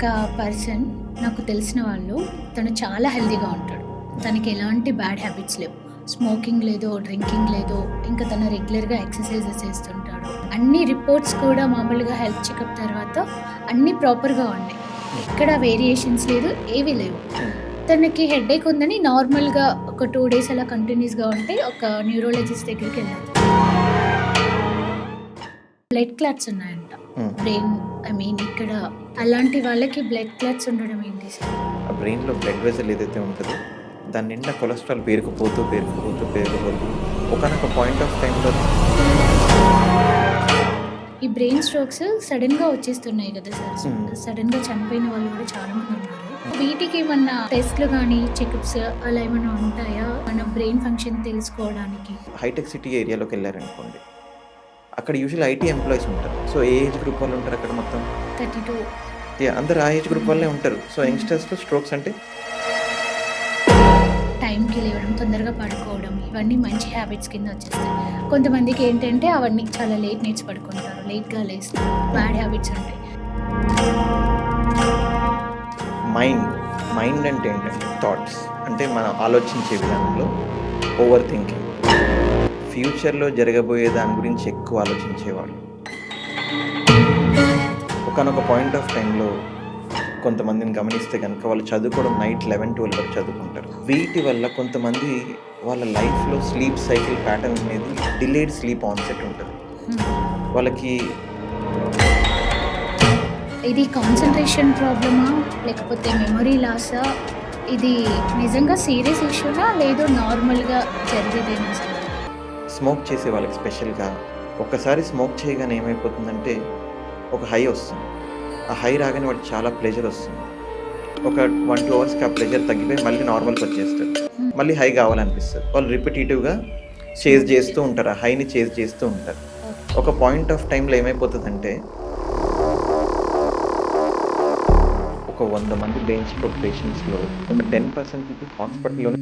ఒక పర్సన్ నాకు తెలిసిన వాళ్ళు, తను చాలా హెల్తీగా ఉంటాడు. తనకి ఎలాంటి బ్యాడ్ హ్యాబిట్స్ లేవు. స్మోకింగ్ లేదు, డ్రింకింగ్ లేదు. ఇంకా తను రెగ్యులర్గా ఎక్సర్సైజెస్ చేస్తుంటాడు. అన్ని రిపోర్ట్స్ కూడా మామూలుగా హెల్త్ చెకప్ తర్వాత అన్నీ ప్రాపర్గా ఉన్నాయి. ఎక్కడ వేరియేషన్స్ లేదు, ఏవీ లేవు. తనకి హెడేక్ ఉందని నార్మల్గా ఒక 2 days అలా కంటిన్యూస్గా ఉంటే ఒక న్యూరాలజిస్ట్ దగ్గరికి వెళ్ళారు. బ్లడ్ క్లాట్స్ ఉన్నాయంట బ్రెయిన్, ఇక్కడ అలాంటి వాళ్ళకి బ్లడ్ క్లాట్స్ ఉండడం ఏంటి సార్? ఆ బ్రెయిన్లో బ్లడ్ వెజల్ ఏదైతే ఉంటుందో దాని నిండా కొలెస్ట్రాల్ పేరుకుపోతూ ఒకనొక పాయింట్ ఆఫ్ టైంలో ఈ బ్రెయిన్ స్ట్రోక్స్ సడన్గా వచ్చేస్తున్నాయి కదా సార్. సడన్గా చనిపోయిన వాళ్ళు కూడా చాలా మంది ఉన్నారు. వీటికి ఏమన్నా టెస్ట్లు కానీ చెకప్స్ అలా ఏమైనా ఉంటాయా మన బ్రెయిన్ ఫంక్షన్ తెలుసుకోవడానికి? హైటెక్ సిటీ ఏరియాలోకి వెళ్ళారనుకోండి, అక్కడ యూజువల్ ఐటీ ఎంప్లాయీస్ ఉంటారు. సో ఏ ఏజ్ గ్రూప్ వాళ్ళు ఉంటారు అక్కడ? మొత్తం 32. అందరు ఆ ఏజ్ గ్రూప్ వాళ్ళే ఉంటారు. సో యంగ్స్టర్స్లో స్ట్రోక్స్ అంటే టైంకి లేవడం, తొందరగా పడుకోవడం, ఇవన్నీ మంచి హ్యాబిట్స్ కింద వచ్చేస్తాయి. కొంతమందికి ఏంటంటే అవన్నీ చాలా లేట్ నైట్స్ పడుకుంటారు, లేట్గా లేస్తారు, బ్యాడ్ హ్యాబిట్స్ ఉంటాయి. మైండ్ అంటే ఏంటంటే థాట్స్, అంటే మనం ఆలోచించే విధానంలో ఓవర్ థింకింగ్, ఫ్యూచర్లో జరగబోయే దాని గురించి ఎక్కువ ఆలోచించేవాళ్ళు. ఒకనొక పాయింట్ ఆఫ్ టైంలో కొంతమందిని గమనిస్తే కనుక వాళ్ళు చదువుకోవడం నైట్ 11-12 వరకు చదువుకుంటారు. వీటి వల్ల కొంతమంది వాళ్ళ లైఫ్లో స్లీప్ సైకిల్ ప్యాటర్న్ అనేది డిలేడ్ స్లీప్ ఆన్సెట్ ఉంటుంది. వాళ్ళకి ఇది కాన్సన్ట్రేషన్ ప్రాబ్లమా లేకపోతే మెమొరీ లాసా? ఇది నిజంగా సీరియస్ ఇష్యూనా లేదు నార్మల్గా జరిగేదేనా సార్? స్మోక్ చేసే వాళ్ళకి స్పెషల్గా ఒక్కసారి స్మోక్ చేయగానే ఏమైపోతుందంటే ఒక హై వస్తుంది. ఆ హై రాగానే వాడికి చాలా ప్లెజర్ వస్తుంది. ఒక 1-2 అవర్స్కి ఆ ప్లెజర్ తగ్గిపోయి మళ్ళీ నార్మల్కి వచ్చేస్తారు. మళ్ళీ హై కావాలనిపిస్తుంది. వాళ్ళు రిపిటేటివ్గా చేజ్ చేస్తూ ఉంటారు, ఆ హైని చేజ్ చేస్తూ ఉంటారు. ఒక పాయింట్ ఆఫ్ టైంలో ఏమైపోతుందంటే ఒక 100 మంది బ్రెయిన్ స్ట్రోక్ పేషెంట్స్లో ఒక 10% పీపుల్ హాస్పిటల్లో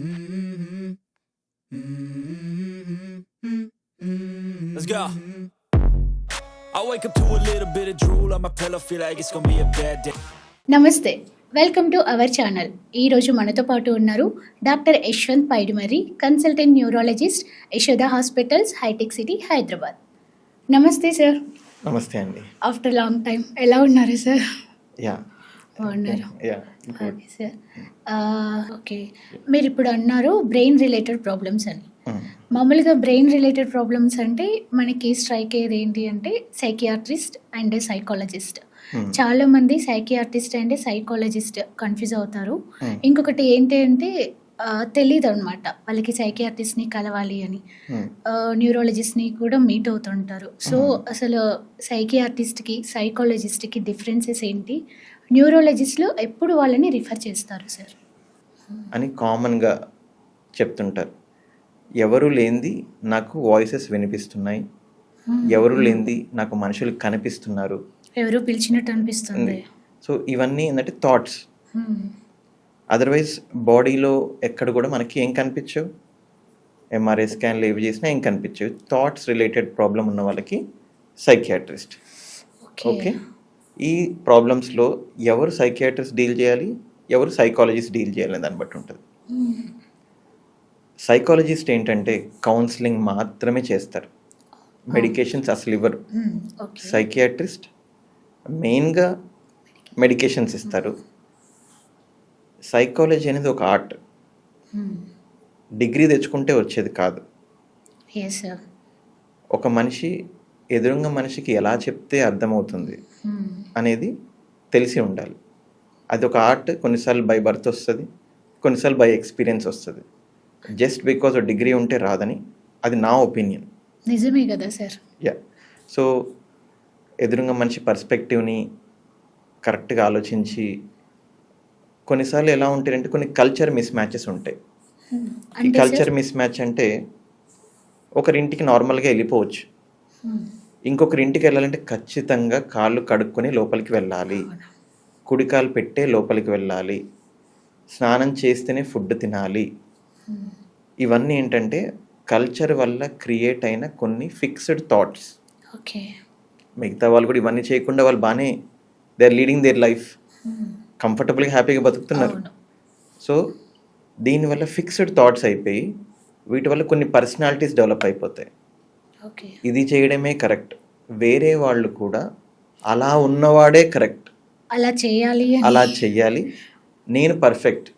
Let's go. I wake up to a little bit of drool on my pillow, feel like it's gonna be a bad day. నమస్తే, వెల్కమ్ టు అవర్ ఛానల్. ఈరోజు మనతో పాటు ఉన్నారు doctor Yashwanth Paidimarri, consultant neurologist, Yashoda hospitals, hitech city, Hyderabad. నమస్తే sir. నమస్తే అండి. After long time ఎలా ఉన్నారు సార్? యా బాగున్నారు. Okay sir. ఓకే, మీరు ఇప్పుడు అన్నారు బ్రెయిన్ రిలేటెడ్ ప్రాబ్లమ్స్ అని. మామూలుగా బ్రెయిన్ రిలేటెడ్ ప్రాబ్లమ్స్ అంటే మనకి స్ట్రైక్ అయ్యేది ఏంటి అంటే సైకియాట్రిస్ట్ అండ్ సైకాలజిస్ట్. చాలా మంది సైకియాట్రిస్ట్ అండ్ సైకాలజిస్ట్ కన్ఫ్యూజ్ అవుతారు. ఇంకొకటి ఏంటి అంటే తెలీదు అనమాట వాళ్ళకి సైకియాట్రిస్ట్ని కలవాలి అని, న్యూరాలజిస్ట్ని కూడా మీట్ అవుతుంటారు. సో అసలు సైకియాట్రిస్ట్కి సైకాలజిస్ట్కి డిఫరెన్సెస్ ఏంటి? న్యూరాలజిస్ట్లో ఎప్పుడు వాళ్ళని రిఫర్ చేస్తారు సార్ అని కామన్గా చెప్తుంటారు. ఎవరు లేనిది నాకు వాయిసెస్ వినిపిస్తున్నాయి, ఎవరు లేనిది నాకు మనుషులు కనిపిస్తున్నారు, ఎవరు పిలిచినట్టు అనిపిస్తుంది. సో ఇవన్నీ ఏంటంటే థాట్స్. అదర్వైజ్ బాడీలో ఎక్కడ కూడా మనకి ఏం కనిపించవు, ఎంఆర్ఐ స్కాన్లు ఏవి చేసినా ఏం కనిపించవు. థాట్స్ రిలేటెడ్ ప్రాబ్లం ఉన్న వాళ్ళకి సైకియాట్రిస్ట్. ఓకే, ఈ ప్రాబ్లమ్స్లో ఎవరు సైకియాట్రిస్ట్ డీల్ చేయాలి, ఎవరు సైకాలజిస్ట్ డీల్ చేయాలి దాన్ని బట్టి ఉంటుంది. సైకాలజిస్ట్ ఏంటంటే కౌన్సిలింగ్ మాత్రమే చేస్తారు, మెడికేషన్స్ అసలు ఇవ్వరు. సైకియాట్రిస్ట్ మెయిన్గా మెడికేషన్స్ ఇస్తారు. సైకాలజీ అనేది ఒక ఆర్ట్, డిగ్రీ తెచ్చుకుంటే వచ్చేది కాదు. ఒక మనిషి ఎదురుంగా మనిషికి ఎలా చెప్తే అర్థమవుతుంది అనేది తెలిసి ఉండాలి. అది ఒక ఆర్ట్. కొన్నిసార్లు బై బర్త్ వస్తుంది, కొన్నిసార్లు బై ఎక్స్పీరియన్స్ వస్తుంది. జస్ట్ బికాజ్ డిగ్రీ ఉంటే రాదని, అది నా ఒపీనియన్. నిజమే కదా సార్. యా, సో ఎదురుగా మనిషి పర్స్పెక్టివ్ని కరెక్ట్గా ఆలోచించి, కొన్నిసార్లు ఎలా ఉంటాయంటే కొన్ని కల్చర్ మిస్ మ్యాచెస్ ఉంటాయి. ఈ కల్చర్ మిస్ మ్యాచ్ అంటే ఒకరింటికి నార్మల్గా వెళ్ళిపోవచ్చు, ఇంకొకరి ఇంటికి వెళ్ళాలంటే ఖచ్చితంగా కాళ్ళు కడుక్కొని లోపలికి వెళ్ళాలి, కుడికాలు పెట్టే లోపలికి వెళ్ళాలి, స్నానం చేస్తేనే ఫుడ్ తినాలి. ఇవన్నీ ఏంటంటే కల్చర్ వల్ల క్రియేట్ అయిన కొన్ని ఫిక్స్డ్ థాట్స్. ఓకే, మిగతా వాళ్ళు కూడా ఇవన్నీ చేయకుండా వాళ్ళు బాగానే they are leading their life. కంఫర్టబుల్గా హ్యాపీగా బతుకుతున్నారు. అవును. సో దీనివల్ల ఫిక్స్డ్ థాట్స్ అయిపోయి వీటి వల్ల కొన్ని పర్సనాలిటీస్ డెవలప్ అయిపోతాయి. ఓకే. ఇది చేయడమే కరెక్ట్, వేరే వాళ్ళు కూడా అలా ఉన్నవాడే కరెక్ట్, అలా చేయాలి అలా అని. చెయ్యాలి, నేను పర్ఫెక్ట్,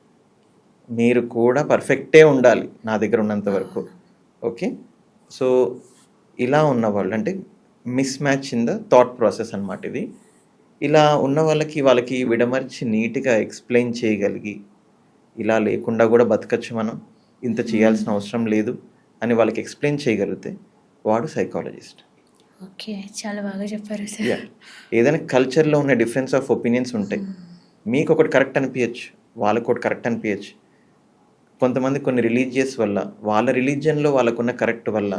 మీరు కూడా పర్ఫెక్టే ఉండాలి నా దగ్గర ఉన్నంత వరకు. ఓకే, సో ఇలా ఉన్నవాళ్ళు అంటే miss match in the thought process అన్నమాట ఇది. ఇలా ఉన్న వాళ్ళకి విడమర్చి నీట్గా ఎక్స్ప్లెయిన్ చేయగలిగి ఇలా లేకుండా కూడా బతకచ్చు మనం, ఇంత చేయాల్సిన అవసరం లేదు అని వాళ్ళకి ఎక్స్ప్లెయిన్ చేయగలిగితే వాడు సైకాలజిస్ట్. ఓకే, చాలా బాగా చెప్పారు సార్. యా, ఏదైనా కల్చర్లో ఉన్న డిఫరెన్స్ ఆఫ్ ఒపీనియన్స్ ఉంటాయి. మీకు ఒకటి కరెక్ట్ అనిపించచ్చు, వాళ్ళకు ఒకటి కరెక్ట్ అనిపించచ్చు. కొంతమంది కొన్ని రిలీజియస్ వల్ల వాళ్ళ రిలీజియన్లో వాళ్ళకున్న కరెక్ట్ వల్ల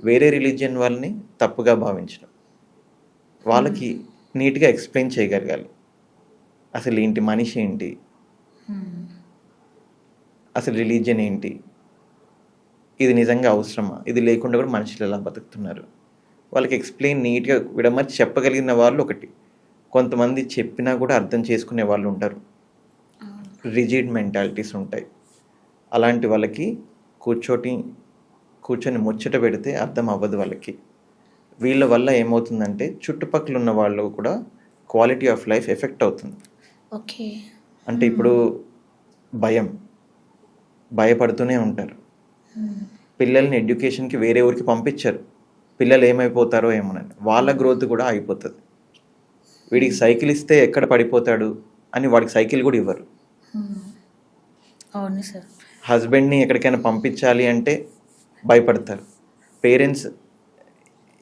వేరే రిలీజియన్ వాళ్ళని తప్పుగా భావించడం, వాళ్ళకి నీట్గా ఎక్స్ప్లెయిన్ చేయగలగాలి. అసలు ఏంటి మనిషి ఏంటి, అసలు రిలీజియన్ ఏంటి, ఇది నిజంగా అవసరమా, ఇది లేకుండా కూడా మనుషులు ఎలా బతుకుతున్నారు, వాళ్ళకి ఎక్స్ప్లెయిన్ నీట్గా విడమర్చి చెప్పగలిగిన వాళ్ళు ఒకటి. కొంతమంది చెప్పినా కూడా అర్థం చేసుకునే వాళ్ళు ఉంటారు, రిజిడ్ మెంటాలిటీస్ ఉంటాయి. అలాంటి వాళ్ళకి కూర్చొని ముచ్చట పెడితే అర్థం అవ్వదు వాళ్ళకి. వీళ్ళ వల్ల ఏమవుతుందంటే చుట్టుపక్కల ఉన్న వాళ్ళు కూడా క్వాలిటీ ఆఫ్ లైఫ్ ఎఫెక్ట్ అవుతుంది. ఓకే. అంటే ఇప్పుడు భయపడుతూనే ఉంటారు. పిల్లల్ని ఎడ్యుకేషన్కి వేరే ఊరికి పంపించారు, పిల్లలు ఏమైపోతారో ఏమోనని, వాళ్ళ గ్రోత్ కూడా అయిపోతుంది. వీడికి సైకిల్ ఇస్తే ఎక్కడ పడిపోతాడు అని వాడికి సైకిల్ కూడా ఇవ్వరు. అవును సార్. హస్బెండ్ని ఎక్కడికైనా పంపించాలి అంటే భయపడతారు. పేరెంట్స్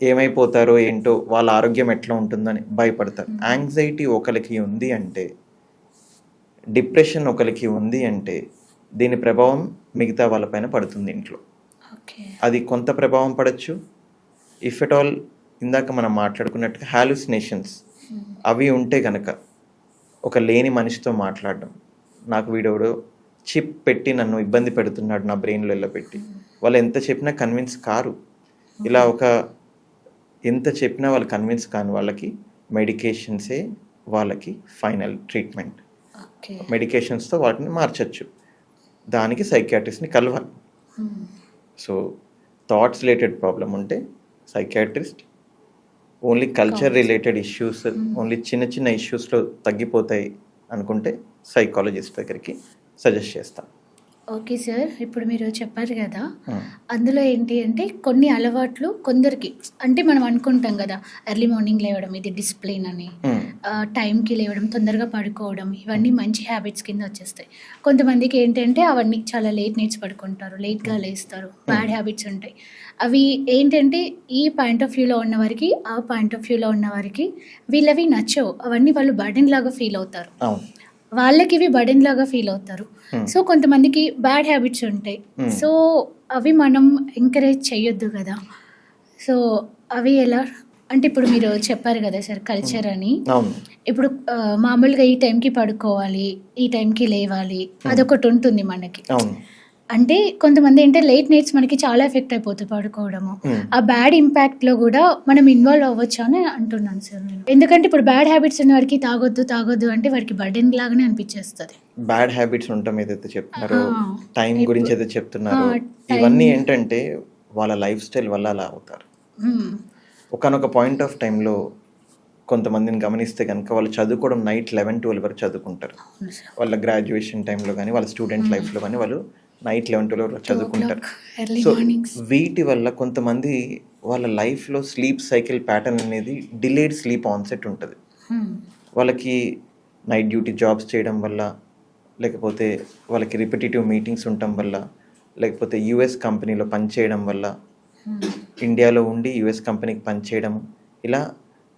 ఏమైపోతారో ఏంటో, వాళ్ళ ఆరోగ్యం ఎట్లా ఉంటుందని భయపడతారు. యాంగ్జైటీ ఒకరికి ఉంది అంటే, డిప్రెషన్ ఒకరికి ఉంది అంటే దీని ప్రభావం మిగతా వాళ్ళపైన పడుతుంది ఇంట్లో. అది కొంత ప్రభావం పడవచ్చు. ఇఫ్ ఎట్ ఆల్ ఇందాక మనం మాట్లాడుకున్నట్టుగా హాలుసినేషన్స్ అవి ఉంటే కనుక, ఒక లేని మనిషితో మాట్లాడడం, నాకు వీడెవడో చిప్ పెట్టి నన్ను ఇబ్బంది పెడుతున్నాడు నా బ్రెయిన్లో వెళ్ళబెట్టి, వాళ్ళు ఎంత చెప్పినా కన్విన్స్ కారు. ఇలా ఎంత చెప్పినా వాళ్ళు కన్విన్స్ కాని వాళ్ళకి మెడికేషన్సే వాళ్ళకి ఫైనల్ ట్రీట్మెంట్. మెడికేషన్స్తో వాటిని మార్చచ్చు. దానికి సైకియాట్రిస్ట్ని కలవాలి. సో థాట్స్ రిలేటెడ్ ప్రాబ్లం ఉంటే psychiatrist, only culture related issues, only చిన్న చిన్న ఇష్యూస్లో తగ్గిపోతాయి అనుకుంటే సైకాలజిస్ట్ దగ్గరికి సజెస్ట్ చేస్తాం. ఓకే సార్, ఇప్పుడు మీరు చెప్పారు కదా, అందులో ఏంటి అంటే కొన్ని అలవాట్లు కొందరికి, అంటే మనం అనుకుంటాం కదా ఎర్లీ మార్నింగ్ లేవడం ఇది డిసిప్లిన్ అని, టైంకి లేవడం, తొందరగా పడుకోవడం, ఇవన్నీ మంచి హ్యాబిట్స్ కింద వచ్చేస్తాయి. కొంతమందికి ఏంటంటే అవన్నీ చాలా లేట్ నైట్స్ పడుకుంటారు, లేట్గా లేస్తారు, బ్యాడ్ హ్యాబిట్స్ ఉంటాయి. అవి ఏంటంటే ఈ పాయింట్ ఆఫ్ వ్యూలో ఉన్న వారికి, ఆ పాయింట్ ఆఫ్ వ్యూలో ఉన్న వారికి వీళ్ళవి నచ్చవు, అవన్నీ వాళ్ళు బర్డెన్ లాగా ఫీల్ అవుతారు, వాళ్ళకి ఇవి బర్డెన్ లాగా ఫీల్ అవుతారు. సో కొంతమందికి బ్యాడ్ హ్యాబిట్స్ ఉంటాయి, సో అవి మనం ఎంకరేజ్ చేయొద్దు కదా. సో అవి ఎలా అంటే, ఇప్పుడు మీరు చెప్పారు కదా సార్ కల్చర్ అని, ఇప్పుడు మామూలుగా ఈ టైంకి పడుకోవాలి, ఈ టైంకి లేవాలి, అదొకటి ఉంటుంది మనకి. అంటే కొంతమంది ఏంటంటే లేట్ నైట్స్ మనకి చాలా ఎఫెక్ట్ అయిపోతుంది పడుకోవడము. ఆ బ్యాడ్ ఇంపాక్ట్లో కూడా మనం ఇన్వాల్వ్ అవ్వచ్చు అని అంటున్నాను సార్ నేను. ఎందుకంటే ఇప్పుడు బ్యాడ్ హ్యాబిట్స్ ఉన్న వారికి తాగొద్దు అంటే వారికి బర్డెన్ లాగానే అనిపించేస్తుంది. బ్యాడ్ హ్యాబిట్స్ ఉండటం ఏదైతే చెప్తున్నారో, టైం గురించి ఏదైతే చెప్తున్నారో, ఇవన్నీ ఏంటంటే వాళ్ళ లైఫ్ స్టైల్ వల్ల అలా అవుతారు. ఒకనొక పాయింట్ ఆఫ్ టైంలో కొంతమందిని గమనిస్తే కనుక వాళ్ళు చదువుకోవడం నైట్ 11-12 వరకు చదువుకుంటారు. వాళ్ళ గ్రాడ్యుయేషన్ టైంలో కానీ వాళ్ళ స్టూడెంట్ లైఫ్లో కానీ వాళ్ళు నైట్ 11-12 వరకు చదువుకుంటారు. సో వీటి వల్ల కొంతమంది వాళ్ళ లైఫ్లో స్లీప్ సైకిల్ ప్యాటర్న్ అనేది డిలేడ్ స్లీప్ ఆన్సెట్ ఉంటుంది. వాళ్ళకి నైట్ డ్యూటీ జాబ్స్ చేయడం వల్ల, లేకపోతే వాళ్ళకి రిపిటేటివ్ మీటింగ్స్ ఉండటం వల్ల, లేకపోతే యుఎస్ కంపెనీలో పనిచేయడం వల్ల, ఇండియాలో ఉండి యుఎస్ కంపెనీకి పనిచేయడం, ఇలా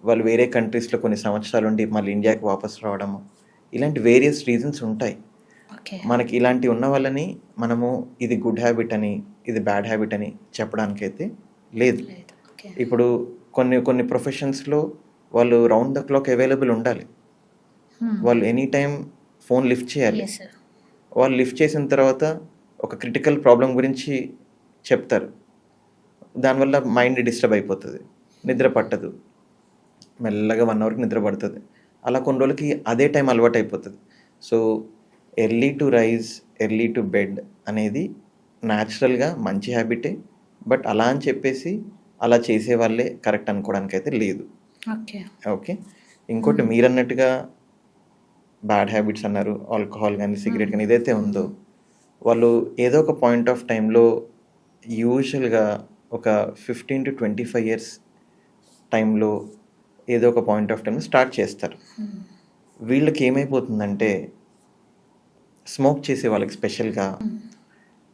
వాళ్ళు వేరే కంట్రీస్లో కొన్ని సంవత్సరాలు ఉండి మళ్ళీ ఇండియాకి వాపస్ రావడము, ఇలాంటి వేరియస్ రీజన్స్ ఉంటాయి. మనకి ఇలాంటి ఉన్న వాళ్ళని మనము ఇది గుడ్ హ్యాబిట్ అని, ఇది బ్యాడ్ హ్యాబిట్ అని చెప్పడానికైతే లేదు. ఇప్పుడు కొన్ని ప్రొఫెషన్స్లో వాళ్ళు రౌండ్ ద క్లాక్ అవైలబుల్ ఉండాలి, వాళ్ళు ఎనీ టైం ఫోన్ లిఫ్ట్ చేయాలి. వాళ్ళు లిఫ్ట్ చేసిన తర్వాత ఒక క్రిటికల్ ప్రాబ్లం గురించి చెప్తారు, దానివల్ల మైండ్ డిస్టర్బ్ అయిపోతుంది, నిద్ర పట్టదు, మెల్లగా 1 అవర్కి నిద్ర పడుతుంది. అలా కొన్ని రోజులకి అదే టైం అలవాటు అయిపోతుంది. So early to rise, early to bed అనేది న్యాచురల్గా మంచి హ్యాబిటే. బట్ అలా అని చెప్పేసి అలా చేసే వాళ్ళే కరెక్ట్ అనుకోవడానికి అయితే లేదు. ఓకే. ఓకే. ఇంకోటి మీరన్నట్టుగా బ్యాడ్ హ్యాబిట్స్ అన్నారు, ఆల్కహాల్ కానీ సిగరెట్ కానీ ఏదైతే ఉందో వాళ్ళు ఏదో ఒక పాయింట్ ఆఫ్ టైంలో యూజువల్గా ఒక 15 to 25 years టైంలో ఏదో ఒక పాయింట్ ఆఫ్ టైంలో స్టార్ట్ చేస్తారు. వీళ్ళకి ఏమైపోతుందంటే స్మోక్ చేసే వాళ్ళకి స్పెషల్గా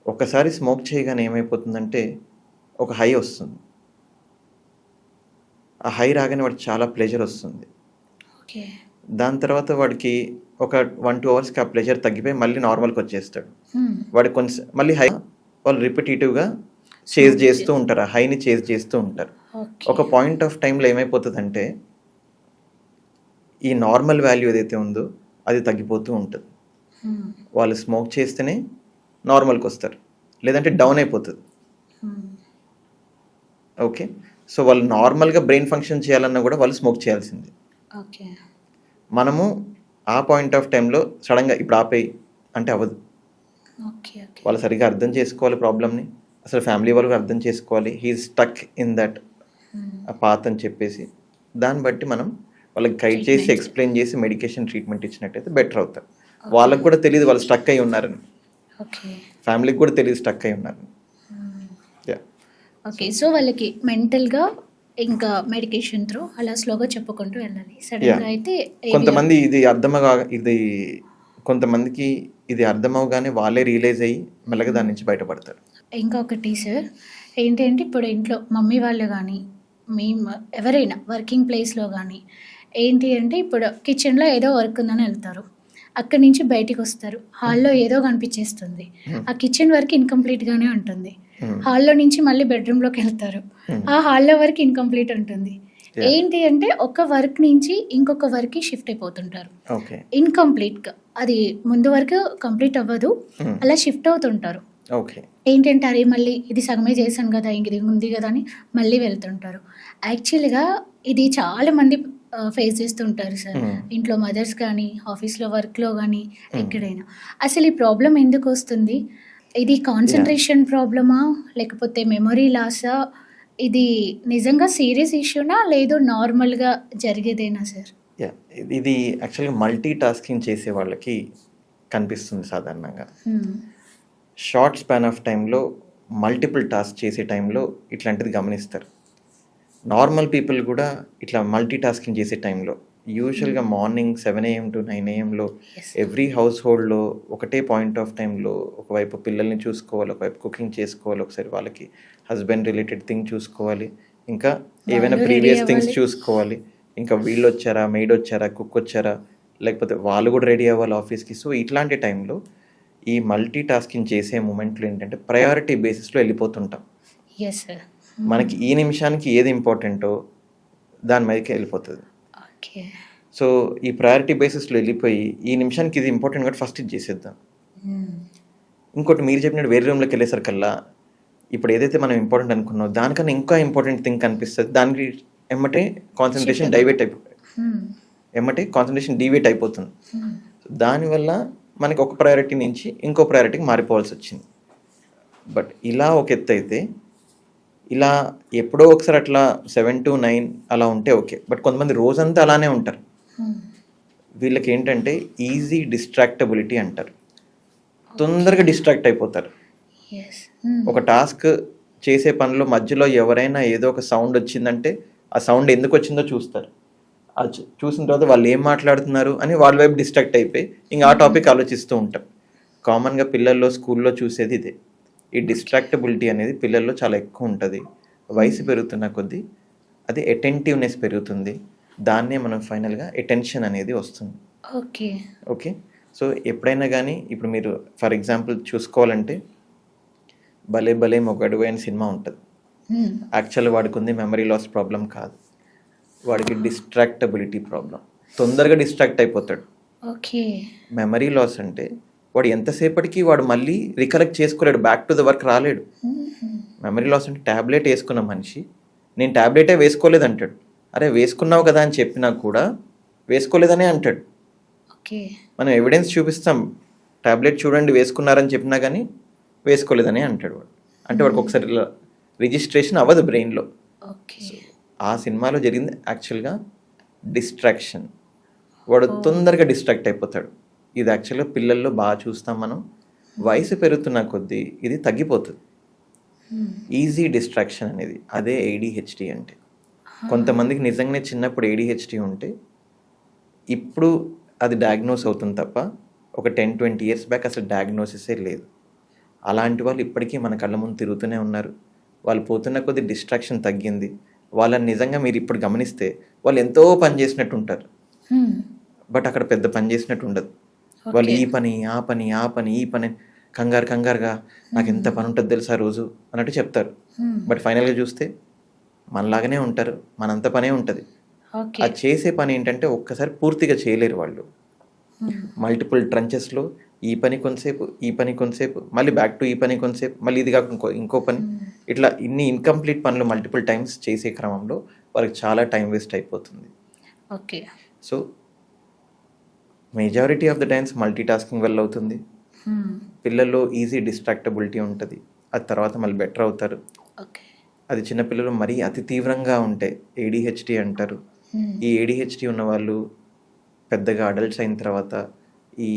ఒకసారి స్మోక్ చేయగానే ఏమైపోతుందంటే ఒక హై వస్తుంది. ఆ హై రాగానే వాడికి చాలా ప్లెజర్ వస్తుంది. ఓకే. దాని తర్వాత వాడికి ఒక 1-2 అవర్స్కి ఆ ప్లెజర్ తగ్గిపోయి మళ్ళీ నార్మల్కి వచ్చేస్తాడు. వాడికి కొంచెం మళ్ళీ హై వాళ్ళు రిపిటేటివ్గా చేజ్ చేస్తూ ఉంటారు, ఆ హైని చేజ్ చేస్తూ ఉంటారు. ఒక పాయింట్ ఆఫ్ టైంలో ఏమైపోతుందంటే ఈ నార్మల్ వాల్యూ ఏదైతే ఉందో అది తగ్గిపోతూ ఉంటుంది. వాళ్ళు స్మోక్ చేస్తేనే నార్మల్కి వస్తారు, లేదంటే డౌన్ అయిపోతుంది. ఓకే. సో వాళ్ళు నార్మల్గా బ్రెయిన్ ఫంక్షన్ చేయాలన్నా కూడా వాళ్ళు స్మోక్ చేయాల్సిందే. ఓకే. మనము ఆ పాయింట్ ఆఫ్ టైంలో సడన్గా ఇప్పుడు ఆపేయి అంటే అవ్వదు. ఓకే. ఓకే. వాళ్ళు సరిగ్గా అర్థం చేసుకోవాలి ప్రాబ్లమ్ని, అసలు ఫ్యామిలీ వాళ్ళు అర్థం చేసుకోవాలి హీ స్టక్ ఇన్ దట్ ఆ పాత్ అని చెప్పేసి దాన్ని బట్టి మనం వాళ్ళకి గైడ్ చేసి ఎక్స్ప్లెయిన్ చేసి మెడికేషన్ ట్రీట్మెంట్ ఇచ్చినట్టయితే బెటర్ అవుతారు. వాళ్ళకు కూడా తెలియదు వాళ్ళు స్టక్ అయి ఉన్నారని, ఓకే. ఫ్యామిలీకి కూడా తెలియదు స్టక్ అయి ఉన్నారని. ఓకే. సో వాళ్ళకి మెంటల్గా ఇంకా మెడికేషన్ త్రూ అలా స్లోగా చెప్పుకుంటూ వెళ్ళాలి. సడన్గా అయితే కొంతమంది కొంతమందికి ఇది అర్థమవగానే వాళ్ళే రియలైజ్ అయ్యి మెల్లగా దాని నుంచి బయటపడతారు. ఇంకొకటి సార్ ఏంటంటే ఇప్పుడు ఇంట్లో మమ్మీ వాళ్ళు కానీ మేము ఎవరైనా వర్కింగ్ ప్లేస్లో కానీ ఏంటి అంటే ఇప్పుడు కిచెన్లో ఏదో వర్క్ ఉందని వెళ్తారు, అక్కడి నుంచి బయటికి వస్తారు, హాల్లో ఏదో కనిపించేస్తుంది, ఆ కిచెన్ వర్క్ ఇన్కంప్లీట్గానే ఉంటుంది. హాల్లో నుంచి మళ్ళీ బెడ్రూమ్లోకి వెళ్తారు, ఆ హాల్లో వర్క్ ఇన్కంప్లీట్ ఉంటుంది. ఏంటి అంటే ఒక వర్క్ నుంచి ఇంకొక వర్క్కి షిఫ్ట్ అయిపోతుంటారు ఇన్కంప్లీట్గా. అది ముందు వరకు కంప్లీట్ అవ్వదు, అలా షిఫ్ట్ అవుతుంటారు. ఏంటంటే అరే మళ్ళీ ఇది సగమే చేశాను కదా, ఇంక ఇది ఉంది కదా అని మళ్ళీ వెళ్తుంటారు. యాక్చువల్గా ఇది చాలా మంది ఫేస్ చేస్తుంటారు సార్, ఇంట్లో మదర్స్ కానీ ఆఫీస్లో వర్క్లో కానీ ఎక్కడైనా. అసలు ఈ ప్రాబ్లం ఎందుకు వస్తుంది? ఇది కాన్సన్ట్రేషన్ ప్రాబ్లమా లేకపోతే మెమొరీ లాసా? ఇది నిజంగా సీరియస్ ఇష్యూనా లేదు నార్మల్గా జరిగేదేనా సార్? ఇది యాక్చువల్గా మల్టీ టాస్కింగ్ చేసే వాళ్ళకి కనిపిస్తుంది సాధారణంగా. షార్ట్ స్పాన్ ఆఫ్ టైంలో మల్టిపుల్ టాస్క్ చేసే టైంలో ఇట్లాంటిది గమనిస్తారు. నార్మల్ పీపుల్ కూడా ఇట్లా మల్టీ టాస్కింగ్ చేసే టైంలో యూజువల్గా morning 7 AM to 9 AM every house హోల్డ్లో ఒకటే పాయింట్ ఆఫ్ టైంలో ఒకవైపు పిల్లల్ని చూసుకోవాలి, ఒకవైపు కుకింగ్ చేసుకోవాలి, ఒకసారి వాళ్ళకి హస్బెండ్ రిలేటెడ్ థింగ్ చూసుకోవాలి, ఇంకా ఏవైనా ప్రీవియస్ థింగ్స్ చూసుకోవాలి, ఇంకా వీళ్ళు వచ్చారా, మెయిడ్ వచ్చారా, కుక్ వచ్చారా, లేకపోతే వాళ్ళు కూడా రెడీ అవ్వాలి ఆఫీస్కి. సో ఇట్లాంటి టైంలో ఈ మల్టీ టాస్కింగ్ చేసే మూమెంట్లో ఏంటంటే ప్రయారిటీ బేసిస్లో వెళ్ళిపోతుంటాం. మనకి ఈ నిమిషానికి ఏది ఇంపార్టెంటో దాని మీదకి వెళ్ళిపోతుంది. సో ఈ ప్రయారిటీ బేసిస్లో వెళ్ళిపోయి ఈ నిమిషానికి ఇది ఇంపార్టెంట్ కాబట్టి ఫస్ట్ ఇది చేసేద్దాం. ఇంకోటి మీరు చెప్పినట్టు వేరే రూమ్లోకి వెళ్ళేసరికల్లా ఇప్పుడు ఏదైతే మనం ఇంపార్టెంట్ అనుకున్నామో దానికన్నా ఇంకా ఇంపార్టెంట్ థింగ్ కనిపిస్తుంది, దానికి ఎమ్మటే కాన్సన్ట్రేషన్ డీవేట్ అయిపోతుంది. దానివల్ల మనకి ఒక ప్రయారిటీ నుంచి ఇంకో ప్రయారిటీకి మారిపోవాల్సి వచ్చింది. బట్ ఇలా ఒక ఎత్తు అయితే ఇలా ఎప్పుడో ఒకసారి అట్లా 7 to 9 అలా ఉంటే ఓకే. బట్ కొంతమంది రోజంతా అలానే ఉంటారు. వీళ్ళకి ఏంటంటే ఈజీ డిస్ట్రాక్టబిలిటీ అంటారు, తొందరగా డిస్ట్రాక్ట్ అయిపోతారు. ఒక టాస్క్ చేసే పనిలో మధ్యలో ఎవరైనా ఏదో ఒక సౌండ్ వచ్చిందంటే ఆ సౌండ్ ఎందుకు వచ్చిందో చూస్తారు, అది చూసిన తర్వాత వాళ్ళు ఏం మాట్లాడుతున్నారు అని వాళ్ళ వైపు డిస్ట్రాక్ట్ అయిపోయి ఇంకా ఆ టాపిక్ ఆలోచిస్తూ ఉంటారు. కామన్గా పిల్లల్లో స్కూల్లో చూసేది ఇదే. ఈ డిస్ట్రాక్టబిలిటీ అనేది పిల్లల్లో చాలా ఎక్కువ ఉంటుంది. వయసు పెరుగుతున్న కొద్దీ అది అటెంటివ్నెస్ పెరుగుతుంది, దాన్నే మనం ఫైనల్గా అటెన్షన్ అనేది వస్తుంది. ఓకే. సో ఎప్పుడైనా కానీ ఇప్పుడు మీరు ఫర్ ఎగ్జాంపుల్ చూసుకోవాలంటే భలే భలే మొగాడు అనే సినిమా ఉంటుంది. యాక్చువల్గా వాడికి ఉంది మెమరీ లాస్ ప్రాబ్లం కాదు, వాడికి డిస్ట్రాక్టబిలిటీ ప్రాబ్లం. తొందరగా డిస్ట్రాక్ట్ అయిపోతాడు. మెమరీ లాస్ అంటే వాడు ఎంతసేపటికి వాడు మళ్ళీ రికలెక్ట్ చేసుకోలేడు, బ్యాక్ టు ద వర్క్ రాలేడు. మెమరీ లాస్ అంటే ట్యాబ్లెట్ వేసుకున్న మనిషి నేను ట్యాబ్లెటే వేసుకోలేదు అంటాడు. అరే వేసుకున్నావు కదా అని చెప్పినా కూడా వేసుకోలేదనే అంటాడు. ఓకే. మనం ఎవిడెన్స్ చూపిస్తాం, టాబ్లెట్ చూడండి వేసుకున్నారని చెప్పినా కానీ వేసుకోలేదని అంటాడు వాడు. అంటే వాడికి ఒకసారి రిజిస్ట్రేషన్ అవ్వదు బ్రెయిన్లో. ఓకే. ఆ సినిమాలో జరిగింది యాక్చువల్గా డిస్ట్రాక్షన్. వాడు తొందరగా డిస్ట్రాక్ట్ అయిపోతాడు. ఇది యాక్చువల్గా పిల్లల్లో బాగా చూస్తాం మనం. వయసు పెరుగుతున్న కొద్దీ ఇది తగ్గిపోతుంది, ఈజీ డిస్ట్రాక్షన్ అనేది. అదే ADHD అంటే. కొంతమందికి నిజంగానే చిన్నప్పుడు ADHD ఉంటే ఇప్పుడు అది డయాగ్నోస్ అవుతుంది తప్ప ఒక 10-20 ఇయర్స్ బ్యాక్ అసలు డయాగ్నోసిసే లేదు. అలాంటి వాళ్ళు ఇప్పటికీ మన కళ్ళ ముందు తిరుగుతూనే ఉన్నారు. వాళ్ళు పోతున్న కొద్ది డిస్ట్రాక్షన్ తగ్గింది. వాళ్ళని నిజంగా మీరు ఇప్పుడు గమనిస్తే వాళ్ళు ఎంతో పని చేసినట్టు ఉంటారు, బట్ అక్కడ పెద్ద పని చేసినట్టు ఉండదు. వాళ్ళు ఈ పని ఆ పని ఆ పని ఈ పని కంగారుగా నాకు ఎంత పని ఉంటుంది తెలుసా రోజు అన్నట్టు చెప్తారు. బట్ ఫైనల్గా చూస్తే మనలాగానే ఉంటారు, మనంత పనే ఉంటుంది. ఆ చేసే పని ఏంటంటే ఒక్కసారి పూర్తిగా చేయలేరు వాళ్ళు. మల్టిపుల్ ట్రంచెస్లో ఈ పని కొంతసేపు, ఈ పని కొంతసేపు, మళ్ళీ బ్యాక్ టు ఈ పని కొంతసేపు, మళ్ళీ ఇది కాకుండా ఇంకో పని, ఇట్లా ఇన్ని ఇన్కంప్లీట్ పనులు మల్టిపుల్ టైమ్స్ చేసే క్రమంలో వాళ్ళకి చాలా టైం వేస్ట్ అయిపోతుంది. Okay. So majority of the times multi tasking వల్ల అవుతుంది. పిల్లల్లో ఈజీ డిస్ట్రాక్టబిలిటీ ఉంటుంది, అది తర్వాత మళ్ళీ బెటర్ అవుతారు. ఓకే. అది చిన్నపిల్లలు మరీ అతి తీవ్రంగా ఉంటే ADHD అంటారు. ఈ ADHD ఉన్న వాళ్ళు పెద్దగా అడల్ట్స్ అయిన తర్వాత ఈ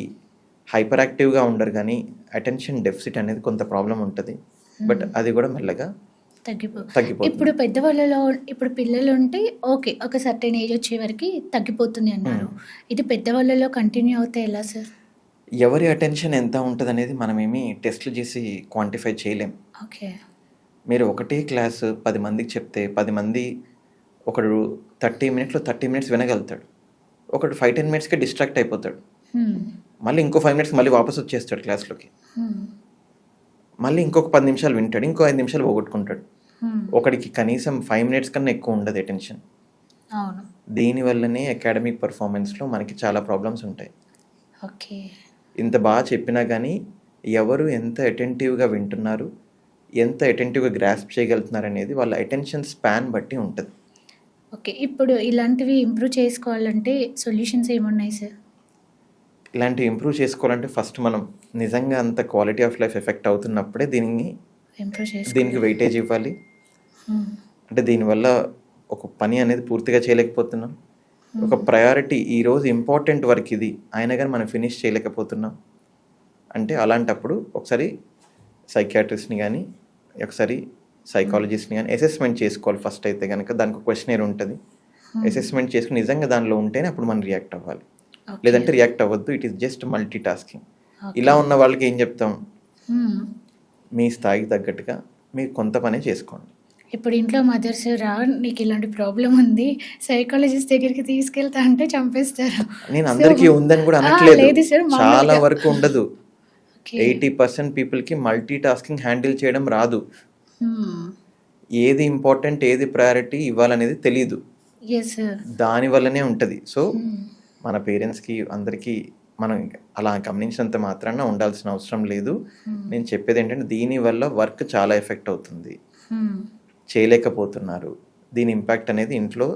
హైపర్ యాక్టివ్గా ఉండరు, కానీ అటెన్షన్ డెఫిసిట్ అనేది కొంత ప్రాబ్లం ఉంటుంది. బట్ అది కూడా మెల్లగా తగ్గిపోతుంది. ఇప్పుడు పెద్దవాళ్ళలో ఇప్పుడు పిల్లలు ఉంటే ఓకే, ఒక సర్టెన్ ఏజ్ వచ్చే వరకు తగ్గిపోతుంది అన్నారు. ఇది పెద్దవాళ్ళలో కంటిన్యూ అవుతే ఎలా సార్? ఎవరి అటెన్షన్ ఎంత ఉంటుంది అనేది మనమేమి టెస్ట్లు చేసి క్వాంటిఫై చేయలేం. ఓకే. మీరు ఒకటే క్లాసు 10 మందికి చెప్తే 10 మంది, ఒకడు 30 మినిట్స్ వినగలుగుతాడు, ఒకడు 5-10 మినిట్స్కి డిస్ట్రాక్ట్ అయిపోతాడు, మళ్ళీ ఇంకో 5 మినిట్స్ మళ్ళీ వాపస్ వచ్చేస్తాడు క్లాస్లోకి, మళ్ళీ ఇంకొక 10 నిమిషాలు వింటాడు, ఇంకో 5 నిమిషాలు పోగొట్టుకుంటాడు. ఒకడికి కనీసం 5 మినిట్స్ కన్నా ఎక్కువ ఉండదు అటెన్షన్. అవును. దీనివల్లనే అకాడమిక్ పర్ఫార్మెన్స్లో మనకి చాలా ప్రాబ్లమ్స్ ఉంటాయి. ఓకే. ఇంత బాగా చెప్పినా కానీ ఎవరు ఎంత అటెంటివ్గా వింటున్నారు, ఎంత అటెంటివ్గా గ్రాస్ప్ చేయగలుగుతున్నారు అనేది వాళ్ళ అటెన్షన్ స్పాన్ బట్టి ఉంటుంది. ఓకే. ఇప్పుడు ఇలాంటివి ఇంప్రూవ్ చేసుకోవాలంటే సొల్యూషన్స్ ఏమున్నాయి సార్? ఇలాంటివి ఇంప్రూవ్ చేసుకోవాలంటే ఫస్ట్ మనం నిజంగా అంత క్వాలిటీ ఆఫ్ లైఫ్ ఎఫెక్ట్ అవుతున్నప్పుడే దీనికి వెయిటేజ్ ఇవ్వాలి. అంటే దీనివల్ల ఒక పని అనేది పూర్తిగా చేయలేకపోతున్నాం, ఒక ప్రయారిటీ ఈరోజు ఇంపార్టెంట్ వర్క్ ఇది అయినా కానీ మనం ఫినిష్ చేయలేకపోతున్నాం అంటే అలాంటప్పుడు ఒకసారి సైకియాట్రిస్ట్ని కానీ ఒకసారి సైకాలజిస్ట్ని కానీ అసెస్మెంట్ చేసుకోవాలి. ఫస్ట్ అయితే కనుక దానికి క్వశ్చనర్ ఉంటుంది, అసెస్మెంట్ చేసుకుని నిజంగా దానిలో ఉంటేనే అప్పుడు మనం రియాక్ట్ అవ్వాలి, లేదంటే రియాక్ట్ అవ్వద్దు. It is just multi tasking. ఇలా ఉన్న వాళ్ళకి ఏం చెప్తాం, మీ స్థాయికి తగ్గట్టుగా మీరు కొంత పనే చేసుకోండి. ఇప్పుడు ఇంట్లో మదర్స్ నీకు ఇలాంటి ప్రాబ్లం ఉంది సైకాలజిస్ట్ దగ్గరికి తీసుకెళ్తా అంటే చంపేస్తారు. నేను అందరికీ ఉందని కూడా అనట్లేదు, చాలా వరకు ఉండదు. 80% పీపుల్కి మల్టీ టాస్కింగ్ హ్యాండిల్ చేయడం రాదు. ఏది ఇంపార్టెంట్ ఏది ప్రయారిటీ ఇవ్వాలనేది తెలీదు, దానివల్లనే ఉంటుంది. సో మన పేరెంట్స్కి అందరికీ మనం అలా గమనించినంత మాత్రాన ఉండాల్సిన అవసరం లేదు. నేను చెప్పేది ఏంటంటే దీనివల్ల వర్క్ చాలా ఎఫెక్ట్ అవుతుంది, చేయలేకపోతున్నారు. దీని ఇంపాక్ట్ అనేది ఇంట్లో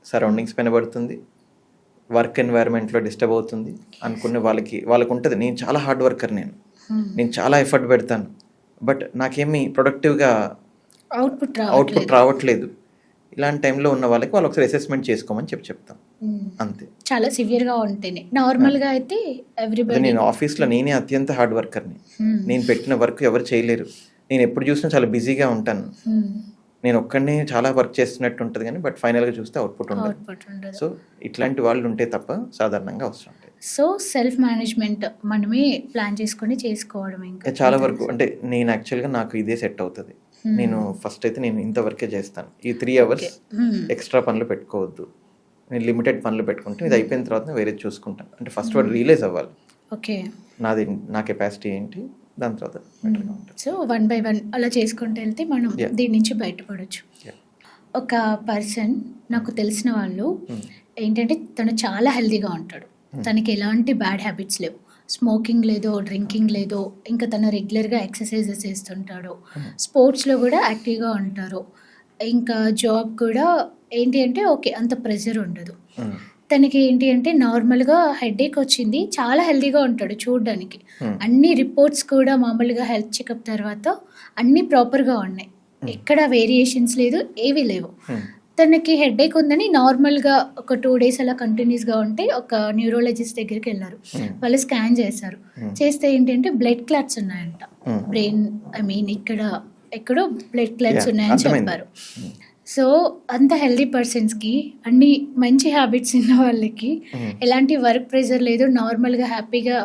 సరౌండింగ్స్ పైన పడుతుంది, వర్క్ ఎన్వైరన్మెంట్లో డిస్టర్బ్ అవుతుంది. అనుకునే వాళ్ళకి ఉంటుంది, నేను చాలా హార్డ్ వర్కర్, నేను చాలా ఎఫర్ట్ పెడతాను, బట్ నాకేమీ ప్రొడక్టివ్గా అవుట్పుట్ రావట్లేదు. ఇలాంటి టైంలో ఉన్న వాళ్ళకి వాళ్ళు ఒకసారి అసెస్మెంట్ చేసుకోమని చెప్తాం, అంతే. చాలా సివియర్గా ఉంటేనే. నార్మల్గా అయితే ఎవ్రీబడి. నేను ఆఫీస్లో నేనే అత్యంత హార్డ్ వర్కర్ని, నేను పెట్టిన వర్క్ ఎవరు చేయలేరు. నేను ఎప్పుడు చూసినా చాలా బిజీగా ఉంటాను, నేను ఒక్కడనే చాలా వర్క్ చేస్తున్నట్టు ఉంటుంది కానీ బట్ ఫైనల్గా చూస్తే అవుట్పుట్ ఉండదు. సో ఇట్లాంటి వాళ్ళు ఉంటే తప్ప సాధారణంగా అవసరం ఉంటుంది. సో సెల్ఫ్ మేనేజ్మెంట్ మనమే ప్లాన్ చేసుకొని చేసుకోవడం. ఇంకా చాలా వరకు అంటే నేను యాక్చువల్గా నాకు ఇదే సెట్ అవుతుంది. నేను ఫస్ట్ అయితే నేను ఇంతవరకే చేస్తాను, ఈ 3 hours ఎక్స్ట్రా పనులు పెట్టుకోవద్దు, నేను లిమిటెడ్ పనులు పెట్టుకుంటే ఇది అయిపోయిన తర్వాత వేరే చూసుకుంటాను. అంటే ఫస్ట్ వాడు రియలైజ్ అవ్వాలి, ఓకే నా కెపాసిటీ ఏంటి, దాని తర్వాత బెటర్గా ఉంటుంది. సో 1 by 1 అలా చేసుకుంటూ వెళ్తే మనం దీని నుంచి బయటపడవచ్చు. ఒక పర్సన్ నాకు తెలిసిన వాళ్ళు ఏంటంటే తను చాలా హెల్తీగా ఉంటాడు, తనకి ఎలాంటి బ్యాడ్ హ్యాబిట్స్ లేవు, స్మోకింగ్ లేదో డ్రింకింగ్ లేదో, ఇంకా తను రెగ్యులర్గా ఎక్సర్సైజెస్ చేస్తుంటాడు, స్పోర్ట్స్లో కూడా యాక్టివ్గా ఉంటారు, ఇంకా జాబ్ కూడా ఏంటి అంటే ఓకే అంత ప్రెషర్ ఉండదు. తనకి ఏంటి అంటే నార్మల్‌గా హెడేక్ వచ్చింది. చాలా హెల్తీగా ఉంటాడు చూడ్డానికి. అన్ని రిపోర్ట్స్ కూడా మామూలుగా హెల్త్ చెకప్ తర్వాత అన్నీ ప్రాపర్‌గా ఉన్నాయి. ఎక్కడ వేరియేషన్స్ లేదు. ఏవి లేవు. తనకి హెడేక్ ఉందని నార్మల్‌గా ఒక 2 డేస్ అలా కంటిన్యూస్‌గా ఉంటే ఒక న్యూరాలజిస్ట్ దగ్గరికెళ్లారు. వాళ్ళు స్కాన్ చేశారు. చేస్తే ఏంటంటే బ్లడ్ క్లాట్స్ ఉన్నాయంట. బ్రెయిన్ ఇక్కడ ఎక్కడో బ్లడ్ క్లాట్స్ యాహ్! ఉన్నాయని అర్థమైంది. చెప్పారు. సో, అంత హెల్తీ పర్సన్స్‌కి అన్ని మంచి హ్యాబిట్స్ ఉన్న వాళ్ళకి ఎలాంటి వర్క్ ప్రెషర్ లేదు. నార్మల్‌గా హ్యాపీగా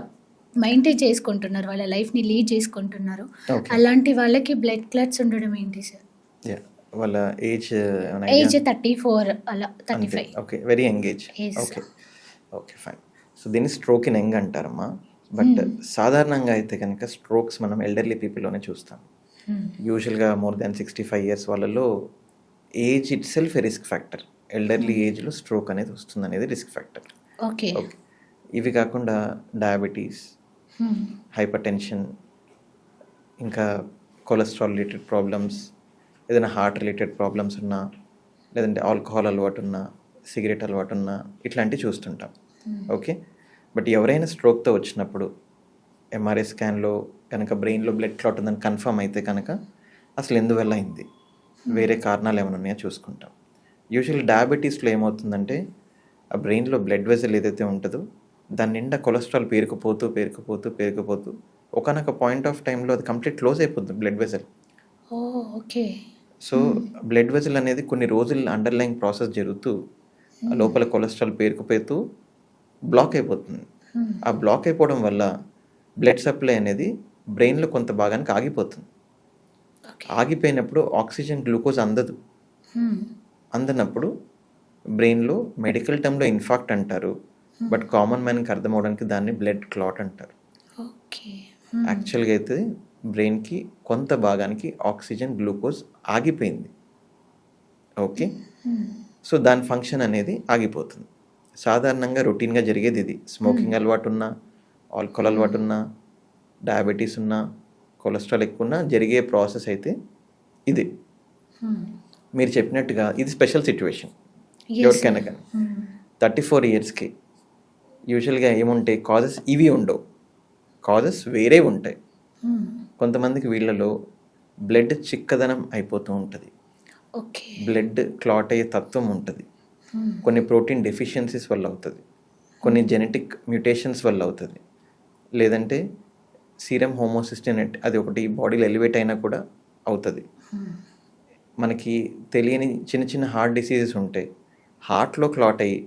మెయింటైన్ చేసుకుంటున్నారు. వాళ్ళ లైఫ్‌ని లీడ్ చేసుకుంటున్నారు. ఓకే. అలాంటి వాళ్ళకి బ్లడ్ క్లాట్స్ ఉండడం ఏంటి సార్? యాహ్! వాళ్ళ ఏజ్ ఏమైనా ఏజ్ ఐడియా? 34 అలా అంతే. 35. Okay. Very young age. Yes. Okay. Okay. Fine. So, దీన్ని స్ట్రోక్ ఇన్ యంగ్ అంటారమ్మా. బట్ సాధారణంగా అయితే కనుక స్ట్రోక్స్ మనం ఎల్డర్లీ పీపుల్‌లోనే చూస్తాం. యూజువల్‌గా మోర్ దాన్ 65 ఇయర్స్ వాళ్ళలో ఏజ్ ఇట్‌సెల్ఫ్ ఏ రిస్క్ ఫ్యాక్టర్. ఎల్డర్లీ ఏజ్‌లో స్ట్రోక్ అనేది వస్తుందనేది రిస్క్ ఫ్యాక్టర్. ఓకే. ఓకే. ఇవి కాకుండా డయాబెటీస్, హైపర్‌టెన్షన్, ఇంకా కొలెస్ట్రాల్ రిలేటెడ్ ప్రాబ్లమ్స్, ఏదైనా హార్ట్ రిలేటెడ్ ప్రాబ్లమ్స్ ఉన్నా, లేదంటే ఆల్కహాల్ అలవాటు ఉన్నా, సిగరెట్ అలవాటు ఉన్నా ఇట్లాంటివి చూస్తుంటాం. ఓకే. బట్ ఎవరైనా స్ట్రోక్తో వచ్చినప్పుడు ఎంఆర్ఐ స్కాన్లో కనుక బ్రెయిన్లో బ్లడ్ క్లాట్ ఉందని కన్ఫర్మ్ అయితే కనుక అసలు ఎందువల్ల అయింది, వేరే కారణాలు ఏమైనా ఉన్నాయో చూసుకుంటాం. యూజువల్ డయాబెటీస్లో ఏమవుతుందంటే ఆ బ్రెయిన్లో బ్లడ్ వెజల్ ఏదైతే ఉంటుందో దాని నిండా కొలెస్ట్రాల్ పేరుకుపోతూ ఒకనొక పాయింట్ ఆఫ్ టైంలో అది కంప్లీట్ క్లోజ్ అయిపోతుంది బ్లడ్ వెజల్. ఓహ్! ఓకే. సో బ్లడ్ వెజల్ అనేది కొన్ని రోజులు అండర్లైన్ ప్రాసెస్ జరుగుతూ ఆ లోపల కొలెస్ట్రాల్ పేరుకుపోతూ బ్లాక్ అయిపోతుంది. ఆ బ్లాక్ అయిపోవడం వల్ల బ్లడ్ సప్లై అనేది బ్రెయిన్లో కొంత భాగానికి ఆగిపోతుంది. ఓకే. ఆగిపోయినప్పుడు ఆక్సిజన్ గ్లూకోజ్ అందదు. అందనప్పుడు బ్రెయిన్లో మెడికల్ టర్మ్లో ఇన్ఫాక్ట్ అంటారు. బట్ కామన్ మ్యాన్కి అర్థం అవడానికి దాన్ని బ్లడ్ క్లాట్ అంటారు. ఓకే. యాక్చువల్గా అయితే బ్రెయిన్కి కొంత భాగానికి ఆక్సిజన్ గ్లూకోజ్ ఆగిపోయింది. ఓకే. సో దాని ఫంక్షన్ అనేది ఆగిపోతుంది. సాధారణంగా రొటీన్గా జరిగేది ఇది. స్మోకింగ్ అలవాటు ఉన్నా, ఆల్కహాల్ అలవాటు ఉన్నా, డయాబెటీస్ ఉన్నా, కొలెస్ట్రాల్ ఎక్కువ ఉన్నా జరిగే ప్రాసెస్ అయితే ఇది. మీరు చెప్పినట్టుగా ఇది స్పెషల్ సిచ్యువేషన్ ఎవరికైనా కానీ. 34 ఇయర్స్కి యూజువల్గా ఏముంటాయి కాజెస్ ఇవి ఉండవు, కాజెస్ వేరే ఉంటాయి. కొంతమందికి వీళ్ళలో బ్లడ్ చిక్కదనం అయిపోతూ ఉంటుంది, ఓకే. బ్లడ్ క్లాట్ అయ్యే తత్వం ఉంటుంది, కొన్ని ప్రోటీన్ డెఫిషియన్సీస్ వల్ల అవుతుంది, కొన్ని జెనెటిక్ మ్యూటేషన్స్ వల్ల అవుతుంది, లేదంటే సీరం హోమోసిస్టేట్ అది ఒకటి బాడీలో ఎలివేట్ అయినా కూడా అవుతుంది. మనకి తెలియని చిన్న చిన్న హార్ట్ డిసీజెస్ ఉంటాయి, హార్ట్లో క్లాట్ అయ్యి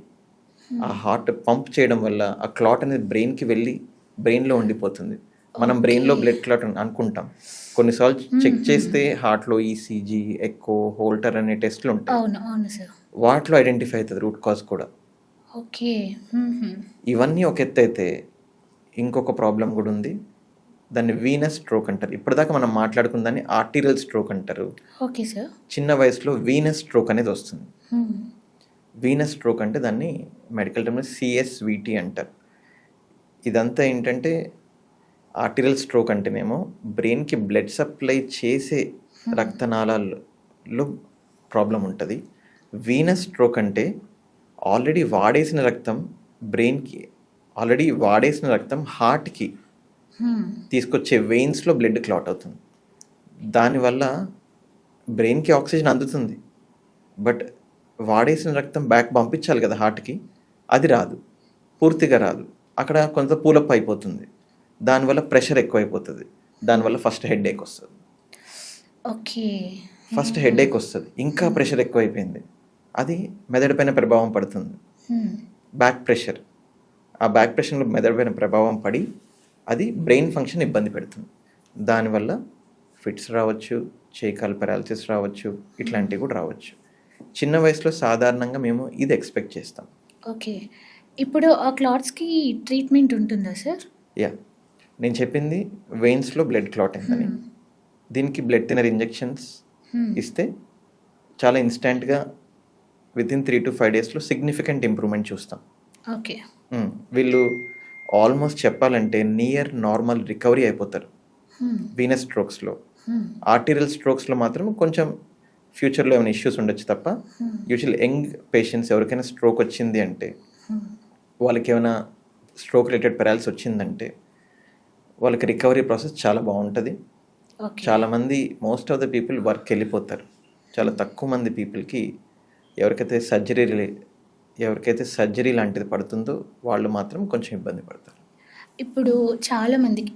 ఆ హార్ట్ పంప్ చేయడం వల్ల ఆ క్లాట్ అనేది బ్రెయిన్కి వెళ్ళి బ్రెయిన్లో ఉండిపోతుంది. మనం బ్రెయిన్లో బ్లడ్ క్లాట్ అనుకుంటాం. కొన్నిసార్లు చెక్ చేస్తే హార్ట్లో ఈసీజీ, ఎక్కో, హోల్టర్ అనే టెస్ట్లు ఉంటాయి. అవును. అవును సార్. వాటిలో ఐడెంటిఫై అవుతుంది రూట్ కాజ్ కూడా. ఓకే. ఇవన్నీ ఒక ఎత్తు అయితే ఇంకొక ప్రాబ్లం కూడా ఉంది. దాన్ని వీనస్ స్ట్రోక్ అంటారు. ఇప్పటిదాకా మనం మాట్లాడుకున్న దాన్ని ఆర్టీరియల్ స్ట్రోక్ అంటారు. Okay sir. చిన్న వయసులో వీనస్ స్ట్రోక్ అనేది వస్తుంది. వీనస్ స్ట్రోక్ అంటే దాన్ని మెడికల్ టర్మ్లో సిఎస్విటి అంటారు. ఇదంతా ఏంటంటే ఆర్టీరియల్ స్ట్రోక్ అంటేనేమో బ్రెయిన్కి బ్లడ్ సప్లై చేసే రక్తనాళాల్లో ప్రాబ్లం ఉంటుంది. వీనస్ స్ట్రోక్ అంటే ఆల్రెడీ వాడేసిన రక్తం బ్రెయిన్కి, ఆల్రెడీ వాడేసిన రక్తం హార్ట్కి తీసుకొచ్చే వెయిన్స్లో బ్లడ్ క్లాట్ అవుతుంది. దానివల్ల బ్రెయిన్కి ఆక్సిజన్ అందుతుంది, బట్ వాడేసిన రక్తం బ్యాక్ పంపించాలి కదా హార్ట్కి, అది రాదు, పూర్తిగా రాదు. అక్కడ కొంత పూలప్ అయిపోతుంది. దానివల్ల ప్రెషర్ ఎక్కువైపోతుంది. దానివల్ల ఫస్ట్ హెడేక్ వస్తుంది. ఓకే. ఫస్ట్ హెడేక్ వస్తుంది, ఇంకా ప్రెషర్ ఎక్కువైపోయింది, అది మెదడు పైన ప్రభావం పడుతుంది. బ్యాక్ ప్రెషర్, ఆ బ్యాక్ ప్రెషర్లో మెదడు పైన ప్రభావం పడి అది బ్రెయిన్ ఫంక్షన్ ఇబ్బంది పెడుతుంది. దానివల్ల ఫిట్స్ రావచ్చు, చేయికాలు పెరాలసిస్ రావచ్చు, ఇట్లాంటివి కూడా రావచ్చు. చిన్న వయసులో సాధారణంగా మేము ఇది ఎక్స్పెక్ట్ చేస్తాం. ఓకే. ఇప్పుడు ఆ క్లాట్స్‌కి ట్రీట్మెంట్ ఉంటుందా సార్? యా, నేను చెప్పింది వెయిన్స్లో బ్లడ్ క్లాట్ అయిందని. దీనికి బ్లడ్ థిన్నర్ ఇంజెక్షన్స్ ఇస్తే చాలా ఇన్స్టెంట్గా వితిన్ 3 to 5 డేస్లో సిగ్నిఫికెంట్ ఇంప్రూవ్మెంట్ చూస్తాం. ఓకే. వీళ్ళు ఆల్మోస్ట్ చెప్పాలంటే నియర్ నార్మల్ రికవరీ అయిపోతారు వీనస్ స్ట్రోక్స్లో. ఆర్టీరియల్ స్ట్రోక్స్లో మాత్రం కొంచెం ఫ్యూచర్లో ఏమైనా ఇష్యూస్ ఉండొచ్చు తప్ప యూజువల్ యంగ్ పేషెంట్స్ ఎవరికైనా స్ట్రోక్ వచ్చింది అంటే వాళ్ళకి ఏమైనా స్ట్రోక్ రిలేటెడ్ పెరాలిసిస్ వచ్చిందంటే వాళ్ళకి రికవరీ ప్రాసెస్ చాలా బాగుంటుంది. ఓకే. చాలామంది most of the people work వెళ్ళిపోతారు. చాలా తక్కువ మంది పీపుల్కి ఎవరికైతే సర్జరీ లాంటిది పడుతుందో వాళ్ళు మాత్రం కొంచెం ఇబ్బంది పడతారు. ఇప్పుడు చాలా మందికి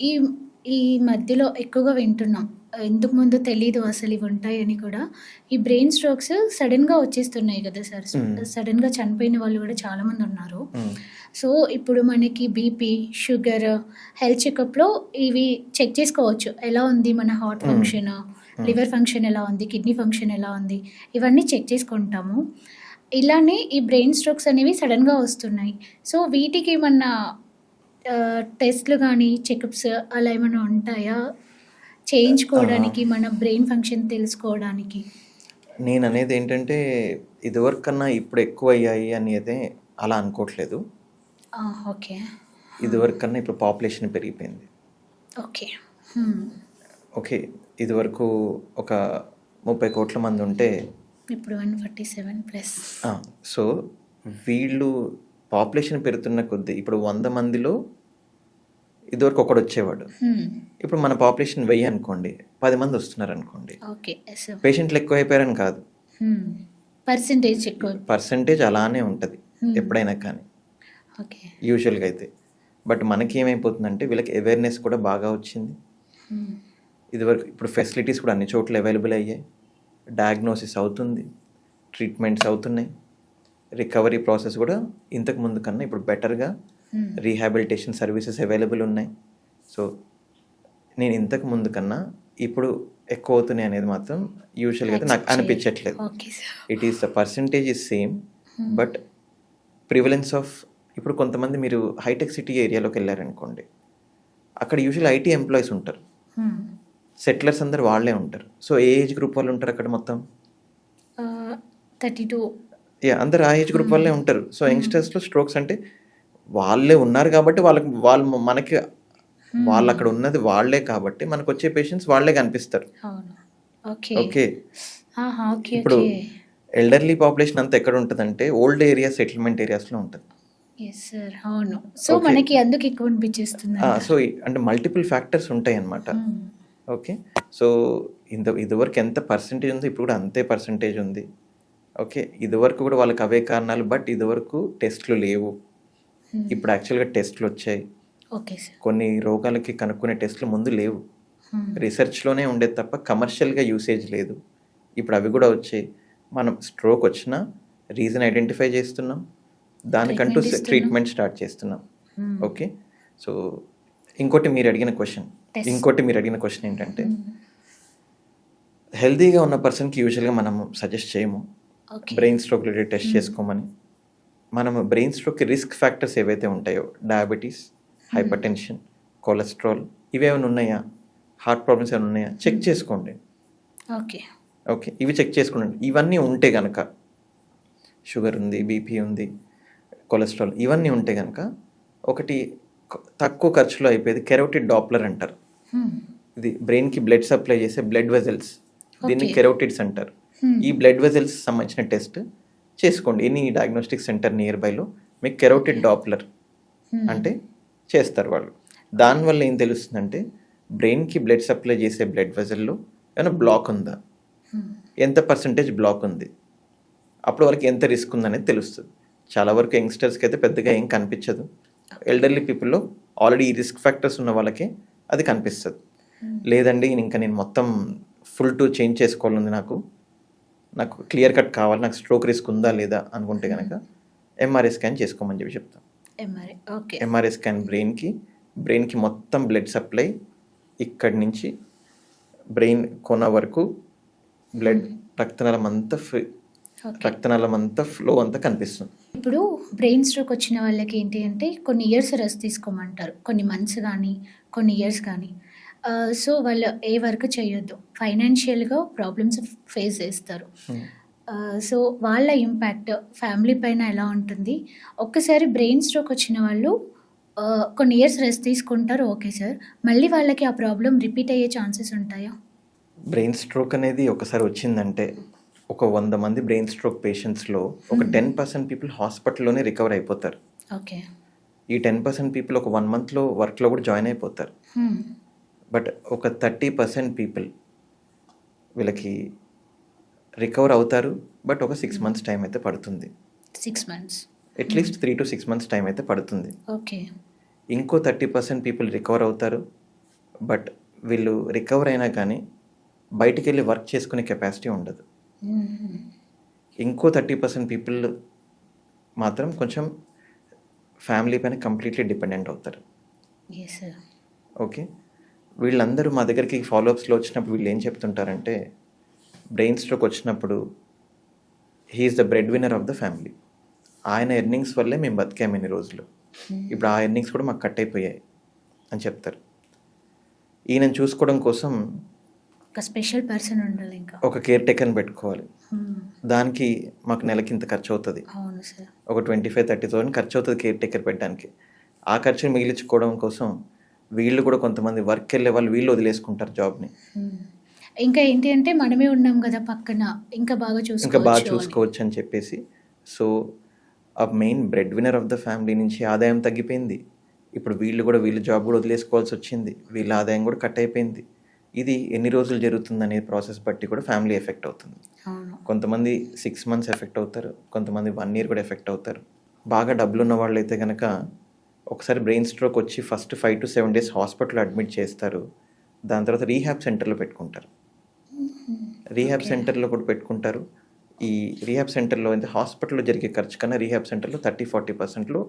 ఈ మధ్యలో ఎక్కువగా వింటున్నాం. ఇంతకు ముందు తెలీదు అసలు ఇవి ఉంటాయని కూడా. ఈ బ్రెయిన్ స్ట్రోక్స్ సడన్‌గా వచ్చేస్తున్నాయి కదా సార్. సడన్‌గా చనిపోయిన వాళ్ళు కూడా చాలామంది ఉన్నారు. సో, ఇప్పుడు మనకి బీపీ, షుగర్, హెల్త్ చెకప్‌లో ఇవి చెక్ చేసుకోవచ్చు. ఎలా ఉంది మన హార్ట్ ఫంక్షన్, లివర్ ఫంక్షన్ ఎలా ఉంది, కిడ్నీ ఫంక్షన్ ఎలా ఉంది, ఇవన్నీ చెక్ చేసుకుంటాము. ఇలానే ఈ బ్రెయిన్ స్ట్రోక్స్ అనేవి సడన్‌గా వస్తున్నాయి. సో, వీటికి ఏమన్నా టెస్ట్‌లు గానీ, చెకప్స్ అలా ఏమన్నా ఉంటాయా? చేయించుకోవడానికి, మన బ్రెయిన్ ఫంక్షన్ తెలుసుకోవడానికి? నేను అనేది ఏంటంటే ఇదివరకు కన్నా ఇప్పుడు ఎక్కువ అయ్యాయి అనేది అలా అనుకోవట్లేదు. ఓకే. ఇదివరకు కన్నా ఇప్పుడు పాపులేషన్ పెరిగిపోయింది. ఓకే. ఓకే, ఇదివరకు ఒక 30 కోట్ల మంది ఉంటే ఇప్పుడు 147+. సో వీళ్ళు పాపులేషన్ పెరుగుతున్న కొద్దీ ఇప్పుడు 100 మందిలో ఇదివరకు ఒకడు వచ్చేవాడు. ఇప్పుడు మన పాపులేషన్ 1000 అనుకోండి, 10 మంది వస్తున్నారు అనుకోండి. ఓకే. సో, పేషెంట్లు ఎక్కువ అయిపోయారని కాదు, పర్సెంటేజ్ ఎక్కువ. పర్సంటేజ్ అలానే ఉంటుంది ఎప్పుడైనా కానీ ఓకే. యూజువల్గా అయితే. బట్ మనకి ఏమైపోతుందంటే వీళ్ళకి అవేర్నెస్ కూడా బాగా వచ్చింది. ఇదివరకు ఇప్పుడు ఫెసిలిటీస్ కూడా అన్ని చోట్ల అవైలబుల్ అయ్యాయి. డయాగ్నోసిస్ అవుతుంది, ట్రీట్మెంట్స్ అవుతున్నాయి, రికవరీ ప్రాసెస్ కూడా ఇంతకు ముందు కన్నా ఇప్పుడు బెటర్గా రీహాబిలిటేషన్ సర్వీసెస్ అవైలబుల్ ఉన్నాయి. సో నేను ఇంతకు ముందు కన్నా ఇప్పుడు ఎక్కువ అవుతున్నాయి అనేది మాత్రం యూజువల్గా అయితే నాకు అనిపించట్లేదు. Okay sir. It is the percentage is same, but prevalence of ఇప్పుడు కొంతమంది మీరు హైటెక్ సిటీ ఏరియాలోకి వెళ్ళారనుకోండి, అక్కడ యూజువల్ ఐటీ ఎంప్లాయీస్ ఉంటారు, సెటిలర్స్ అందరు వాళ్ళే ఉంటారు. సో ఏ ఏజ్ గ్రూప్ వాళ్ళు ఉంటారు అక్కడ మొత్తం? 32. అందరు ఆ ఏజ్ గ్రూప్ వాళ్ళే ఉంటారు. సో యంగ్స్టర్స్లో స్ట్రోక్స్ అంటే వాళ్ళే ఉన్నారు కాబట్టి మనకి వాళ్ళు అక్కడ ఉన్నది వాళ్ళే కాబట్టి మనకు వచ్చే పేషెంట్స్ వాళ్ళే కనిపిస్తారు. అవును. ఓకే. Okay, okay. ఇప్పుడు ఎల్డర్లీ పాపులేషన్ అంతా ఎక్కడ ఉంటుందంటే ఓల్డ్ ఏరియా, సెటిల్మెంట్ ఏరియాస్లో ఉంటుంది. Yes sir. అవును. సో మనకి అందుకు ఎక్కువ అనిపించేస్తుంది. సో అంటే మల్టిపుల్ ఫ్యాక్టర్స్ ఉంటాయి అన్నమాట. ఓకే, సో ఇదివరకు ఎంత పర్సంటేజ్ ఉందో ఇప్పుడు కూడా అంతే పర్సంటేజ్ ఉంది. ఓకే, ఇదివరకు కూడా వాళ్ళకి అవే కారణాలు, బట్ ఇదివరకు టెస్ట్లు లేవు, ఇప్పుడు యాక్చువల్గా టెస్ట్లు వచ్చాయి. Okay sir. కొన్ని రోగాలకి కనుక్కునే టెస్ట్లు ముందు లేవు, రీసెర్చ్లోనే ఉండేది తప్ప కమర్షియల్గా యూసేజ్ లేదు. ఇప్పుడు అవి కూడా వచ్చాయి. మనం స్ట్రోక్ వచ్చినా రీజన్ ఐడెంటిఫై చేస్తున్నాం, దానికంటూ ట్రీట్మెంట్ స్టార్ట్ చేస్తున్నాం. ఓకే, సో ఇంకోటి మీరు అడిగిన క్వశ్చన్ ఏంటంటే హెల్తీగా ఉన్న పర్సన్కి యూజువల్గా మనము సజెస్ట్ చేయము బ్రెయిన్ స్ట్రోక్ రిలేటెడ్ టెస్ట్ చేసుకోమని. మనము బ్రెయిన్ స్ట్రోక్కి రిస్క్ ఫ్యాక్టర్స్ ఏవైతే ఉంటాయో, డయాబెటీస్, హైపర్ టెన్షన్, కొలెస్ట్రాల్, ఇవేమైనా ఉన్నాయా, హార్ట్ ప్రాబ్లమ్స్ ఏమైనా ఉన్నాయా చెక్ చేసుకోండి. ఓకే, ఇవి చెక్ చేసుకోండి. ఇవన్నీ ఉంటే కనుక, షుగర్ ఉంది, బీపీ ఉంది, కొలెస్ట్రాల్, ఇవన్నీ ఉంటే కనుక ఒకటి తక్కువ ఖర్చులో అయిపోయేది కెరోటిడ్ డాప్లర్ అంటారు. ఇది బ్రెయిన్కి బ్లడ్ సప్లై చేసే బ్లడ్ వెజల్స్, దీన్ని కెరోటిడ్స్ అంటారు. ఈ బ్లడ్ వెజల్స్ సంబంధించిన టెస్ట్ చేసుకోండి. ఎనీ డయాగ్నోస్టిక్ సెంటర్ నియర్ బైలో మీకు కెరోటిడ్ డాప్లర్ అంటే చేస్తారు వాళ్ళు. దానివల్ల ఏం తెలుస్తుందంటే బ్రెయిన్కి బ్లడ్ సప్లై చేసే బ్లడ్ వెజల్లో ఏమైనా బ్లాక్ ఉందా, ఎంత పర్సంటేజ్ బ్లాక్ ఉంది, అప్పుడు వాళ్ళకి ఎంత రిస్క్ ఉందనేది తెలుస్తుంది. చాలా వరకు యంగ్స్టర్స్కి అయితే పెద్దగా ఏం కనిపించదు. ఎల్డర్లీ పీపుల్లో ఆల్రెడీ ఈ రిస్క్ ఫ్యాక్టర్స్ ఉన్న వాళ్ళకి అది కనిపిస్తుంది. లేదండి ఇంకా నేను మొత్తం ఫుల్ టు చేంజ్ చేసుకోవాలని నాకు క్లియర్ కట్ కావాలి, నాకు స్ట్రోక్ రిస్క్ ఉందా లేదా అనుకుంటే కనుక ఎంఆర్ఐ స్కాన్ చేసుకోమని చెప్పి చెప్తాం. ఎంఆర్ఐ స్కాన్ బ్రెయిన్కి మొత్తం బ్లడ్ సప్లై ఇక్కడి నుంచి బ్రెయిన్ కొన వరకు బ్లడ్ రక్తనాళం అంతా ఫ్లో అంతా కనిపిస్తుంది. ఇప్పుడు బ్రెయిన్ స్ట్రోక్ వచ్చిన వాళ్ళకి ఏంటి అంటే కొన్ని ఇయర్స్ రెస్ట్ తీసుకోమంటారు, కొన్ని మంత్స్ కానీ కొన్ని ఇయర్స్ కానీ. సో వాళ్ళు ఏ వర్క్ చేయొద్దు, ఫైనాన్షియల్గా ప్రాబ్లమ్స్ ఫేస్ చేస్తారు. సో వాళ్ళ ఇంపాక్ట్ ఫ్యామిలీ పైన ఎలా ఉంటుంది? ఒక్కసారి బ్రెయిన్ స్ట్రోక్ వచ్చిన వాళ్ళు కొన్ని ఇయర్స్ రెస్ట్ తీసుకుంటారు, ఓకే సార్, మళ్ళీ వాళ్ళకి ఆ ప్రాబ్లం రిపీట్ అయ్యే ఛాన్సెస్ ఉంటాయా? బ్రెయిన్ స్ట్రోక్ అనేది ఒకసారి వచ్చిందంటే ఒక 100 మంది బ్రెయిన్ స్ట్రోక్ పేషెంట్స్లో ఒక 10% పీపుల్ హాస్పిటల్లోనే రికవర్ అయిపోతారు. ఓకే. ఈ 10% పీపుల్ ఒక 1 మంత్లో వర్క్లో కూడా జాయిన్ అయిపోతారు. బట్ ఒక 30% పీపుల్ వీళ్ళకి రికవర్ అవుతారు, బట్ ఒక 6 months టైం అయితే పడుతుంది. 6 months. At least 3 to 6 months time అయితే పడుతుంది. ఓకే. ఇంకో 30% పీపుల్ రికవర్ అవుతారు, బట్ వీళ్ళు రికవర్ అయినా కానీ బయటికి వెళ్ళి వర్క్ చేసుకునే కెపాసిటీ ఉండదు. ఇంకో 30% పీపుల్ మాత్రం కొంచెం ఫ్యామిలీ పైన కంప్లీట్లీ డిపెండెంట్ అవుతారు. Yes, sir. ఓకే, వీళ్ళందరూ మా దగ్గరికి ఫాలోఅప్స్లో వచ్చినప్పుడు వీళ్ళు ఏం చెప్తుంటారంటే, బ్రెయిన్ స్ట్రోక్ వచ్చినప్పుడు he is the breadwinner of the family. ఆయన ఎర్నింగ్స్ వల్లే మేము బతికాము ఇన్ని రోజులు, ఇప్పుడు ఆ ఎర్నింగ్స్ కూడా మాకు కట్ అయిపోయాయి అని చెప్తారు. ఈయనను చూసుకోవడం కోసం ఒక స్పెషల్ పర్సన్ ఉండాలి ఇంకా. ఒక కేర్ టేకర్ని పెట్టుకోవాలి. దానికి మాకు నెలకి ఇంత ఖర్చు అవుతుంది, అవును సార్. ఒక 25,000-30,000 ఖర్చు అవుతుంది కేర్ టేకర్ పెట్టడానికి. ఆ ఖర్చుని మిగిలించుకోవడం కోసం వీళ్ళు కూడా కొంతమంది వర్క్ వెళ్ళే వాళ్ళు వీళ్ళు వదిలేసుకుంటారు జాబ్ని. ఇంకా ఏంటి అంటే మనమే ఉన్నాం కదా పక్కన, ఇంకా బాగా చూసుకోవచ్చు అని చెప్పేసి. సో ఆ main bread winner of the family నుంచి ఆదాయం తగ్గిపోయింది. ఇప్పుడు వీళ్ళు జాబ్ కూడా వదిలేసుకోవాల్సి వచ్చింది, వీళ్ళ ఆదాయం కూడా కట్ అయిపోయింది. ఇది ఎన్ని రోజులు జరుగుతుంది అనే ప్రాసెస్ బట్టి కూడా ఫ్యామిలీ ఎఫెక్ట్ అవుతుంది. కొంతమంది 6 months ఎఫెక్ట్ అవుతారు, కొంతమంది 1 year కూడా ఎఫెక్ట్ అవుతారు. బాగా డబ్బులు ఉన్న వాళ్ళు అయితే కనుక ఒకసారి బ్రెయిన్ స్ట్రోక్ వచ్చి ఫస్ట్ 5 to 7 days హాస్పిటల్లో అడ్మిట్ చేస్తారు. దాని తర్వాత రీహాబ్ సెంటర్లో పెట్టుకుంటారు. రీహాబ్ సెంటర్లో కూడా పెట్టుకుంటారు. ఈ రీహాబ్ సెంటర్లో అయితే హాస్పిటల్లో జరిగే ఖర్చు కన్నా రీహాబ్ సెంటర్లో 30-40%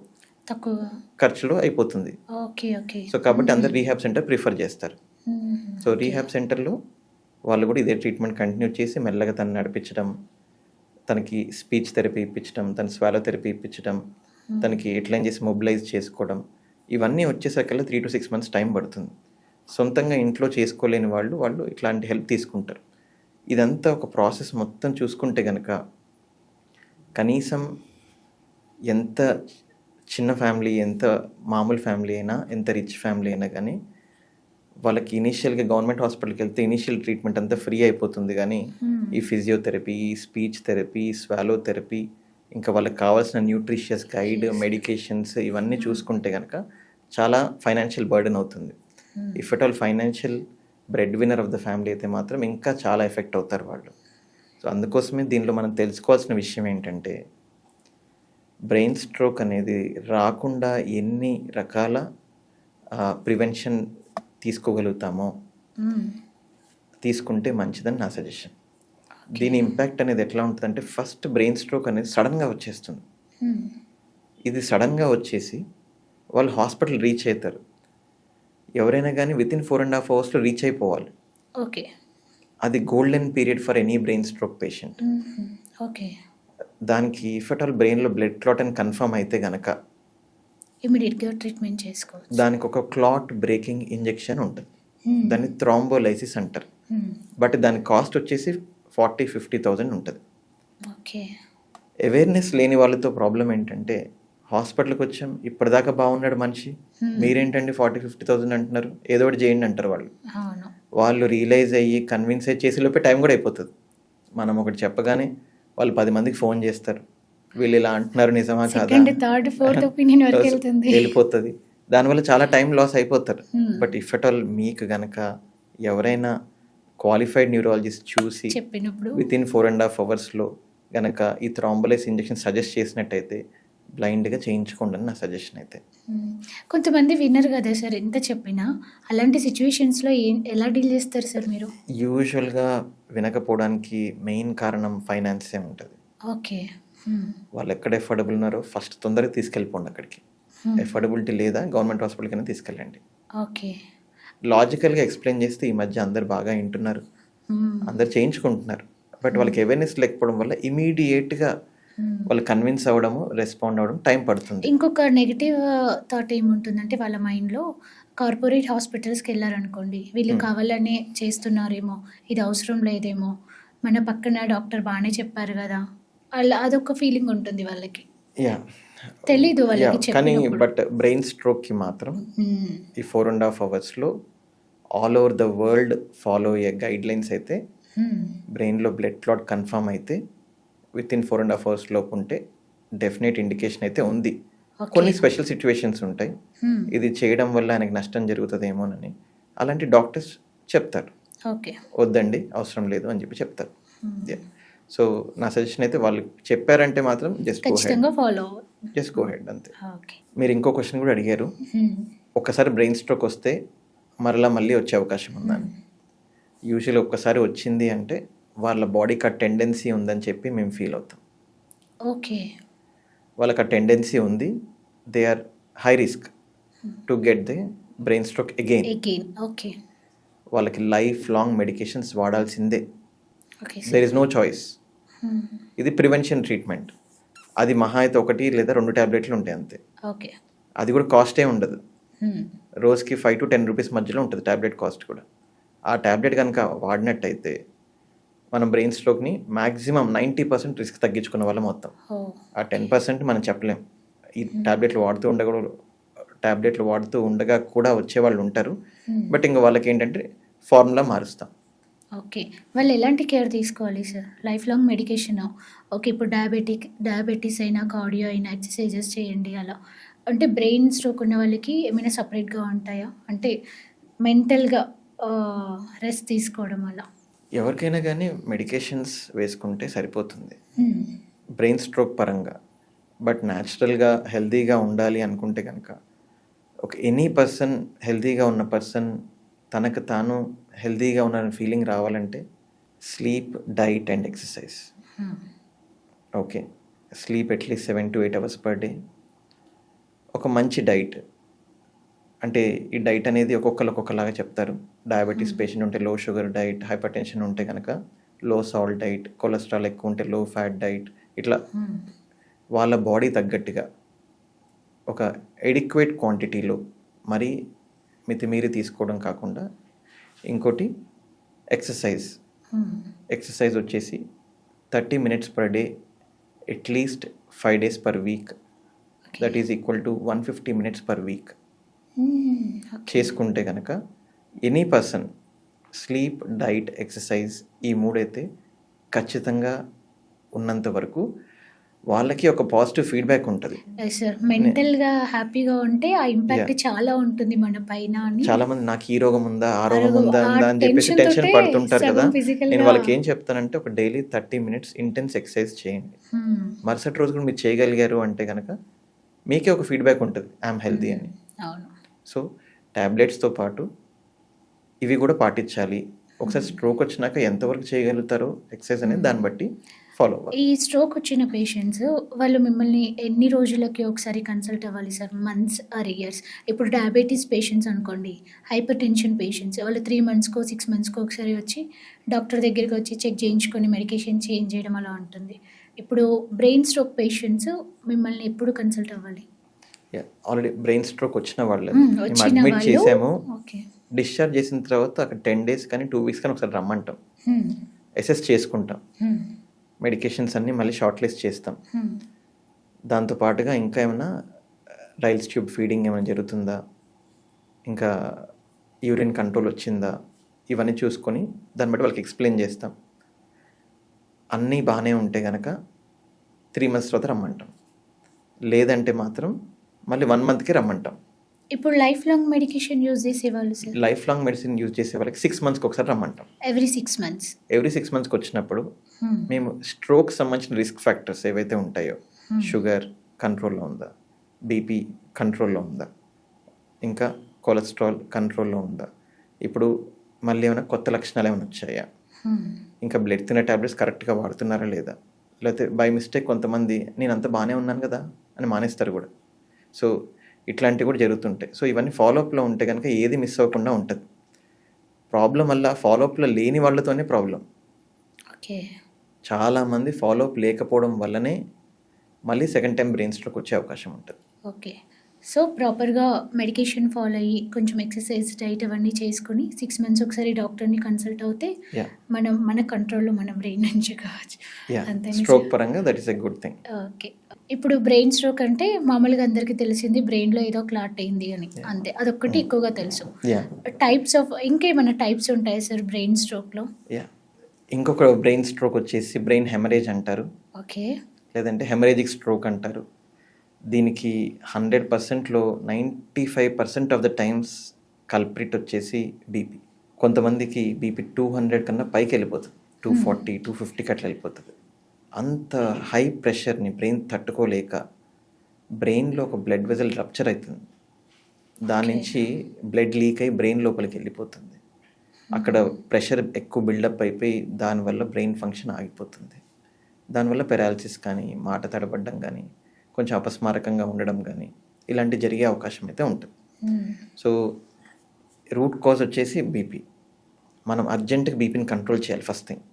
తక్కువ ఖర్చులో అయిపోతుంది. సో కాబట్టి అందరు రీహాబ్ సెంటర్ ప్రిఫర్ చేస్తారు. సో రీహాబ్ సెంటర్లో వాళ్ళు కూడా ఇదే ట్రీట్మెంట్ కంటిన్యూ చేసి మెల్లగా తను నడిపించడం, తనకి స్పీచ్ థెరపీ ఇప్పించడం, తన స్వాలో థెరపీ ఇప్పించడం, తనకి ఎట్లయినా చేసి మొబిలైజ్ చేసుకోవడం, ఇవన్నీ వచ్చేసరికల్లా 3 to 6 months టైం పడుతుంది. సొంతంగా ఇంట్లో చేసుకోలేని వాళ్ళు ఇట్లాంటి హెల్ప్ తీసుకుంటారు. ఇదంతా ఒక ప్రాసెస్ మొత్తం చూసుకుంటే కనుక కనీసం ఎంత చిన్న ఫ్యామిలీ, ఎంత మామూలు ఫ్యామిలీ అయినా, ఎంత రిచ్ ఫ్యామిలీ అయినా కానీ వాళ్ళకి ఇనీషియల్గా గవర్నమెంట్ హాస్పిటల్కి వెళ్తే ఇనీషియల్ ట్రీట్మెంట్ అంతా ఫ్రీ అయిపోతుంది. కానీ ఈ physiotherapy, speech therapy, swallow therapy, ఇంకా వాళ్ళకి కావాల్సిన న్యూట్రిషియస్ గైడ్, మెడికేషన్స్, ఇవన్నీ చూసుకుంటే కనుక చాలా ఫైనాన్షియల్ బర్డెన్ అవుతుంది. If at all financial bread winner of the family అయితే మాత్రం ఇంకా చాలా ఎఫెక్ట్ అవుతారు వాళ్ళు. సో అందుకోసమే దీనిలో మనం తెలుసుకోవాల్సిన విషయం ఏంటంటే, బ్రెయిన్ స్ట్రోక్ అనేది రాకుండా ఎన్ని రకాల ప్రివెన్షన్ తీసుకోగలుగుతామో తీసుకుంటే మంచిదని నా సజెషన్. దీని ఇంపాక్ట్ అనేది ఎట్లా ఉంటుందంటే, ఫస్ట్ బ్రెయిన్ స్ట్రోక్ అనేది సడన్గా వచ్చేస్తుంది. ఇది సడన్గా వచ్చేసి వాళ్ళు హాస్పిటల్ రీచ్ అవుతారు. ఎవరైనా కానీ within 4.5 hours రీచ్ అయిపోవాలి. ఓకే. అది golden period for any brain stroke patient. Okay. దానికి ఇఫ్ అట్ ఆల్ బ్రెయిన్లో బ్లడ్ క్లాట్ అని కన్ఫర్మ్ అయితే కనుక ఇమీడియట్గా ట్రీట్మెంట్ చేసుకోవచ్చు. దానికి ఒక క్లాట్ బ్రేకింగ్ ఇంజెక్షన్ ఉంటుంది, దాన్ని థ్రాంబోలైసిస్ అంటారు. బట్ దాని కాస్ట్ వచ్చేసి 40,000-50,000 ఉంటుంది. ఓకే. అవేర్నెస్ లేని వాళ్ళతో ప్రాబ్లం ఏంటంటే, హాస్పిటల్కి వచ్చాం, ఇప్పటిదాకా బాగున్నాడు మనిషి, మీరేంటండి 40,000-50,000 అంటున్నారు, ఏదో ఒకటి చేయండి అంటారు వాళ్ళు. వాళ్ళు రియలైజ్ అయ్యి కన్విన్స్ అయ్యి చేసే లోపే టైం కూడా అయిపోతుంది. మనం ఒకటి చెప్పగానే వాళ్ళు 10 మందికి ఫోన్ చేస్తారు, వీళ్ళు ఇలా అంటున్నారు నిజమా కాదా, వెళ్ళిపోతుంది. దానివల్ల చాలా టైం లాస్ అయిపోతారు. బట్ ఇఫ్ అట్ ఆల్ మీకు గనక ఎవరైనా క్వాలిఫైడ్ న్యూరాలజిస్ట్ చూసి చెప్పినప్పుడు within 4.5 hours గనక ఈ థ్రాంబోలైస్ ఇంజెక్షన్ సజెస్ట్ చేసినట్టయితే బ్లైండ్గా చేయించుకోండి అని నా సజెషన్ అయితే. కొంతమంది వినరు కదా సార్, ఎంత చెప్పినా. అలాంటి సిచ్యువేషన్స్లో ఎలా డీల్ చేస్తారు సార్ మీరు? యూజువల్గా వినకపోవడానికి మెయిన్ కారణం ఫైనాన్సే ఉంటుంది. ఓకే. వాళ్ళు ఎక్కడ ఎఫోర్డబుల్ ఉన్నారో ఫస్ట్ తొందరగా తీసుకెళ్ళిపోండి అక్కడికి. ఎఫోర్డబిలిటీ లేదా గవర్నమెంట్ హాస్పిటల్కైనా తీసుకెళ్ళండి. ఓకే. లాజికల్గా ఎక్స్ప్లెయిన్ చేస్తే ఈ మధ్య అందరు బాగా వింటున్నారు, అందరు చేయించుకుంటున్నారు. బట్ వాళ్ళకి అవేర్నెస్ లేకపోవడం వల్ల ఇమీడియట్గా వాళ్ళు కన్విన్స్ అవ్వడము, రెస్పాండ్ అవ్వడం టైం పడుతుంది. ఇంకొక నెగిటివ్ థాట్ ఏముంటుందంటే వాళ్ళ మైండ్లో, కార్పొరేట్ హాస్పిటల్స్కి వెళ్ళారనుకోండి, వీళ్ళు కావాలనే చేస్తున్నారేమో, ఇది అవసరం లేదేమో, మన పక్కన డాక్టర్ బాగానే చెప్పారు కదా, అలా అదొక ఫీలింగ్ ఉంటుంది వాళ్ళకి. తెలీదు వాళ్ళకి. కానీ బట్ బ్రెయిన్ స్ట్రోక్కి మాత్రం ఈ 4.5 hours all over the world follow అయ్యే గైడ్ లైన్స్ అయితే బ్రెయిన్లో బ్లడ్ క్లాట్ కన్ఫర్మ్ అయితే విత్ ఇన్ 4.5 hours లోపు ఉంటే డెఫినెట్ ఇండికేషన్ అయితే ఉంది. కొన్ని స్పెషల్ సిచ్యువేషన్స్ ఉంటాయి, ఇది చేయడం వల్ల ఆయనకి నష్టం జరుగుతుందేమోనని అలాంటి డాక్టర్స్ చెప్తారు, ఓకే వద్దండి అవసరం లేదు అని చెప్పి చెప్తారు. సో నా సజెషన్ అయితే వాళ్ళు చెప్పారంటే మాత్రం ఖచ్చితంగా ఫాలో జస్ట్ గో హెడ్ అంతే. ఓకే మీరు ఇంకో క్వశ్చన్ కూడా అడిగారు, ఒక్కసారి బ్రెయిన్ స్ట్రోక్ వస్తే మళ్ళీ వచ్చే అవకాశం ఉందని. యూజువల్లీ ఒక్కసారి వచ్చింది అంటే వాళ్ళ బాడీకి ఆ టెండెన్సీ ఉందని చెప్పి మేము ఫీల్ అవుతాం. ఓకే వాళ్ళకి ఆ టెండెన్సీ ఉంది, they are high risk to get the brain stroke again. Okay వాళ్ళకి లైఫ్ లాంగ్ మెడికేషన్స్ వాడాల్సిందే, okay there is no choice. ఇది ప్రివెన్షన్ ట్రీట్మెంట్, అది మహా అయితే 1 లేదా 2 ట్యాబ్లెట్లు ఉంటాయి అంతే. ఓకే అది కూడా కాస్టే ఉండదు, రోజుకి 5 to 10 రూపీస్ మధ్యలో ఉంటుంది ట్యాబ్లెట్ కాస్ట్ కూడా. ఆ ట్యాబ్లెట్ కనుక వాడినట్టయితే మనం బ్రెయిన్ స్ట్రోక్ని మ్యాక్సిమం 90% రిస్క్ తగ్గించుకున్న వాళ్ళం మొత్తం. ఆ 10% మనం చెప్పలేం. ఈ ట్యాబ్లెట్లు వాడుతూ ఉండగా కూడా వచ్చే వాళ్ళు ఉంటారు, బట్ ఇంకా వాళ్ళకి ఏంటంటే ఫార్ములా మారుస్తాం. ఓకే వాళ్ళు ఎలాంటి కేర్ తీసుకోవాలి sir? Life long medication, okay ఇప్పుడు డయాబెటీస్ అయినా కార్డియో అయినా ఎక్సర్సైజెస్ చేయండి అలా, అంటే బ్రెయిన్ స్ట్రోక్ ఉన్న వాళ్ళకి ఏమైనా సపరేట్గా ఉంటాయా, అంటే మెంటల్గా రెస్ట్ తీసుకోవడం అలా? ఎవరికైనా కానీ మెడికేషన్స్ వేసుకుంటే సరిపోతుంది బ్రెయిన్ స్ట్రోక్ పరంగా. బట్ న్యాచురల్గా హెల్తీగా ఉండాలి అనుకుంటే కనుక ఒక ఎనీ పర్సన్, హెల్తీగా ఉన్న పర్సన్ తనకు తాను హెల్తీగా ఉన్న ఫీలింగ్ రావాలంటే sleep, diet and exercise. Okay, sleep at least 7 to 8 hours per day. ఒక మంచి డైట్, అంటే ఈ డైట్ అనేది ఒక్కొక్కలాగా చెప్తారు. డయాబెటీస్ పేషెంట్ ఉంటే లో షుగర్ డైట్, హైపర్ టెన్షన్ ఉంటే కనుక లో సాల్ట్ డైట్, కొలెస్ట్రాల్ ఎక్కువ ఉంటే లో ఫ్యాట్ డైట్, ఇట్లా వాళ్ళ బాడీ తగ్గట్టుగా ఒక ఎడిక్వేట్ క్వాంటిటీలో, మరీ మితిమీరి తీసుకోవడం కాకుండా. ఇంకోటి ఎక్సర్సైజ్ వచ్చేసి 30 minutes per day, at least 5 days per week, that is equal to 150 minutes per week చేసుకుంటే కనుక any person sleep, diet, exercise ఈ 3 అయితే ఖచ్చితంగా ఉన్నంత వరకు వాళ్ళకి ఒక పాజిటివ్ ఫీడ్బ్యాక్ ఉంటుంది. సార్ మెంటల్గా హ్యాపీగా ఉంటే ఆ ఇంపాక్ట్ చాలా ఉంటుంది మన పైన. చాలా మంది నాకు ఈ రోగం ఉందా, ఆ రోగం ఉందా అని చెప్పేసి టెన్షన్ పడుతుంటారు కదా. నేను వాళ్ళకి ఏం చెప్తానంటే ఒక డైలీ 30 minutes ఇంటెన్స్ ఎక్సర్సైజ్ చేయండి. మరుసటి రోజు కూడా మీరు చేయగలిగారు అంటే కనుక మీకే ఒక ఫీడ్బ్యాక్ ఉంటుంది, ఐఎమ్ హెల్తీ అని. సో ట్యాబ్లెట్స్తో పాటు ఇవి కూడా పాటించాలి. ఒకసారి స్ట్రోక్ వచ్చినాక ఎంతవరకు చేయగలుగుతారో ఎక్సర్సైజ్ అనేది దాన్ని బట్టి ఫాలో అవ్వాలి. ఈ స్ట్రోక్ వచ్చిన పేషెంట్స్ వాళ్ళు మిమ్మల్ని ఎన్ని రోజులకి ఒకసారి కన్సల్ట్ అవ్వాలి సార్? Months or years? ఇప్పుడు డయాబెటీస్ పేషెంట్స్ అనుకోండి, హైపర్ టెన్షన్ పేషెంట్స్ వాళ్ళు 3 monthsకో 6 monthsకో ఒకసారి వచ్చి డాక్టర్ దగ్గరికి వచ్చి చెక్ చేయించుకొని మెడికేషన్ చేంజ్ చేయడం అలా ఉంటుంది. ఇప్పుడు బ్రెయిన్ స్ట్రోక్ పేషెంట్స్ మిమ్మల్ని ఎప్పుడు కన్సల్ట్ అవ్వాలి? ఆల్రెడీ బ్రెయిన్ స్ట్రోక్ వచ్చిన వాళ్ళు మేము అడ్మిట్ చేసాము, డిశ్చార్జ్ చేసిన తర్వాత అక్కడ 10 days కానీ 2 weeks కానీ ఒకసారి రమ్మంటాం, అసెస్ చేసుకుంటాం, మెడికేషన్స్ అన్నీ మళ్ళీ షార్ట్ లిస్ట్ చేస్తాం. దాంతోపాటుగా ఇంకా ఏమైనా రైల్స్ ట్యూబ్ ఫీడింగ్ ఏమైనా జరుగుతుందా, ఇంకా యూరిన్ కంట్రోల్ వచ్చిందా, ఇవన్నీ చూసుకొని దాన్ని బట్టి వాళ్ళకి ఎక్స్ప్లెయిన్ చేస్తాం. అన్నీ బాగానే ఉంటే కనుక 3 months తర్వాత రమ్మంటాం, లేదంటే మాత్రం మళ్ళీ 1 monthకి రమ్మంటాం. ఇప్పుడు లైఫ్ లాంగ్ మెడికేషన్ యూజ్ చేసేవాళ్ళు sir? Life long medicine use చేసే వాళ్ళకి 6 monthsకి ఒకసారి రమ్మంటాం. Every 6 months? ఎవ్రీ 6 monthsకి వచ్చినప్పుడు మేము స్ట్రోక్ సంబంధించిన రిస్క్ ఫ్యాక్టర్స్ ఏవైతే ఉంటాయో, షుగర్ కంట్రోల్లో ఉందా, బీపీ కంట్రోల్లో ఉందా, ఇంకా కొలెస్ట్రాల్ కంట్రోల్లో ఉందా, ఇప్పుడు మళ్ళీ ఏమైనా కొత్త లక్షణాలు ఏమైనా వచ్చాయా, ఇంకా బ్లడ్ థిన్నర్ ట్యాబ్లెట్స్ కరెక్ట్గా వాడుతున్నారా లేదా, లేకపోతే బై మిస్టేక్ కొంతమంది నేను అంత బాగానే ఉన్నాను కదా అని మానేస్తారు కూడా. సో ఇట్లాంటివి కూడా జరుగుతుంటాయి. సో ఇవన్నీ ఫాలోఅప్లో ఉంటే కనుక ఏది మిస్ అవ్వకుండా ఉంటుంది. ప్రాబ్లం వల్ల ఫాలోఅప్లో లేని వాళ్ళతోనే ప్రాబ్లం. ఓకే, చాలామంది ఫాలోఅప్ లేకపోవడం వల్లనే మళ్ళీ సెకండ్ టైం బ్రెయిన్ స్ట్రోక్ వచ్చే అవకాశం ఉంటుంది. ఓకే, సో ప్రాపర్గా మెడికేషన్ ఫాలో అయ్యి కొంచెం ఎక్సర్సైజ్, డైట్ అవన్నీ చేసుకుని 6 months ఒకసారి డాక్టర్ని కన్సల్ట్ అవుతే మనం మన కంట్రోల్లో మన బ్రెయిన్ నుంచి కావచ్చు. అంతే, స్ట్రోక్ పరంగా that is a good thing. Okay, ఇప్పుడు బ్రెయిన్ స్ట్రోక్ అంటే మామూలుగా అందరికీ తెలిసింది బ్రెయిన్లో ఏదో క్లాట్ అయింది అని, అంతే, అదొక్కటి ఎక్కువగా తెలుసు. టైప్స్ ఆఫ్ ఇంకేమైనా టైప్స్ ఉంటాయి సార్ బ్రెయిన్ స్ట్రోక్లో? ఇంకొక బ్రెయిన్ స్ట్రోక్ వచ్చేసి బ్రెయిన్ హెమరేజ్ అంటారు, ఓకే. లేదంటే హెమరేజిక్ స్ట్రోక్ అంటారు. దీనికి 100%లో 95% ఆఫ్ ద టైమ్స్ కల్ప్రిట్ వచ్చేసి బీపీ. కొంతమందికి బీపీ 200 కన్నా పైకి వెళ్ళిపోతుంది, 240 250కి అట్లా వెళ్ళిపోతుంది. అంత హై ప్రెషర్ని బ్రెయిన్ తట్టుకోలేక బ్రెయిన్లో ఒక బ్లడ్ వెజల్ రప్చర్ అవుతుంది. దాని నుంచి బ్లడ్ లీక్ అయి బ్రెయిన్ లోపలికి వెళ్ళిపోతుంది. అక్కడ ప్రెషర్ ఎక్కువ బిల్డప్ అయిపోయి దానివల్ల బ్రెయిన్ ఫంక్షన్ ఆగిపోతుంది. దానివల్ల పెరాలసిస్ కానీ, మాట తడబడ్డం కానీ, కొంచెం అపస్మారకంగా ఉండడం కానీ ఇలాంటివి జరిగే అవకాశం అయితే ఉంటుంది. సో రూట్ కాజ్ వచ్చేసి బీపీ. మనం అర్జెంటుగా బీపీని కంట్రోల్ చేయాలి. ఫస్ట్ థింగ్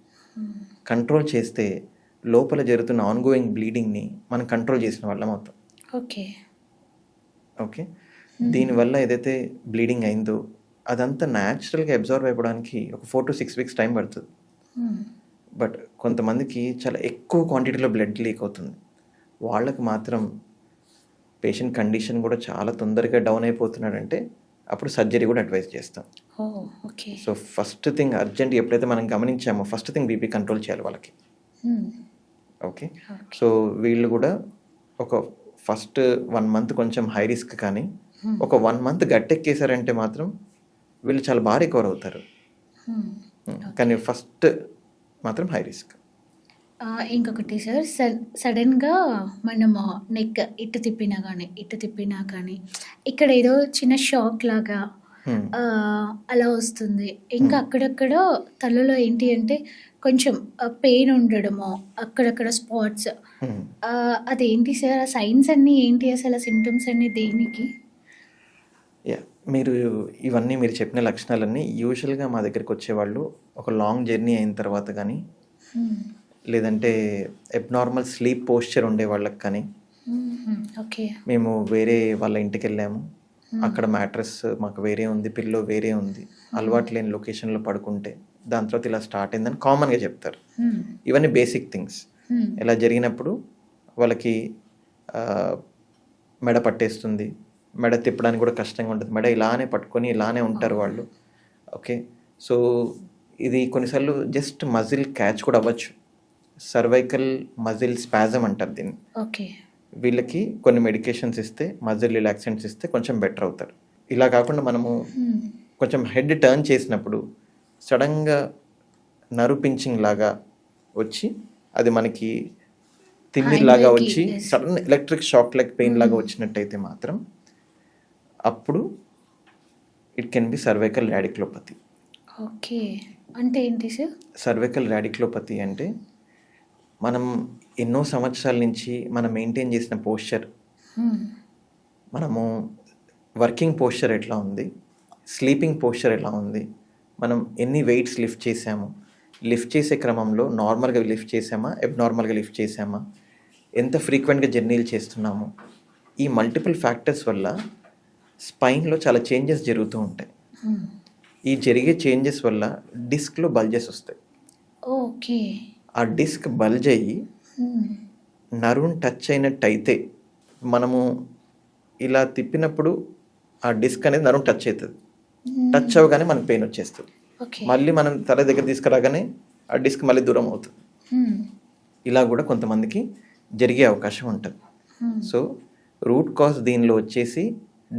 కంట్రోల్ చేస్తే లోపల జరుగుతున్న ఆన్గోయింగ్ బ్లీడింగ్ని మనం కంట్రోల్ చేసిన వాళ్ళం అవుతాం. ఓకే. ఓకే, దీనివల్ల ఏదైతే బ్లీడింగ్ అయిందో అదంతా న్యాచురల్గా అబ్జర్వ్ అయిపోవడానికి ఒక 4 to 6 weeks టైం పడుతుంది. బట్ కొంతమందికి చాలా ఎక్కువ క్వాంటిటీలో బ్లడ్ లీక్ అవుతుంది. వాళ్ళకి మాత్రం పేషెంట్ కండిషన్ కూడా చాలా తొందరగా డౌన్ అయిపోతున్నాడంటే అప్పుడు సర్జరీ కూడా అడ్వైస్ చేస్తాం. Okay. So first thing urgent ఎప్పుడైతే మనం గమనించామో ఫస్ట్ థింగ్ బీపీ కంట్రోల్ చేయాలి వాళ్ళకి. ఓకే, సో వీళ్ళు కూడా ఒక ఫస్ట్ 1 month కొంచెం హై రిస్క్, కానీ ఒక 1 month గట్టెక్కేశారంటే మాత్రం వీళ్ళు చాలా బాగా రికవర్ అవుతారు. కానీ ఫస్ట్ మాత్రం హై రిస్క్. ఇంకొకటి సార్, సడన్గా మనము నెక్ ఇటు తిప్పినా కానీ ఇక్కడ ఏదో చిన్న షాక్ లాగా అలా వస్తుంది. ఇంకా అక్కడక్కడ తలలో ఏంటి అంటే కొంచెం పెయిన్ ఉండడము, అక్కడక్కడ స్పాట్స్. అదేంటి సార్ ఆ సైన్స్ అన్నీ ఏంటి, అసలు సిమ్టమ్స్ అన్నీ దేనికి? మీరు ఇవన్నీ మీరు చెప్పిన లక్షణాలన్నీ యూజువల్గా మా దగ్గరికి వచ్చేవాళ్ళు ఒక లాంగ్ జర్నీ అయిన తర్వాత కానీ, లేదంటే అబ్నార్మల్ స్లీప్ పోస్చర్ ఉండే వాళ్ళకి కానీ, ఓకే, మేము వేరే వాళ్ళ ఇంటికి వెళ్ళాము, అక్కడ మ్యాట్రెస్ మాకు వేరే ఉంది, పిల్లో వేరే ఉంది, అలవాటు లేని లొకేషన్లో పడుకుంటే దాని తర్వాత ఇలా స్టార్ట్ అయిందని కామన్గా చెప్తారు. ఇవన్నీ బేసిక్ థింగ్స్. ఇలా జరిగినప్పుడు వాళ్ళకి మెడ పట్టేస్తుంది, మెడ తిప్పడానికి కూడా కష్టంగా ఉంటుంది, మెడ ఇలానే పట్టుకొని ఇలానే ఉంటారు వాళ్ళు. ఓకే, సో ఇది కొన్నిసార్లు జస్ట్ మజిల్ క్యాచ్ కూడా అవ్వచ్చు. సర్వైకల్ మజిల్ స్పాజమ్ అంటారు దీన్ని. ఓకే, వీళ్ళకి కొన్ని మెడికేషన్స్ ఇస్తే, మజిల్ రిలాక్సెంట్స్ ఇస్తే కొంచెం బెటర్ అవుతారు. ఇలా కాకుండా మనము కొంచెం హెడ్ టర్న్ చేసినప్పుడు సడన్గా నర్వ్ పించింగ్ లాగా వచ్చి అది మనకి తిమ్మిరిలాగా వచ్చి sudden electric shock like pain లాగా వచ్చినట్టయితే మాత్రం అప్పుడు it can be cervical radiculopathy. Okay, అంటే ఏంటి సార్ సర్వైకల్ రాడిక్యులోపతి? అంటే మనం ఎన్నో సంవత్సరాల నుంచి మనం మెయింటైన్ చేసిన పోస్చర్, మనము వర్కింగ్ పోస్చర్ ఎట్లా ఉంది, స్లీపింగ్ పోస్చర్ ఎలా ఉంది, మనం ఎన్ని వెయిట్స్ లిఫ్ట్ చేసాము, లిఫ్ట్ చేసే క్రమంలో నార్మల్గా లిఫ్ట్ చేసామా, అబ్నార్మల్గా లిఫ్ట్ చేసామా, ఎంత ఫ్రీక్వెంట్గా జర్నీలు చేస్తున్నాము, ఈ మల్టిపుల్ ఫ్యాక్టర్స్ వల్ల స్పైన్లో చాలా చేంజెస్ జరుగుతూ ఉంటాయి. ఈ జరిగే చేంజెస్ వల్ల డిస్క్లో బల్జెస్ వస్తాయి. ఓకే, ఆ డిస్క్ బల్జ్ అయ్యి నర్వ్ని టచ్ అయినట్టయితే మనము ఇలా తిప్పినప్పుడు ఆ డిస్క్ అనేది నర్వ్ టచ్ అవుతుంది. టచ్ అవ్వగానే మనకు పెయిన్ వచ్చేస్తుంది. మళ్ళీ మనం తల దగ్గర తీసుకురాగానే ఆ డిస్క్ మళ్ళీ దూరం అవుతుంది. ఇలా కూడా కొంతమందికి జరిగే అవకాశం ఉంటుంది. సో రూట్ కాజ్ దీనిలో వచ్చేసి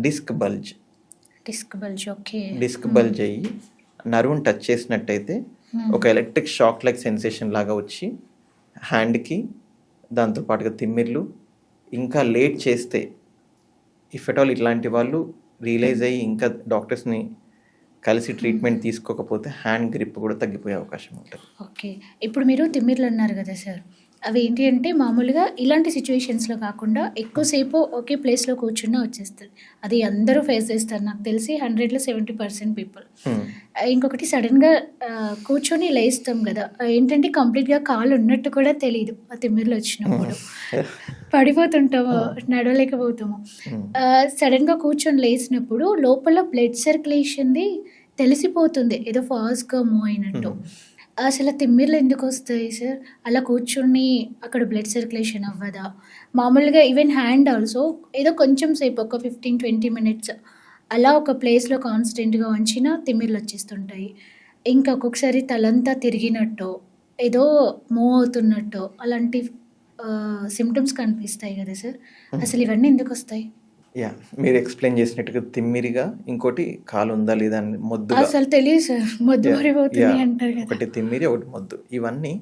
disc bulge. Okay, disc bulge అయ్యి నర్వ్ని టచ్ చేసినట్టయితే ఒక ఎలక్ట్రిక్ షాక్ లైక్ సెన్సేషన్ లాగా వచ్చి హ్యాండ్కి, దాంతోపాటుగా తిమ్మిర్లు, ఇంకా లేట్ చేస్తే ఇఫ్ ఎట్ ఆల్ ఇట్లాంటి వాళ్ళు రియలైజ్ అయ్యి ఇంకా డాక్టర్స్ని కలిసి ట్రీట్మెంట్ తీసుకోకపోతే హ్యాండ్ గ్రిప్ కూడా తగ్గిపోయే అవకాశం ఉంటుంది. ఓకే, ఇప్పుడు మీరు తిమ్మిర్లు అన్నారు కదా సార్, అవి ఏంటి అంటే మామూలుగా ఇలాంటి సిచ్యువేషన్స్లో కాకుండా ఎక్కువసేపు ఒకే ప్లేస్లో కూర్చున్నా వచ్చేస్తుంది. అది అందరూ ఫేస్ చేస్తారు నాకు తెలిసి 100లో 70% పీపుల్. ఇంకొకటి సడన్గా కూర్చొని లేస్తాం కదా, ఏంటంటే కంప్లీట్గా కాలు ఉన్నట్టు కూడా తెలియదు ఆ తిమ్మిర్లు వచ్చినప్పుడు. పడిపోతుంటాము, నడవలేకపోతాము. సడన్గా కూర్చొని లేచినప్పుడు లోపల బ్లడ్ సర్క్యులేషన్ది తెలిసిపోతుంది, ఏదో ఫాస్ట్గా మూవ్ అయినట్టు. అసలు తిమ్మిర్లు ఎందుకు వస్తాయి సార్? అలా కూర్చొని అక్కడ బ్లడ్ సర్క్యులేషన్ అవ్వదా? మామూలుగా ఈవెన్ హ్యాండ్ ఆల్సో ఏదో కొంచెం సేపు ఒక 15-20 minutes అలా ఒక ప్లేస్లో కాన్స్టెంట్గా ఉంచినా తిమ్మిర్లు వచ్చేస్తుంటాయి. ఇంకా ఒక్కొక్కసారి తలంతా తిరిగినట్టు ఏదో మూవ్ అవుతున్నట్టు అలాంటి సిమ్టమ్స్ కనిపిస్తాయి కదా సార్. అసలు ఇవన్నీ ఎందుకు వస్తాయి? యా, మీరు ఎక్స్ప్లెయిన్ చేసినట్టుగా తిమ్మిరిగా, ఇంకోటి కాలు ఉందా లేదా అని మొద్దుగా. అసలు తెలియదు సార్, మొద్దు మరిపోతుంది అంటారు కదా. ఒకటి తిమ్మిరి, ఒకటి మొద్దు. ఇవన్నీ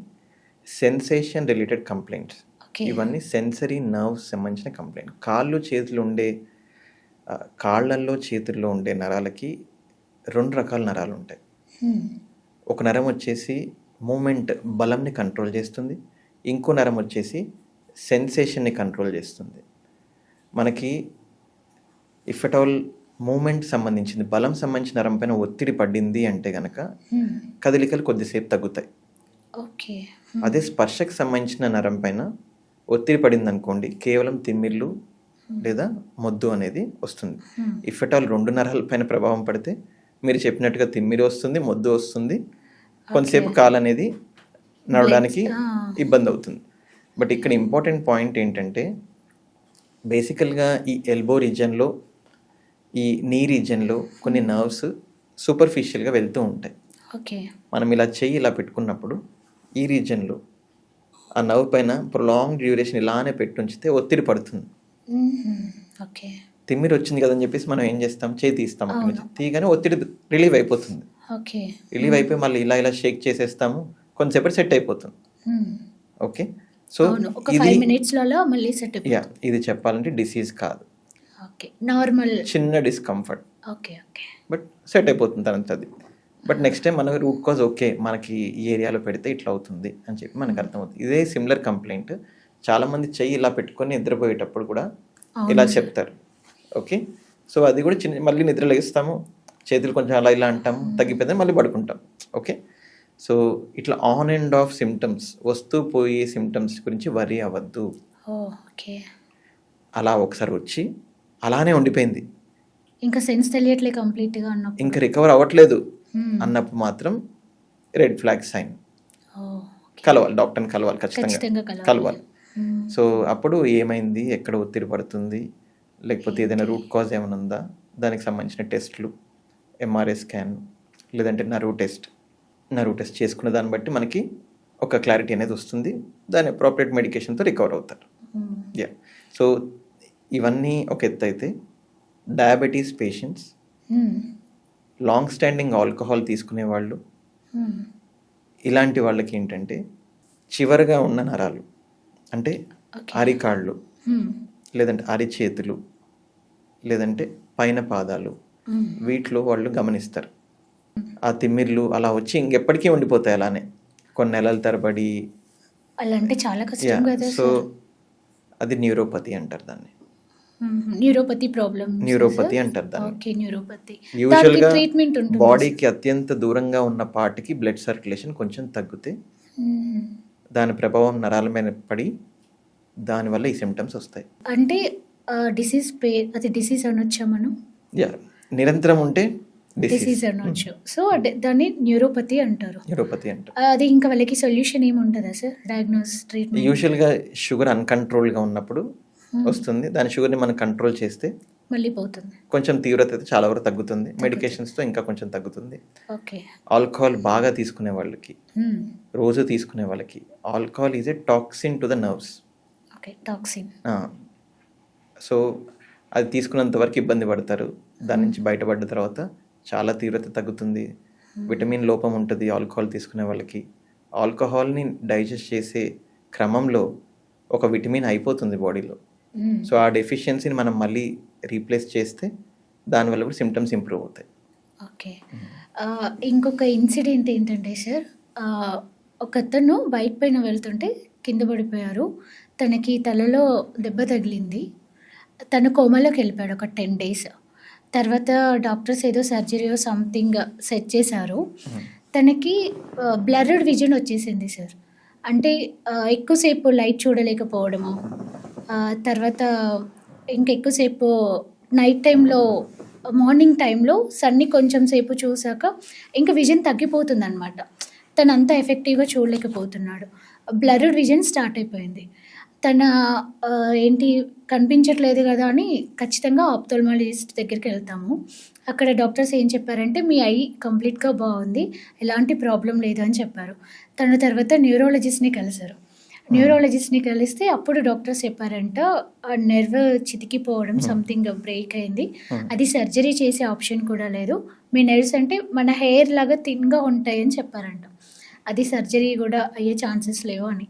సెన్సేషన్ రిలేటెడ్ కంప్లైంట్స్. ఓకే. ఇవన్నీ సెన్సరీ నర్వ్స్ సంబంధించిన కంప్లైంట్. కాళ్ళు చేతులు ఉండే కాళ్ళల్లో చేతుల్లో ఉండే నరాలకి 2 రకాల నరాలు ఉంటాయి. ఒక నరం వచ్చేసి మూమెంట్ బలంని కంట్రోల్ చేస్తుంది, ఇంకో నరం వచ్చేసి సెన్సేషన్ని కంట్రోల్ చేస్తుంది. మనకి ఇఫ్ ఎట్ ఆల్ మూమెంట్ సంబంధించింది, బలం సంబంధించిన నరం పైన ఒత్తిడి పడింది అంటే కనుక కదలికలు కొద్దిసేపు తగ్గుతాయి. ఓకే. అదే స్పర్శకు సంబంధించిన నరం పైన ఒత్తిడి పడింది అనుకోండి, కేవలం తిమ్మిర్లు లేదా మొద్దు అనేది వస్తుంది. ఇఫ్ ఎట్ ఆల్ 2 నరాల పైన ప్రభావం పడితే మీరు చెప్పినట్టుగా తిమ్మిరి వస్తుంది, మొద్దు వస్తుంది, కొంతసేపు కాలు అనేది నడవడానికి ఇబ్బంది అవుతుంది. బట్ ఇక్కడ ఇంపార్టెంట్ పాయింట్ ఏంటంటే, బేసికల్గా ఈ ఎల్బో రీజన్లో, ఈ నీ రీజన్లో కొన్ని నర్వ్స్ సూపర్ఫిషియల్గా వెళ్తూ ఉంటాయి. ఓకే. మనం ఇలా చెయ్యి ఇలా పెట్టుకున్నప్పుడు ఈ రీజన్లో ఆ నర్వ్ పైన ప్రొలాంగ్ డ్యూరేషన్ ఇలానే పెట్టి ఉంచితే ఒత్తిడి పడుతుంది. ఓకే. తిమ్మిరి వచ్చింది కదని చెప్పేసి మనం ఏం చేస్తాం, చేయి తీస్తాం, అక్కడి నుంచి తీయగానే ఒత్తిడి రిలీవ్ అయిపోతుంది. ఓకే. రిలీవ్ అయిపోయి మళ్ళీ ఇలా ఇలా షేక్ చేసేస్తాము, కొంతసేపటి సెట్ అయిపోతుంది. ఓకే. సో ఒక 5 మినిట్స్లలో మళ్ళీ సెట్. యా, ఇది చెప్పాలంటే డిసీజ్ కాదు, ఓకే, నార్మల్ చిన్న discomfort. Okay. Okay. But set అయిపోతుంది తర్వాత అది. బట్ నెక్స్ట్ టైం మనం రూట్ కాజ్ ఓకే మనకి ఈ ఏరియాలో పెడితే ఇట్లా అవుతుంది అని చెప్పి మనకు అర్థమవుతుంది. ఇదే సిమిలర్ కంప్లైంట్ చాలామంది చెయ్యి ఇలా పెట్టుకొని నిద్రపోయేటప్పుడు కూడా ఇలా చెప్తారు. ఓకే. సో అది కూడా చిన్న, మళ్ళీ నిద్ర లేస్తాము, చేతులు కొంచెం అలా ఇలా అంటాము, తగ్గిపోతే మళ్ళీ పడుకుంటాం. ఓకే. సో ఇట్లా ఆన్ అండ్ ఆఫ్ సిమ్టమ్స్, వస్తూ పోయే సిమ్టమ్స్ గురించి వరీ అవ్వద్దు. ఓకే. అలా ఒకసారి వచ్చి అలానే ఉండిపోయింది, ఇంకా సెన్స్ తెలియట్లే కంప్లీట్గా అన్నప్పుడు, ఇంకా రికవర్ అవ్వట్లేదు అన్నప్పుడు మాత్రం రెడ్ ఫ్లాగ్ సైన్. కలవాలి, డాక్టర్ని కలవాలి, ఖచ్చితంగా కలవాలి. సో అప్పుడు ఏమైంది, ఎక్కడ ఒత్తిడి పడుతుంది, లేకపోతే ఏదైనా రూట్ కాజ్ ఏమైనా ఉందా, దానికి సంబంధించిన టెస్ట్లు, ఎంఆర్ఐ స్కాన్, లేదంటే నర్వ్ టెస్ట్ చేసుకున్న దాన్ని బట్టి మనకి ఒక క్లారిటీ అనేది వస్తుంది. దాని అప్రోప్రియేట్ మెడికేషన్తో రికవర్ అవుతారు. యా. సో ఇవన్నీ ఒక ఎత్తు అయితే, diabetes patients, long standing alcohol తీసుకునే వాళ్ళు, ఇలాంటి వాళ్ళకి ఏంటంటే చివరగా ఉన్న నరాలు అంటే అరికాళ్ళు, లేదంటే అరిచేతులు, లేదంటే పైన పాదాలు, వీటిలో వాళ్ళు గమనిస్తారు ఆ తిమ్మిర్లు అలా వచ్చి ఇంకెప్పటికీ ఉండిపోతాయి అలానే కొన్ని నెలల తరబడి. అలా అంటే చాలా కష్టం కదా. సో అది న్యూరోపతి అంటారు దాన్ని. న్యూరోపతి అంటారు దాన్ని. ఓకే. న్యూరోపతి యూజువల్గా ట్రీట్మెంట్ ఉంటుంది. బాడీకి అత్యంత దూరంగా ఉన్న పార్ట్కి బ్లడ్ సర్క్యులేషన్ కొంచెం తగ్గితే దాని ప్రభావం నరాల మీద పడి దానివల్ల ఈ సిమ్టమ్స్ వస్తాయి. అంటే డిసీజ్ అది డిసీజ్ అనొచ్చా మనం? యా, నిరంతరం ఉంటే డిసీజ్ అనొచ్చు. సో దాన్ని న్యూరోపతి అంటారు. అది ఇంకా వాళ్ళకి సొల్యూషన్ ఏమి ఉంటుందా సార్, డయాగ్నోస్, ట్రీట్మెంట్? యూజువల్గా షుగర్ అన్కంట్రోల్గా ఉన్నప్పుడు వస్తుంది. దాని షుగర్ని మనం కంట్రోల్ చేస్తే మళ్ళీ పోతుంది, కొంచెం తీవ్రత అయితే చాలా వరకు తగ్గుతుంది. మెడికేషన్స్తో ఇంకా కొంచెం తగ్గుతుంది. ఓకే. ఆల్కహాల్ బాగా తీసుకునే వాళ్ళకి, రోజు తీసుకునే వాళ్ళకి, alcohol is a toxin to the nerves. Okay. Toxin. So అది తీసుకున్నంత వరకు ఇబ్బంది పడతారు. దాని నుంచి బయటపడ్డ తర్వాత చాలా తీవ్రత తగ్గుతుంది. విటమిన్ లోపం ఉంటుంది ఆల్కహాల్ తీసుకునే వాళ్ళకి. ఆల్కహాల్ని డైజెస్ట్ చేసే క్రమంలో ఒక విటమిన్ అయిపోతుంది బాడీలో. సో ఆ డెఫిషియన్సీని మనం మళ్ళీ రీప్లేస్ చేస్తే దానివల్ల కూడా సిమ్టమ్స్ ఇంప్రూవ్ అవుతాయి. ఓకే. ఇంకొక ఇన్సిడెంట్ ఏంటంటే సార్, ఒకతను బైక్ పైన వెళ్తుంటే కింద పడిపోయారు. తనకి తలలో దెబ్బ తగిలింది. తను కోమాలోకి వెళ్ళిపోయాడు ఒక 10 days. తర్వాత డాక్టర్స్ ఏదో సర్జరీయో సంథింగ్ సెట్ చేశారు. తనకి బ్లర్డ్ విజన్ వచ్చేసింది సార్. అంటే ఎక్కువసేపు లైట్ చూడలేకపోవడము, తర్వాత ఇంకెక్కువసేపు నైట్ టైంలో, మార్నింగ్ టైంలో సన్ని కొంచెం సేపు చూసాక ఇంకా విజన్ తగ్గిపోతుందన్నమాట. తను అంత ఎఫెక్టివ్గా చూడలేకపోతున్నాడు. బ్లర్డ్ విజన్ స్టార్ట్ అయిపోయింది. తన ఏంటి కనిపించట్లేదు కదా అని ఖచ్చితంగా ఆప్థాల్మాలజిస్ట్ దగ్గరికి వెళ్తాము. అక్కడ డాక్టర్స్ ఏం చెప్పారంటే, మీ ఐ కంప్లీట్‌గా బాగుంది. ఎలాంటి ప్రాబ్లమ్ లేదు అని చెప్పారు. తను తర్వాత న్యూరాలజిస్ట్‌ని కలిసారు. న్యూరాలజిస్ట్‌ని కలిస్తే అప్పుడు డాక్టర్స్ చెప్పారంట, ఆ నెర్వ్ చితికిపోవడం సంథింగ్ బ్రేక్ అయింది. అది సర్జరీ చేసే ఆప్షన్ కూడా లేదు. మీ నెర్వ్స్ అంటే మన హెయిర్ లాగా థిన్‌గా ఉంటాయని చెప్పారంట. అది సర్జరీ కూడా అయ్యే ఛాన్సెస్ లేవు అని.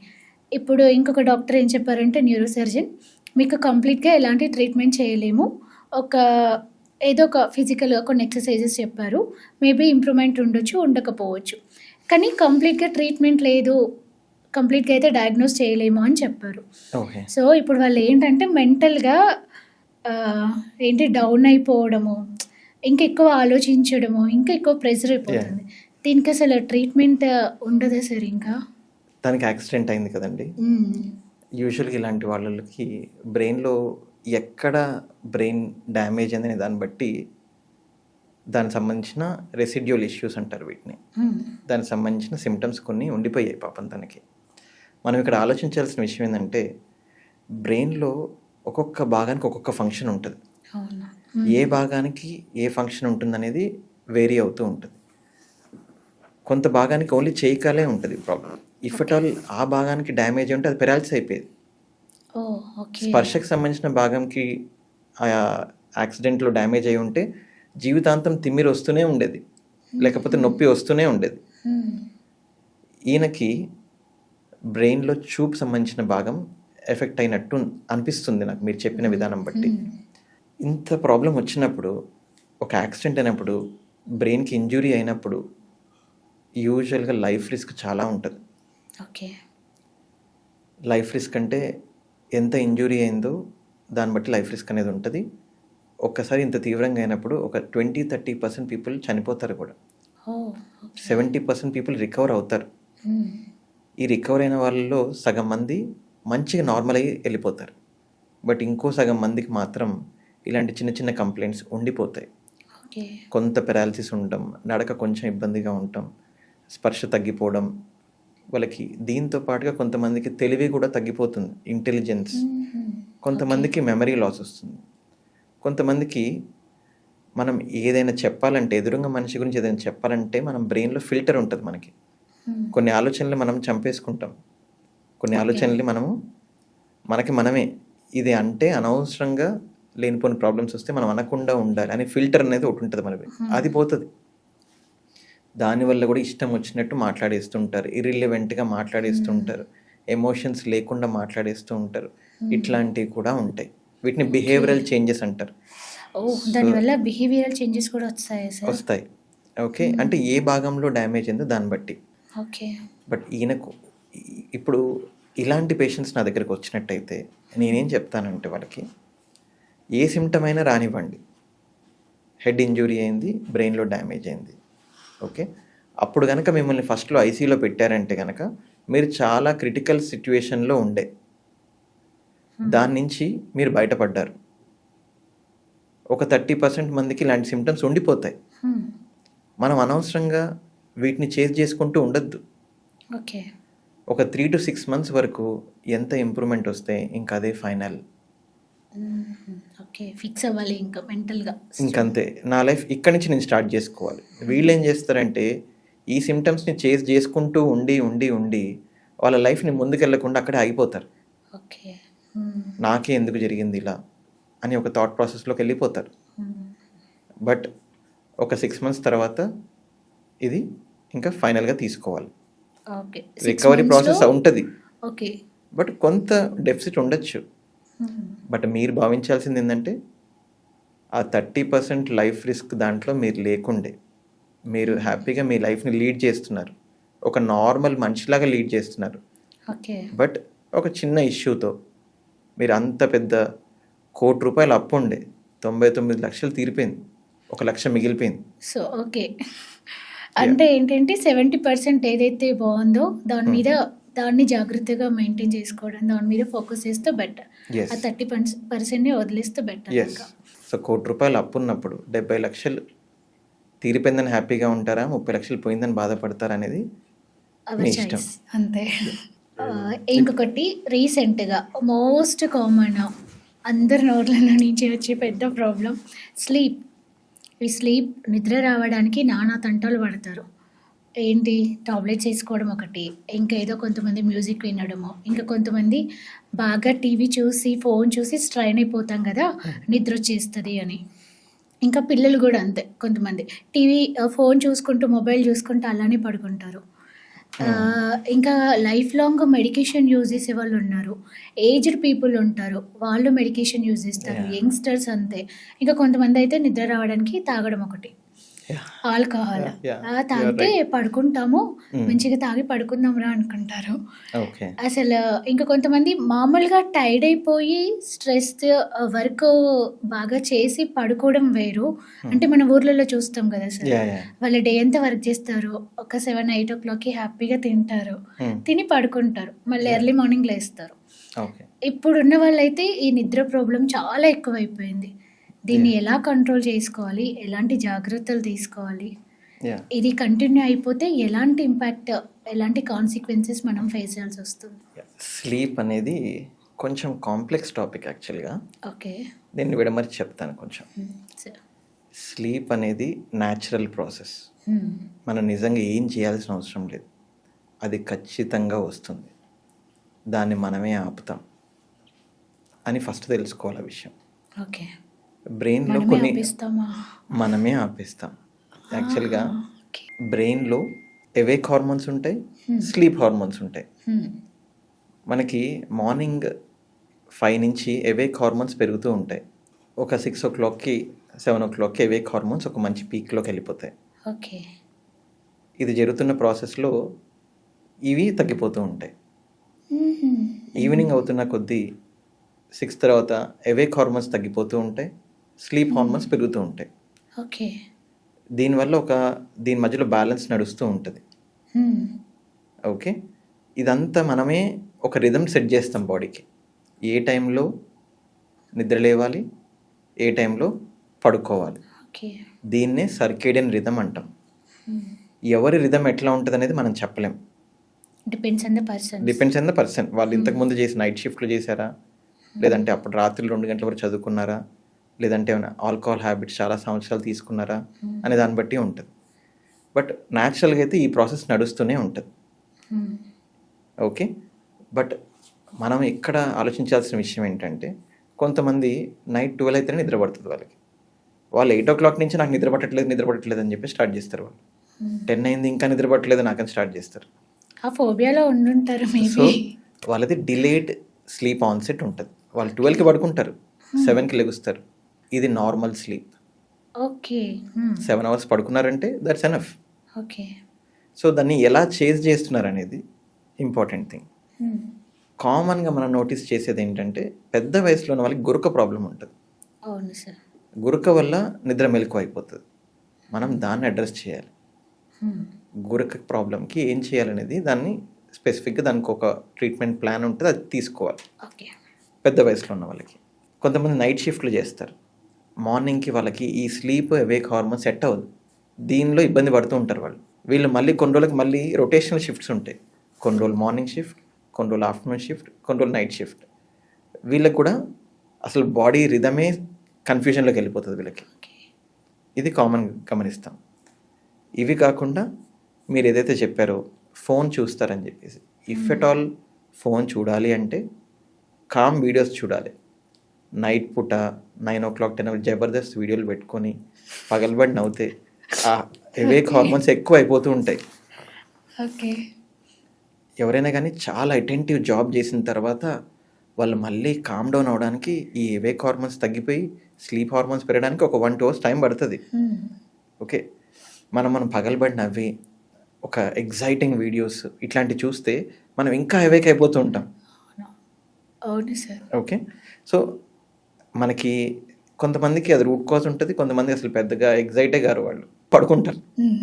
ఇప్పుడు ఇంకొక డాక్టర్ ఏం చెప్పారంటే, న్యూరో సర్జన్, మీకు కంప్లీట్‌గా ఎలాంటి ట్రీట్మెంట్ చేయలేము. ఏదో ఒక ఫిజికల్‌గా కొన్ని ఎక్సర్‌సైజెస్ చెప్పారు. మేబీ ఇంప్రూవ్‌మెంట్ ఉండొచ్చు, ఉండకపోవచ్చు. కానీ కంప్లీట్‌గా ట్రీట్మెంట్ లేదు. కంప్లీట్‌గా అయితే డయాగ్నోస్ చేయలేము అని చెప్పారు. ఓకే. సో, ఇప్పుడు వాళ్ళేంటంటే మెంటల్‌గా డౌన్ అయిపోవడము, ఇంకా ఎక్కువ ఆలోచించడము, ఇంకా ఎక్కువ ప్రెషర్ అయిపోతుంది. దీనికసలు ట్రీట్మెంట్ ఉండదా సార్ ఇంకా? దానికి యాక్సిడెంట్ అయింది కదండి. యూజువల్గా ఇలాంటి వాళ్ళకి బ్రెయిన్లో ఎక్కడ బ్రెయిన్ డ్యామేజ్ అయిందనే దాన్ని బట్టి దానికి సంబంధించిన రెసిడ్యూల్ ఇష్యూస్ అంటారు వీటిని. దానికి సంబంధించిన సిమ్టమ్స్ కొన్ని ఉండిపోయాయి పాపం తనకి. మనం ఇక్కడ ఆలోచించాల్సిన విషయం ఏంటంటే, బ్రెయిన్లో ఒక్కొక్క భాగానికి ఒక్కొక్క ఫంక్షన్ ఉంటుంది. అవునా? ఏ భాగానికి ఏ ఫంక్షన్ ఉంటుందనేది వేరీ అవుతూ ఉంటుంది. కొంత భాగానికి ఓన్లీ చేయకాలే ఉంటుంది ప్రాబ్లం. ఇఫ్ అట్ ఆల్ ఆ భాగానికి డ్యామేజ్ ఉంటే అది పెరాలిసిస్ అయిపోయేది. ఓహ్! ఓకే. స్పర్శకు సంబంధించిన భాగంకి ఆ యాక్సిడెంట్లో డ్యామేజ్ అయి ఉంటే జీవితాంతం తిమ్మిరి వస్తూనే ఉండేది, లేకపోతే నొప్పి వస్తూనే ఉండేది. ఈయనకి బ్రెయిన్లో చూపు సంబంధించిన భాగం ఎఫెక్ట్ అయినట్టు అనిపిస్తుంది నాకు మీరు చెప్పిన విధానం బట్టి. ఇంత ప్రాబ్లం వచ్చినప్పుడు, ఒక యాక్సిడెంట్ అయినప్పుడు, బ్రెయిన్కి ఇంజురీ అయినప్పుడు యూజువల్గా లైఫ్ రిస్క్ చాలా ఉంటుంది. ఓకే. లైఫ్ రిస్క్ అంటే ఎంత ఇంజురీ అయిందో దాన్ని బట్టి లైఫ్ రిస్క్ అనేది ఉంటుంది. ఒక్కసారి ఇంత తీవ్రంగా అయినప్పుడు ఒక 20-30% పీపుల్ చనిపోతారు కూడా. ఓహ్! 70% పీపుల్ రికవర్ అవుతారు. ఈ రికవర్ అయిన వాళ్ళలో సగం మంది మంచిగా నార్మల్ అయ్యి వెళ్ళిపోతారు. బట్ ఇంకో సగం మందికి మాత్రం ఇలాంటి చిన్న చిన్న కంప్లైంట్స్ ఉండిపోతాయి. ఓకే. కొంత పెరాలసిస్ ఉండటం, నడక కొంచెం ఇబ్బందిగా ఉండటం, స్పర్శ తగ్గిపోవడం వాళ్ళకి. దీంతో పాటుగా కొంతమందికి తెలివి కూడా తగ్గిపోతుంది, ఇంటెలిజెన్స్. కొంతమందికి మెమరీ లాస్ వస్తుంది. కొంతమందికి మనం ఏదైనా చెప్పాలంటే, ఎదురుగా మనిషి గురించి ఏదైనా చెప్పాలంటే మనం బ్రెయిన్లో ఫిల్టర్ ఉంటుంది మనకి. కొన్ని ఆలోచనలు మనం చంపేసుకుంటాం, కొన్ని ఆలోచనలు మనమే ఇది అంటే అనవసరంగా లేనిపోని ప్రాబ్లమ్స్ వస్తే మనం అనకుండా ఉండాలి అని ఫిల్టర్ అనేది ఒకటి ఉంటుంది మనకి. అది పోతుంది. దానివల్ల కూడా ఇష్టం వచ్చినట్టు మాట్లాడేస్తుంటారు, ఇర్రిలెవెంట్గా మాట్లాడేస్తుంటారు, ఎమోషన్స్ లేకుండా మాట్లాడేస్తూ ఉంటారు. ఇట్లాంటివి కూడా ఉంటాయి. వీటిని బిహేవియరల్ చేంజెస్ అంటారు. దానివల్ల బిహేవియరల్ చేంజెస్ కూడా వస్తాయి సార్? వస్తాయి. ఓకే. అంటే ఏ భాగంలో డ్యామేజ్ అయిందో దాన్ని బట్టి. ఓకే. బట్ ఈయనకు ఇప్పుడు ఇలాంటి పేషెంట్స్ నా దగ్గరకు వచ్చినట్టయితే నేనేం చెప్తానంటే, వాళ్ళకి ఏ సిమ్టమ్ అయినా రానివ్వండి, హెడ్ ఇంజురీ అయింది, బ్రెయిన్లో డ్యామేజ్ అయింది, ఓకే, అప్పుడు కనుక మిమ్మల్ని ఫస్ట్లో ఐసీయూలో పెట్టారంటే కనుక మీరు చాలా క్రిటికల్ సిచ్యువేషన్లో ఉండే, దాని నుంచి మీరు బయటపడ్డారు. ఒక 30% మందికి ఇలాంటి సిమ్టమ్స్ ఉండిపోతాయి. మనం అనవసరంగా వీటిని చేజ్ చేసుకుంటూ ఉండొద్దు. ఓకే. ఒక 3 to 6 months వరకు ఎంత ఇంప్రూవ్మెంట్ వస్తే ఇంకా అదే ఫైనల్. ఓకే. ఫిక్స్ అవ్వాలి ఇంకా మెంటల్గా. ఇంకంతే, నా లైఫ్ ఇక్కడి నుంచి నేను స్టార్ట్ చేసుకోవాలి. వీళ్ళు ఏం చేస్తారంటే ఈ సిమ్టమ్స్ని చేజ్ చేసుకుంటూ ఉండి ఉండి ఉండి వాళ్ళ లైఫ్ని ముందుకెళ్లకుండా అక్కడే ఆగిపోతారు. ఓకే. నాకే ఎందుకు జరిగింది ఇలా అని ఒక థాట్ ప్రాసెస్లోకి వెళ్ళిపోతారు. బట్ ఒక 6 months తర్వాత ఇది ఇంకా ఫైనల్గా తీసుకోవాలి. ఓకే. రికవరీ ప్రాసెస్ ఉంటుంది, ఓకే, బట్ కొంత డెఫిసిట్ ఉండొచ్చు. బట్ మీరు భావించాల్సింది ఏంటంటే ఆ 30% లైఫ్ రిస్క్ దాంట్లో మీరు లేకుండే మీరు హ్యాపీగా మీ లైఫ్ని లీడ్ చేస్తున్నారు, ఒక నార్మల్ మనిషిలాగా లీడ్ చేస్తున్నారు. ఓకే. బట్ ఒక చిన్న ఇష్యూతో మీరు అంత పెద్ద ₹1,00,00,000 అప్పు ఉండే 99 లక్షలు తీరిపోయింది, 1 లక్ష మిగిలిపోయింది. సో ఓకే, అంటే ఏంటంటే 70% ఏదైతే బాగుందో దాన్ని జాగ్రత్తగా మెయింటైన్ చేసుకోవడం, దాని మీద ఫోకస్ చేస్తే బెటర్. Yes. ఆ 30%ని వదిలేస్తే బెటర్. ఎస్. సో ₹1,00,00,000 అప్పు ఉన్నప్పుడు 70 లక్షలు తీరిపోయిందని హ్యాపీగా ఉంటారా, 30 లక్షలు పోయిందని బాధపడతారా అనేది మీ అవర్ ఇష్టం. చాయిస్ అంతే. ఇంకొకటి రీసెంట్‌గా మోస్ట్ కామన్ అందరి నోట్లలో నుంచి వచ్చే పెద్ద ప్రాబ్లమ్ స్లీప్. ఈ స్లీప్ నిద్ర రావడానికి నానా తంటాలు పడతారు. ఏంటి టాబ్లెట్స్ ఏసుకోవడం ఒకటి, ఇంకా ఏదో కొంతమంది మ్యూజిక్ వినడము, ఇంకా కొంతమంది బాగా టీవీ చూసి, ఫోన్ చూసి స్ట్రెయిన్ అయిపోతాం కదా! నిద్రొచ్చేస్తది అని. ఇంకా పిల్లలు గూడా అంతే కొంతమంది. టీవీ ఫోన్ చూసుకుంటూ, మొబైల్ చూసుకుంటూ అలానే పడుకుంటారు. ఇంకా లైఫ్ లాంగ్ మెడికేషన్ యూజ్ చేసేవాళ్ళున్నారు. ఏజ్డ్ పీపుల్ ఉంటారు. వాళ్ళు మెడికేషన్ యూజ్ చేస్తారు. యాహ్! యంగ్‌స్టర్స్ అంతే. ఇంకా కొంతమందయితే నిద్ర రావడానికి తాగడం ఒకటి. Yeah! Alcohol. Yeah! Yeah! You are తాగితే రైట్. పడుకుంటాము. హ్మ్. మంచిగా తాగి పడుకుందాంరా అనుకుంటారు. ఓకే. ఇంకా కొంతమంది మామూలుగా టైర్డ్ అయిపోయి స్ట్రెస్ వర్క్ బాగా చేసి పడుకోవడం వేరు. హ్మ్. అంటే మన ఊర్లలో చూస్తాం కదా సార్! యాహ్! యాహ్! వాళ్ళు డే అంతా వర్క్ చేస్తారు. ఒక 7, 8:00కి హ్యాపీగా తింటారు. హ్మ్. తిని పడుకుంటారు. మళ్ళీ యాహ్! ఎర్లీ మార్నింగ్ లేస్తారు. ఓకే. ఇప్పుడున్న వాళ్ళైతే ఈ నిద్ర ప్రాబ్లమ్ చాలా ఎక్కువైపోయింది. దీన్ని యాహ్! ఎలా కంట్రోల్ చేసుకోవాలి? ఎలాంటి జాగ్రత్తలు తీసుకోవాలి? యాహ్! ఇది కంటిన్యూ అయిపోతే ఎలాంటి ఇంపాక్ట్, ఎలాంటి కాన్సిక్వెన్సెస్ మనం ఫేస్ చేయాల్సొస్తుంది? యాహ్! స్లీప్ అనేది కొంచెం కాంప్లెక్స్ టాపిక్ యాక్చువల్‌గా. ఓకే. దీన్ని విడమరిచి చెప్తాను కొంచెం. సార్. స్లీప్ అనేది న్యాచురల్ ప్రాసెస్. హ్మ్. మనం నిజంగా ఏం చేయాల్సిన అవసరం లేదు. అది ఖచ్చితంగా వస్తుంది. దాన్ని మనమే ఆపుతాం అని ఫస్ట్ తెలుసుకోవాలి ఆ విషయం. ఓకే. బ్రెయిన్‌లో మనమే కొన్ని ఆపేస్తామా? మనమే ఆపేస్తాం. యాక్చువల్‌గా ఆహా! ఓకే. బ్రెయిన్‌లో ఎవేక్ హార్మోన్స్ ఉంటాయి. హ్మ్. స్లీప్ హార్మోన్స్ ఉంటాయి. హ్మ్. మనకి మార్నింగ్ 5 నుంచి ఎవేక్ హార్మోన్స్ పెరుగుతూ ఉంటాయి. ఒక 6:00కి 7:00కి ఎవేక్ హార్మోన్స్ ఒక మంచి పీక్‌లోకి వెళ్ళిపోతాయి. ఓకే. ఇది జరుగుతున్న ప్రాసెస్‌లో ఇవి తగ్గిపోతూ ఉంటాయి. హుహు. ఈవినింగ్ అవుతున్న కొద్దీ 6 తర్వాత ఎవేక్ హార్మోన్స్ తగ్గిపోతూ ఉంటాయి. స్లీప్ హార్మోన్స్ పెరుగుతూ ఉంటాయి. ఓకే. దీనివల్ల దీని మధ్యలో బ్యాలెన్స్ నడుస్తూ ఉంటుంది. హ్మ్. ఓకే. ఇదంతా మనమే ఒక రిథమ్ సెట్ చేస్తాం బాడీకి. ఏ టైంలో నిద్ర లేవాలి, ఏ టైంలో పడుకోవాలి. ఓకే. దీన్నే సర్కేడియన్ రిథమ్ అంటాం. హ్మ్. ఎవరి రిథమ్ ఎట్లా ఉంటదనేది మనం చెప్పలేం. Depends on the persons. Depends on the person. వాళ్ళు హ్మ్. ఇంతకుముందు చేసి నైట్ షిఫ్ట్‌లు చేశారా? లేదంటే అప్పుడు రాత్రులు 2 గంటల వరకు చదువుకున్నారా? లేదంటే ఏమైనా ఆల్కహాల్ హ్యాబిట్స్ చాలా సంవత్సరాలు తీసుకున్నారా? హ్మ్. అనే దాన్ని బట్టి ఉంటది. బట్ న్యాచురల్‌గా అయితే ఈ ప్రాసెస్ నడుస్తూనే ఉంటది. హ్మ్. ఓకే. బట్ మనం ఇక్కడ ఆలోచించాల్సిన విషయం ఏంటంటే, కొంతమంది నైట్ 12 అయితేనే నిద్ర పడుతది వాళ్ళకి. వాళ్ళు 8:00 నుంచి నాకు నిద్ర పట్టట్లేదు అని చెప్పి స్టార్ట్ చేస్తారు వాళ్ళు. హ్మ్. 10 అయింది ఇంకా నిద్ర పట్టలేదు నాకని స్టార్ట్ చేస్తారు. ఆ ఫోబియాలో ఉండుంటారు సో, మేబీ. వాళ్ళది డిలేడ్ స్లీప్ ఆన్సెట్ ఉంటది. వాళ్ళు 12కి పడుకుంటారు. 7కి లెగుస్తారు. ఇది normal sleep. Okay. Hmm. 7 hours పడుకున్నారంటే దట్స్ ఎనఫ్. ఓకే. సో, దాన్ని ఎలా చేజ్ చేస్తున్నారనేది ఇంపార్టెంట్ థింగ్. హ్మ్. కామన్‌గా మనం నోటీస్ చేసేదేంటంటే, పెద్ద వయసులో ఉన్న వాళ్ళకి గురక ప్రాబ్లమ్ ఉంటది. అవును సార్. గురక వల్ల నిద్ర మెలకువ అయిపోతది. మనం దాన్ని అడ్రెస్ చేయాలి. హ్మ్. గురక ప్రాబ్లమ్‌కి ఏం చేయాలనేది దాన్ని స్పెసిఫిక్‌గా దానికొక ట్రీట్మెంట్ ప్లాన్ ఉంటది. అది తీసుకోవాలి. ఓకే. పెద్ద వయసులో ఉన్న వాళ్ళకి. కొంతమంది నైట్ షిఫ్ట్‌లు చేస్తారు. మార్నింగ్‌కి వాళ్ళకి ఈ స్లీప్ అవేక్ హార్మోన్ సెట్ అవ్వదు. దీనిలో ఇబ్బంది పడుతూ ఉంటారు వాళ్ళు. వీళ్ళు మళ్ళీ కొన్ని రోజులకి మళ్ళీ రొటేషనల్ షిఫ్ట్స్ ఉంటాయి. కొన్ని రోజులు మార్నింగ్ షిఫ్ట్, కొన్ని రోజులు ఆఫ్టర్‌నూన్ షిఫ్ట్, కొన్ని రోజులు నైట్ షిఫ్ట్. వీళ్ళకి కూడా అసలు బాడీ రిథమే కన్‌ఫ్యూజన్‌లోకి వెళ్ళిపోతది వీళ్ళకి. ఓకే. ఇది కామన్ గమనిస్తాం. ఇవి కాకుండా మీరు ఏదైతే చెప్పారో ఫోన్ చూస్తారని చెప్పేసి. ఇఫ్ ఎట్ ఆల్ ఫోన్ చూడాలి అంటే కామ్ వీడియోస్ చూడాలి. నైట్ పూట 9:00, 10 జబర్దస్త్ వీడియోలు పెట్టుకొని పగలబడి నవ్వుతే ఆ ఎవేక్ హార్మోన్స్ ఎక్కువ అయిపోతూ ఉంటాయి. ఓకే. ఎవరైనా కానీ చాలా అటెంటివ్ జాబ్ చేసిన తర్వాత వాళ్ళు మళ్ళీ కామ్ డౌన్ అవ్వడానికి ఈ ఎవేక్ హార్మోన్స్ తగ్గిపోయి స్లీప్ హార్మోన్స్ పెరగడానికి ఒక 1, 2 అవర్స్ టైం పడుతుంది. హ్మ్. ఓకే. మనం పగలబడి నవ్వి ఒక ఎక్సైటింగ్ వీడియోస్ ఇట్లాంటివి చూస్తే మనం ఇంకా ఎవేక్ అయిపోతూ ఉంటాం. అవును. అవును సార్. ఓకే. సో, మనకి కొంతమందికి అది రూట్ కాజ్ ఉంటది. కొంతమంది అసలు పెద్దగా ఎక్సైటే గారు వాళ్ళు. పడుకుంటారు. హ్మ్.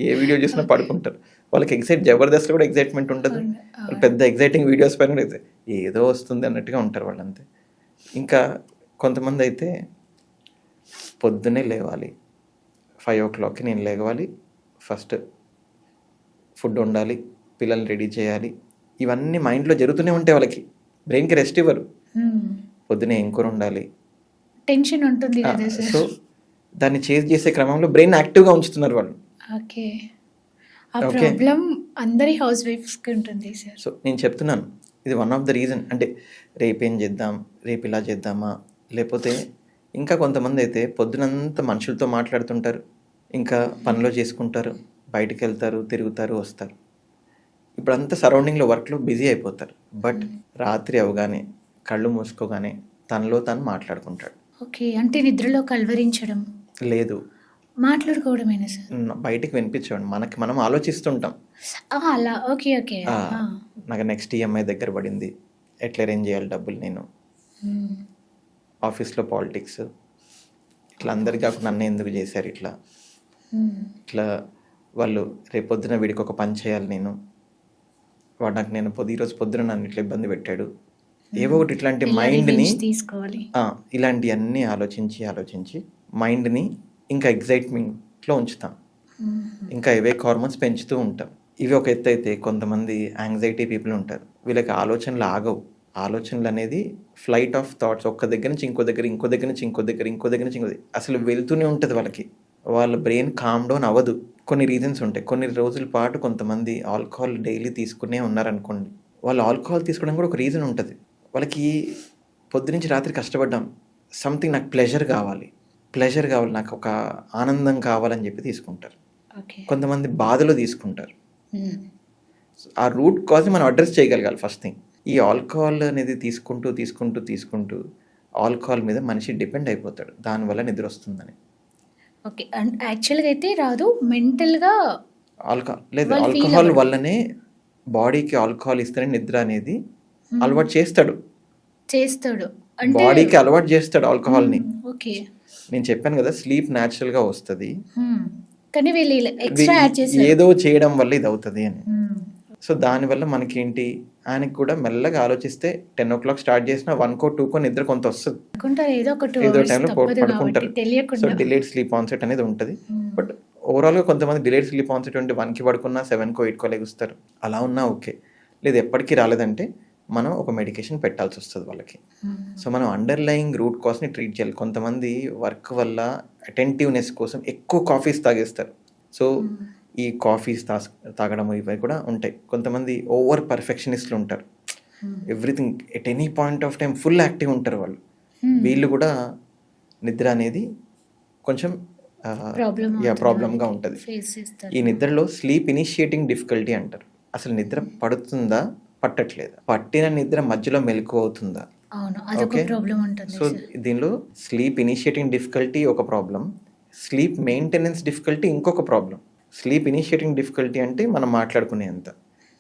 ఏ వీడియో చూసినా ఓకే. పడుకుంటారు. వాళ్ళకి జబర్దస్త్‌లో కూడా ఎక్సైట్‌మెంట్ ఉండదు. అవును. వాళ్ళు అవును. పెద్ద ఎక్సైటింగ్ వీడియోస్ పైన కూడా ఏదో వస్తుంది అన్నట్టుగా ఉంటారు వాళ్ళంతే. ఇంకా కొంతమందైతే పొద్దున్నే లేవాలి. 5:00కి నేను లెగవాలి. ఫస్ట్ ఫుడ్ వండాలి. పిల్లల్ని రెడీ చేయాలి. ఇవన్నీ మైండ్లో జరుగుతూనే ఉంటాయి వాళ్ళకి. బ్రెయిన్కి రెస్ట్ ఇవ్వరు. హ్మ్. పొద్దునే ఏం కూర ఉండాలి. టెన్షన్ ఉంటుంది కదా సార్. సో దాన్ని చేజ్ చేసే క్రమంలో బ్రెయిన్ యాక్టివ్గా ఉంచుతున్నారు వాళ్ళు. ఓకే. ఆ ఓకే. ప్రాబ్లం అందరి హౌస్ వైఫ్స్కి ఉంటుంది సార్. సో నేను చెప్తున్నాను, ఇది వన్ ఆఫ్ ద రీజన్. అంటే రేపేం చేద్దాం, రేపు ఇలా చేద్దామా, లేకపోతే ఇంకా కొంతమంది అయితే పొద్దునంతా మనుషులతో మాట్లాడుతుంటారు, ఇంకా పనిలో చేసుకుంటారు, బయటికి వెళ్తారు, తిరుగుతారు, వస్తారు. ఇప్పుడంతా సరౌండింగ్లో వర్క్లో బిజీ అయిపోతారు. బట్ రాత్రి అవగానే కళ్ళు మూసుకోగానే తనలో తను మాట్లాడుకుంటాడు. ఓకే. అంటే నిద్రలో కలవరించడం, లేదు, మాట్లాడుకోవడమేనా సార్? బయటికి వినిపించండి, మనకి మనం ఆలోచిస్తుంటాం. అలా. ఓకే. ఓకే. నాకు నెక్స్ట్ ఈఎంఐ దగ్గర పడింది, ఎట్లా అరేంజ్ చేయాలి డబ్బులు, నేను హ్మ్. ఆఫీస్లో పాలిటిక్స్, ఇట్లా అందరికీ కాకుండా నన్ను ఎందుకు చేశారు ఇట్లా, హ్మ్. ఇట్లా వాళ్ళు రేపొద్దున వీడికి ఒక పని చేయాలి, వాడు నాకు ఈరోజు పొద్దున నన్ను ఇట్లా ఇబ్బంది పెట్టాడు, ఏవో ఒకటి ఇట్లాంటి ఇలా మైండ్ని revenge తీసుకోవాలి. ఇలాంటివన్నీ ఆలోచించి మైండ్ని ఇంకా ఎగ్జైట్మెంట్లో ఉంచుతాం, హ్మ్. ఇంకా ఇవే హార్మోన్స్ పెంచుతూ ఉంటాం. ఇవి ఒక ఎత్తు అయితే, కొంతమంది యాంగ్జైటీ పీపుల్ ఉంటారు, వీళ్ళకి ఆలోచనలు ఆగవు. ఆలోచనలు అనేది ఫ్లైట్ ఆఫ్ థాట్స్, ఒక్క దగ్గర నుంచి ఇంకో దగ్గర, ఇంకో దగ్గర నుంచి ఇంకో దగ్గర, ఇంకో దగ్గర నుంచి ఇంకో దగ్గర, అసలు వెళ్తూనే ఉంటుంది వాళ్ళకి. వాళ్ళ బ్రెయిన్ కామ్ డౌన్ అవ్వదు. కొన్ని రీజన్స్ ఉంటాయి. కొన్ని రోజుల పాటు కొంతమంది ఆల్కహాల్ డైలీ తీసుకునే ఉన్నారనుకోండి, వాళ్ళు ఆల్కహాల్ తీసుకోవడం కూడా ఒక రీజన్ ఉంటుంది. వాళ్ళకి పొద్దునుంచి రాత్రి కష్టపడ్డాం, సంథింగ్ నాకు ప్లెజర్ కావాలి, నాకు ఒక ఆనందం కావాలని చెప్పి తీసుకుంటారు. ఓకే. కొంతమంది బాధలో తీసుకుంటారు. హ్మ్. ఆ రూట్ కాజ్ని మనం అడ్రస్ చేయగలగాలి ఫస్ట్ థింగ్. ఈ ఆల్కహాల్ అనేది తీసుకుంటూ ఆల్కహాల్ మీద మనిషి డిపెండ్ అయిపోతాడు, దానివల్ల నిద్ర వస్తుందని. ఓకే. యాక్చువల్గా అయితే రాదు, మెంటల్గా వాళ్ళు feel ఆల్కహాల్ అవ్వడం. వల్లనే బాడీకి ఆల్కహాల్ ఇస్తేనే నిద్ర అనేది అలవాటు చేస్తాడు, చేస్తాడు. అంటే బాడీకి అలవాటు చేస్తాడు ఆల్కహాల్ని. ఓకే. నేను చెప్పాను కదా, స్లీప్ న్యాచురల్గా వస్తుంది, హ్మ్. కానీ వీళ్ళు ఎక్స్ట్రా యాడ్ చేశారు. ఏదో చేయడం వల్ల ఇది అవుతుంది అని. హ్మ్. సో దానివల్ల మనకేంటి, ఆయనకి కూడా మెల్లగా ఆలోచిస్తే 10 o'clock స్టార్ట్ చేసిన 1కో 2కో నిద్ర కొంత వస్తుంది, అనుకుంటారు ఏదో ఒక 2 ఏదో hours టైంలో తప్పదు కాబట్టి పడుకుంటారు. సో తెలియకుండా. డిలేడ్ స్లీప్ ఆన్సెట్ అనేది ఉంటుంది. Hmm. బట్ ఓవరాల్గా కొంతమంది డిలేడ్ స్లీప్ ఆన్సెట్ ఉంటే 1కి పడుకున్నా 7కో 8కో లెగుస్తారు, అలా ఉన్నా ఓకే. లేదు ఎప్పటికీ రాలేదంటే మనం ఒక మెడికేషన్ పెట్టాల్సి వస్తుంది వాళ్ళకి. Hmm. సో మనం అండర్లయింగ్ రూట్ కాజ్ని ట్రీట్ చేయాలి. కొంతమంది వర్క్ వల్ల అటెంటివ్నెస్ కోసం ఎక్కువ కాఫీస్ తాగేస్తారు. సో ఈ కాఫీస్ తాగడం ఇవి కూడా ఉంటాయి. కొంతమంది ఓవర్ పర్ఫెక్షనిస్ట్లు ఉంటారు, everything at any point of time full active ఉంటారు వాళ్ళు. వీళ్ళు కూడా నిద్ర అనేది కొంచెం ప్రాబ్లంగా ఉంటుంది. ఫేస్ చేస్తారు. ఈ నిద్రలో స్లీప్ ఇనిషియేటింగ్ డిఫికల్టీ అంటారు. అసలు నిద్ర పడుతుందా, పట్టట్లేదా, పట్టిన నిద్ర మధ్యలో మెలకువ అవుతుందా. అవును, అదొక ఓకే. ప్రాబ్లం ఉంటుంది సో సార్. దీనిలో స్లీప్ ఇనిషియేటింగ్ డిఫికల్టీ ఒక ప్రాబ్లం, స్లీప్ మెయింటెనెన్స్ డిఫికల్టీ ఇంకొక ప్రాబ్లం. స్లీప్ ఇనిషియేటింగ్ డిఫికల్టీ అంటే మనం మాట్లాడుకునేంత,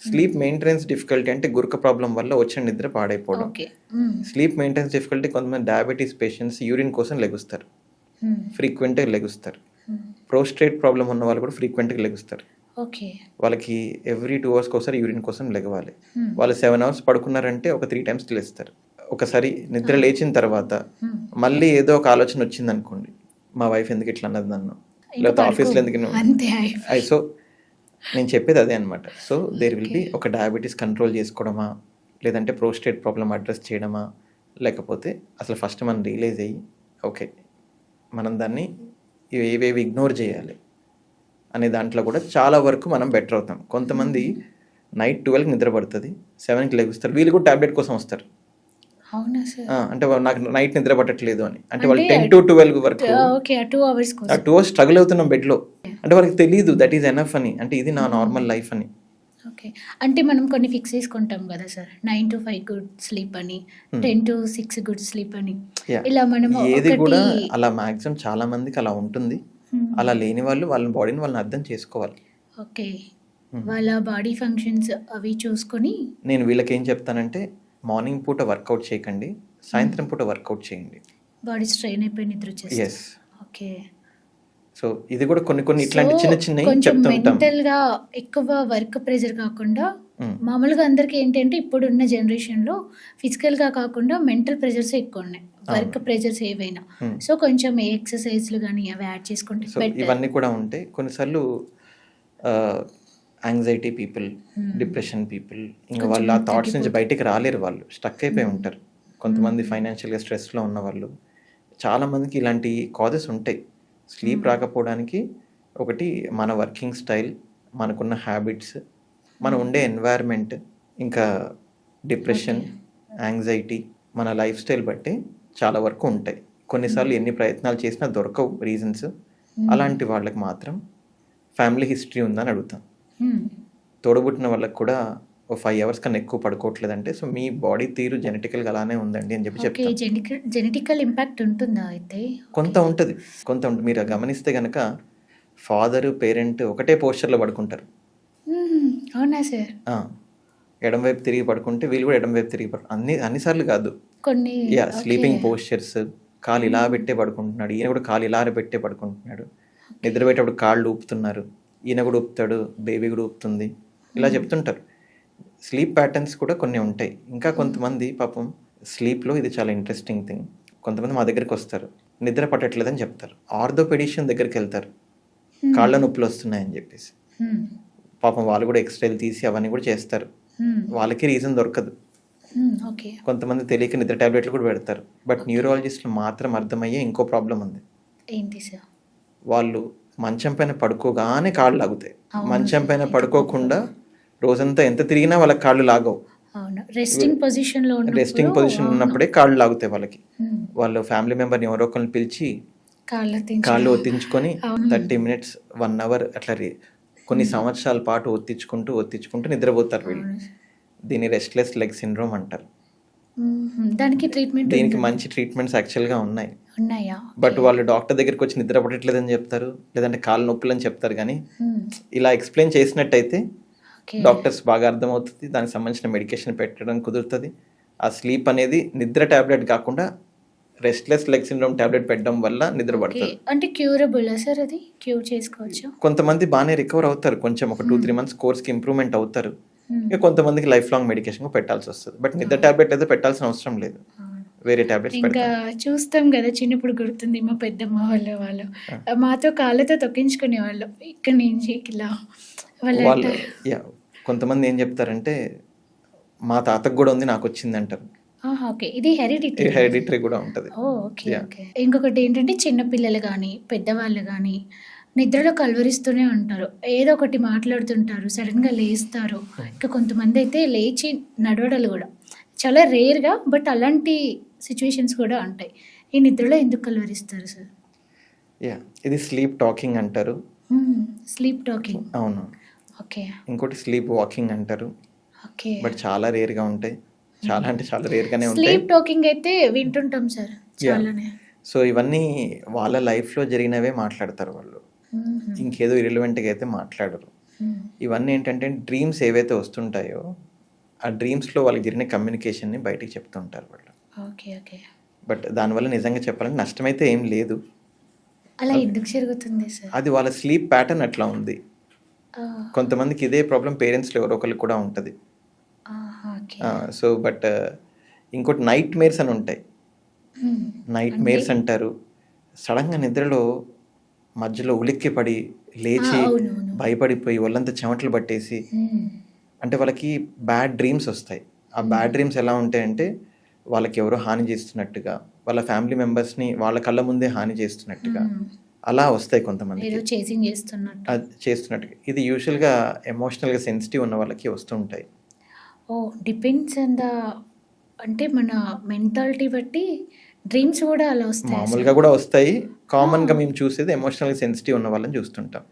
స్లీప్ మెయింటెనెన్స్ డిఫికల్టీ అంటే గురక ప్రాబ్లం వల్ల వచ్చిన నిద్ర పాడైపోవడం. ఓకే. హ్మ్. స్లీప్ మెయింటెనెన్స్ డిఫికల్టీ కొంతమంది డయాబెటీస్ పేషెంట్స్ యూరిన్ కోసం లెగుస్తారు, హ్మ్. ఫ్రీక్వెంట్గా లెగుస్తారు. హ్మ్. ప్రోస్ట్రేట్ ప్రాబ్లం ఉన్న వాళ్ళు కూడా ఫ్రీక్వెంట్గా లెగుస్తారు. ఓకే. వాళ్ళకి ఎవ్రీ 2 hours ఒకసారి యూరిన్ కోసం లెగవాలి. Hmm. వాళ్ళు 7 hours పడుకున్నారంటే ఒక 3 times లేస్తారు. ఒకసారి నిద్ర లేచిన తర్వాత Hmm. మళ్ళీ ఏదో ఒక ఆలోచన వచ్చింది అనుకోండి, మా వైఫ్ ఎందుకు ఇట్లా అన్నది నన్ను, ఇంకా లేకపోతే ఆఫీస్లో పడుకో. ఎందుకు అంతే సో నేను చెప్పేది అదే అనమాట. సో దేర్ విల్ బి ఒక డయాబెటీస్ కంట్రోల్ చేసుకోవడమా, లేదంటే ప్రోస్టేట్ ప్రాబ్లం అడ్రస్ చేయడమా, లేకపోతే అసలు ఫస్ట్ మనం రియలైజ్ అయ్యి ఓకే మనం దాన్ని ఏవేవి ఇగ్నోర్ చేయాలి అనే దాంట్లో కూడా చాలా వరకు మనం బెటర్ అవుతాం. కొంతమంది నైట్ 12కి నిద్ర పడుతుంది, 7కి లెగుస్తారు, వీళ్ళు కూడా టాబ్లెట్ కోసం వస్తారు. అవునా సార్? అంటే నాకు నైట్ నిద్ర పట్టట్లేదు అని, అంటే వాళ్ళు అంటే 10 to 12 వరకు ఓకే. 2 hours ఆ కోసం. 2 hours స్ట్రగుల్ అవుతున్నాం బెడ్లో, అంటే వాళ్ళకి తెలియదు దట్ ఈజ్ ఎనఫ్ అని, అంటే ఇది నా నార్మల్ లైఫ్ అని. ఓకే. అంటే మనం కొన్ని ఫిక్స్ చేసుకుంటాం కదా సార్, 9 to 5 గుడ్ స్లీప్ అని, 10 to 6 గుడ్ స్లీప్ అని. Yeah. ఇలా మనం ఏది ఒకటి కూడా అలా మ్యాక్సిమం చాలా మందికి అలా ఉంటుంది. అలా లేని వాళ్ళు వాళ్ళ బాడీని వాళ్ళని అర్థం చేసుకోవాలి. ఓకే. వాళ్ళ బాడీ ఫంక్షన్స్ అవి చూసుకొని నేను వీళ్ళకి ఏం చెప్తానంటే, మార్నింగ్ పూట వర్కౌట్ చేయకండి, సాయంత్రం పూట వర్కౌట్ చేయండి. బాడీ స్ట్రెయిన్ అయిపోయి నిద్ర వచ్చేస్తుంది. ఎస్. ఓకే. సో ఇది కూడా కొన్ని ఇట్లాంటి చిన్న చిన్నవి కొంచెం చెప్తుంటాం. మెంటల్ గా ఎక్కువ వర్క్ ప్రెజర్ కాకుండా, మామూలుగా అందరికి ఏంటంటే ఇప్పుడున్న జనరేషన్ లో ఫిజికల్ గా కాకుండా మెంటల్ ప్రెజర్స్ ఎక్కువ ఉన్నాయి, వర్క్ ప్రెజర్స్ ఏవైనా. సో కొంచెం ఎక్సర్సైజ్లు కానీ అవి యాడ్ చేసుకుంటే సో better. ఇవన్నీ కూడా ఉంటాయి. కొన్నిసార్లు యాంగ్జైటీ పీపుల్, డిప్రెషన్ పీపుల్, ఇంకా కొంచెం వాళ్ళు ఆ థాట్స్ నుంచి తగ్గిపోతుంది. బయటికి రాలేరు, వాళ్ళు స్టక్ అయిపోయి ఉంటారు. కొంతమంది ఫైనాన్షియల్గా స్ట్రెస్లో ఉన్న వాళ్ళు, చాలామందికి ఇలాంటి కాజెస్ ఉంటాయి. స్లీప్ రాకపోవడానికి ఒకటి మన వర్కింగ్ స్టైల్, మనకున్న హ్యాబిట్స్, మనం ఉండే ఎన్వైర్న్మెంట్, ఇంకా డిప్రెషన్, యాంగ్జైటీ, మన లైఫ్ స్టైల్ బట్టి చాలా వరకు ఉంటాయి. కొన్నిసార్లు ఎన్ని ప్రయత్నాలు చేసినా దొరకవు రీజన్స్. అలాంటి వాళ్ళకి మాత్రం ఫ్యామిలీ హిస్టరీ ఉందని అడుగుతాం. తోడబుట్టిన వాళ్ళకి కూడా ఓ 5 hours కన్నా ఎక్కువ పడుకోవట్లేదంటే సో మీ బాడీ తీరు జెనెటికల్గా అలానే ఉందండి అని చెప్పి ఓకే. చెప్తాం. జెనెటికల్ ఇంపాక్ట్ ఉంటుందా అయితే? కొంత ఉంటుంది. మీరు గమనిస్తే కనుక పేరెంట్ ఒకటే పోస్చర్లో పడుకుంటారు. అవునా సార్? ఎడం వైపు తిరిగి పడుకుంటే వీళ్ళు కూడా ఎడం వైపు తిరిగి అన్నిసార్లు కాదు. కొన్ని స్లీపింగ్ పోస్చర్స్, కాలు ఇలా పెట్టే పడుకుంటున్నాడు, ఈయన కూడా కాలు ఇలా పెట్టే పడుకుంటున్నాడు, నిద్రపోయేటప్పుడు కాళ్ళు ఊపుతున్నారు, ఈయన కూడా ఊపుతాడు, బేబీ కూడా ఊపుతుంది, ఇలా చెప్తుంటారు. స్లీప్ ప్యాటర్న్స్ కూడా కొన్ని ఉంటాయి. ఇంకా కొంతమంది పాపం స్లీప్లో ఇది చాలా ఇంట్రెస్టింగ్ థింగ్. కొంతమంది మా దగ్గరికి వస్తారు, నిద్ర పట్టట్లేదని చెప్తారు. ఆర్థోపెడిషియన్ దగ్గరికి వెళ్తారు, కాళ్ళ నొప్పులు వస్తున్నాయని చెప్పేసి. పాపం వాళ్ళు కూడా ఎక్స్రేలు తీసి అవన్నీ కూడా చేస్తారు. వాళ్ళకి రీజన్ దొరకదు. కొంతమంది తెలియక నిద్ర టాబ్లెట్లు కూడా పెడతారు. బట్ న్యూరాలజిస్టులు మాత్రం అర్థమయ్యే ఇంకో ప్రాబ్లం ఉంది. ఏంటి సార్? వాళ్ళు మంచం పైన పడుకోగానే కాళ్ళు లాగుతాయి. మంచం పైన పడుకోకుండా రోజంతా ఎంత తిరిగినా వాళ్ళకి కాళ్ళు లాగవు. రెస్టింగ్ పొజిషన్ ఉన్నప్పుడే కాళ్ళు లాగుతాయి వాళ్ళకి. వాళ్ళు ఫ్యామిలీ మెంబర్ని ఎవరో ఒకరిని పిలిచి కాళ్ళు ఒత్తించుకొని 30 minutes 1 hour అట్లా కొన్ని సంవత్సరాల పాటు ఒత్తించుకుంటూ నిద్రపోతారు వీళ్ళు. దీన్ని రెస్ట్లెస్ లెగ్ సిండ్రోమ్ అంటారు. దీనికి మంచి ట్రీట్మెంట్స్ యాక్చువల్గా ఉన్నాయా? బట్ వాళ్ళు డాక్టర్ దగ్గరికి వచ్చి నిద్ర పట్టట్లేదని చెప్తారు, లేదంటే కాళ్ళు నొప్పులు అని చెప్తారు. కానీ ఇలా ఎక్స్ప్లెయిన్ చేసినట్టయితే డాక్టర్స్ బాగా అర్థమవుతుంది, దానికి సంబంధించిన మెడికేషన్ పెట్టడం కుదురుతుంది. ఆ స్లీప్ అనేది నిద్ర టాబ్లెట్ కాకుండా రెస్ట్లెస్ లెగ్ సిండ్రోమ్ టాబ్లెట్ పెట్టడం వల్ల నిద్ర పడుతుంది. అంటే క్యూరబుల్ సార్? అది క్యూర్ చేసుకోవచ్చు? కొంతమంది బాగానే రికవర్ అవుతారు, కొంచెం ఒక 2-3 months కోర్స్కి ఇంప్రూవ్మెంట్ అవుతారు. ఇక కొంతమందికి లైఫ్ లాంగ్ మెడికేషన్ పెట్టాల్సి వస్తుంది. బట్ నిద్ర టాబ్లెట్ అయితే పెట్టాల్సిన అవసరం లేదు, వేరే టాబ్లెట్స్ ఇంకా చూస్తాం కదా. చిన్నప్పుడు గుర్తుంది, మా పెద్దమ్మ వాళ్ళు మాతో కాళ్ళతో తొక్కించుకునేవాళ్ళు ఇక్కడి నుంచి ఇలా. వాళ్ళు కొంతమంది ఏం చెప్తారంటే మా తాతకు కూడా ఉంది, నాకు వచ్చింది అంటారు. ఇది హెరిడిటరీ కూడా ఉంటుంది. ఓకే. ఇంకొకటి ఏంటంటే చిన్నపిల్లలు కానీ పెద్దవాళ్ళు కానీ నిద్రలో కలవరిస్తూనే ఉంటారు, ఏదో ఒకటి మాట్లాడుతుంటారు, సడన్గా లేస్తారు. ఇంకా కొంతమంది అయితే లేచి నడవడాలు కూడా చాలా రేర్గా, బట్ అలాంటి సిచ్యువేషన్స్ కూడా ఉంటాయి. ఈ నిద్రలో ఎందుకు కలవరిస్తారు సార్? ఇది స్లీప్ టాకింగ్ అంటారు. Sleep talking? అవును. ఓకే. ఇంకోటి స్లీప్ వాకింగ్ అంటారు. ఓకే. బట్ చాలా రేర్గా ఉంటాయి, చాలా అంటే చాలా రేర్గానే ఉంటాయి. స్లీప్ టాకింగ్ అయితే వింటుంటాం సార్ చాలానే. సో ఇవన్నీ వాళ్ళ లైఫ్లో జరిగినవే మాట్లాడతారు వాళ్ళు, ఇంకేదో ఇరిలవెంట్గా అయితే మాట్లాడరు. ఇవన్నీ ఏంటంటే డ్రీమ్స్ ఏవైతే వస్తుంటాయో ఆ డ్రీమ్స్లో వాళ్ళకి జరిగిన కమ్యూనికేషన్ని బయటికి చెప్తుంటారు వాళ్ళు. బట్ దానివల్ల నిజంగా చెప్పాలంటే నష్టమైతే ఏం లేదు. అలా ఎందుకు జరుగుతుంది సార్? అది వాళ్ళ స్లీప్ ప్యాటర్న్ అట్లా ఉంది. కొంతమందికి ఇదే ప్రాబ్లం పేరెంట్స్లో ఎవరో ఒకరికి కూడా ఉంటుంది. సో బట్ ఇంకోటి నైట్ మేర్స్ అని ఉంటాయి. నైట్ మేర్స్ అంటారు, సడన్గా నిద్రలో మధ్యలో ఉలిక్కి పడి లేచి భయపడిపోయి ఒళ్ళంతా చెమటలు పట్టేసి, అంటే వాళ్ళకి బ్యాడ్ డ్రీమ్స్ వస్తాయి. ఆ బ్యాడ్ డ్రీమ్స్ ఎలా ఉంటాయంటే వాళ్ళకి ఎవరో హాని చేస్తున్నట్టుగా, వాళ్ళ ఫ్యామిలీ మెంబర్స్ని వాళ్ళ కళ్ళ ముందే హాని చేస్తున్నట్టుగా అలా వస్తాయి కొంతమంది చేస్తున్నట్టుగా. ఇది యూజువల్గా ఎమోషనల్గా సెన్సిటివ్ ఉన్న వాళ్ళకి వస్తుంటాయి. డిపెండ్స్ ఆన్ ద, అంటే మన మెంటాలిటీ బట్టి డ్రీమ్స్ కూడా అలా వస్తాయి. మామూలుగా కూడా వస్తాయి. కామన్గా మేము చూసేది ఎమోషనల్గా సెన్సిటివ్ ఉన్న వాళ్ళని చూస్తుంటాం.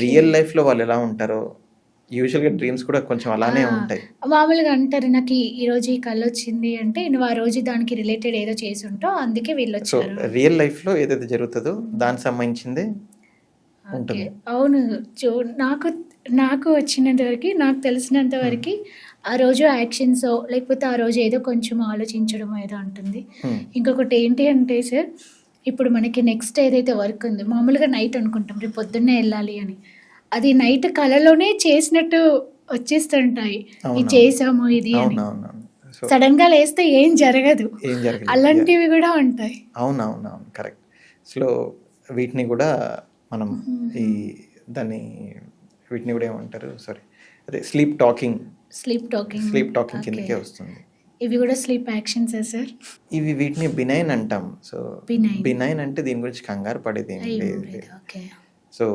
రియల్ లైఫ్లో వాళ్ళు ఎలా ఉంటారో యూజువల్గా డ్రీమ్స్ కూడా కొంచెం అలానే ఉంటాయి. మామూలుగా అంటారు, నాకు ఈరోజు ఈ కళ్ళు వచ్చింది అంటే నువ్వు ఆ రోజు దానికి రిలేటెడ్ ఏదో చేసి ఉంటావు, అందుకే వీళ్ళు వచ్చారు. సో రియల్ లైఫ్లో ఏదైతే జరుగుతుందో దానికి సంబంధించిందే ఉంటుంది. అవును. నాకు వచ్చినంత వరకు, నాకు తెలిసినంత వరకు ఆ రోజు యాక్షన్స్ లేకపోతే ఆ రోజు ఏదో కొంచెం ఆలోచించడం ఏదో ఉంటుంది. ఇంకొకటి ఏంటి అంటే సార్, ఇప్పుడు మనకి నెక్స్ట్ ఏదైతే వర్క్ ఉంది, మామూలుగా నైట్ అనుకుంటాం రేపు పొద్దున్నే వెళ్ళాలి అని, అది నైట్ కళలోనే చేసినట్టు వచ్చేస్తుంటాయి, ఇది చేసాము ఇది అని. సడన్ గా లేస్తే ఏం జరగదు, అలాంటివి కూడా ఉంటాయి. అవునవునవును, కరెక్ట్. సో వీటిని కూడా మనం దాన్ని వీటిని కూడా ఏమంటారు, సారీ, అదే స్లీప్ టాకింగ్ స్లీప్ టాకింగ్ కిందకే వస్తుంది. ఇవి కూడా స్లీప్ యాక్షన్సా సార్? ఇవి వీటిని బినైన్ అంటాం. So Benign. బినైన్ అంటే దీని గురించి కంగారు పడేది ఏం లేదు. ఓకే. సో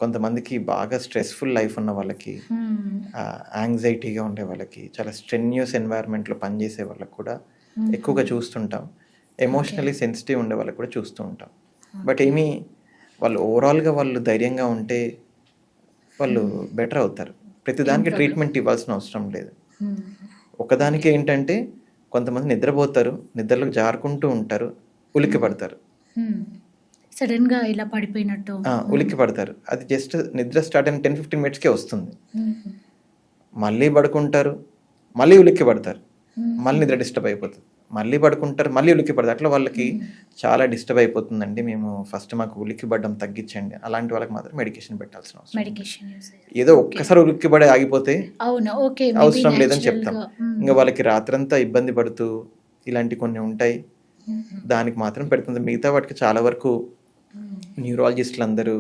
కొంతమందికి బాగా స్ట్రెస్ఫుల్ లైఫ్ ఉన్న వాళ్ళకి, యాంగ్జైటీగా ఉండే వాళ్ళకి, చాలా స్ట్రెన్యూస్ ఎన్వైర్న్మెంట్లో పనిచేసే వాళ్ళకి కూడా ఎక్కువగా చూస్తుంటాం. ఎమోషనలీ సెన్సిటివ్ ఉండే వాళ్ళకి కూడా చూస్తూ ఉంటాం. బట్ ఏమీ వాళ్ళు ఓవరాల్గా వాళ్ళు ధైర్యంగా ఉంటే వాళ్ళు బెటర్ అవుతారు. ప్రతిదానికి ట్రీట్మెంట్ ఇవ్వాల్సిన అవసరం లేదు. ఒకదానికి ఏంటంటే కొంతమంది నిద్రపోతారు, నిద్రలోకి జారుకుంటూ ఉంటారు, ఉలిక్కి పడతారు. సడన్ గా ఇలా పడిపోయినట్టు ఉలిక్కి పడతారు. అది జస్ట్ నిద్ర స్టార్ట్ అయిన 10-15 మినిట్స్కే వస్తుంది. మళ్ళీ పడుకుంటారు, మళ్ళీ ఉలిక్కి పడతారు, మళ్ళీ నిద్ర డిస్టర్బ్ అయిపోతుంది, మళ్ళీ పడుకుంటారు, మళ్ళీ ఉలిక్కి పడతారు. అట్లా వాళ్ళకి చాలా డిస్టర్బ్ అయిపోతుందండి, మేము ఫస్ట్ మాకు ఉలిక్కి పడడం తగ్గించండి. అలాంటి వాళ్ళకి మాత్రం మెడికేషన్ పెట్టాల్సిన అవసరం. ఏదో ఒక్కసారి ఉలిక్కి పడే ఆగిపోతే అవసరం లేదని చెప్తాం. ఇంకా వాళ్ళకి రాత్రంతా ఇబ్బంది పడుతూ ఇలాంటి కొన్ని ఉంటాయి, దానికి మాత్రం పెడుతుంది. మిగతా వాటికి చాలా వరకు న్యూరాలజిస్టులు అందరూ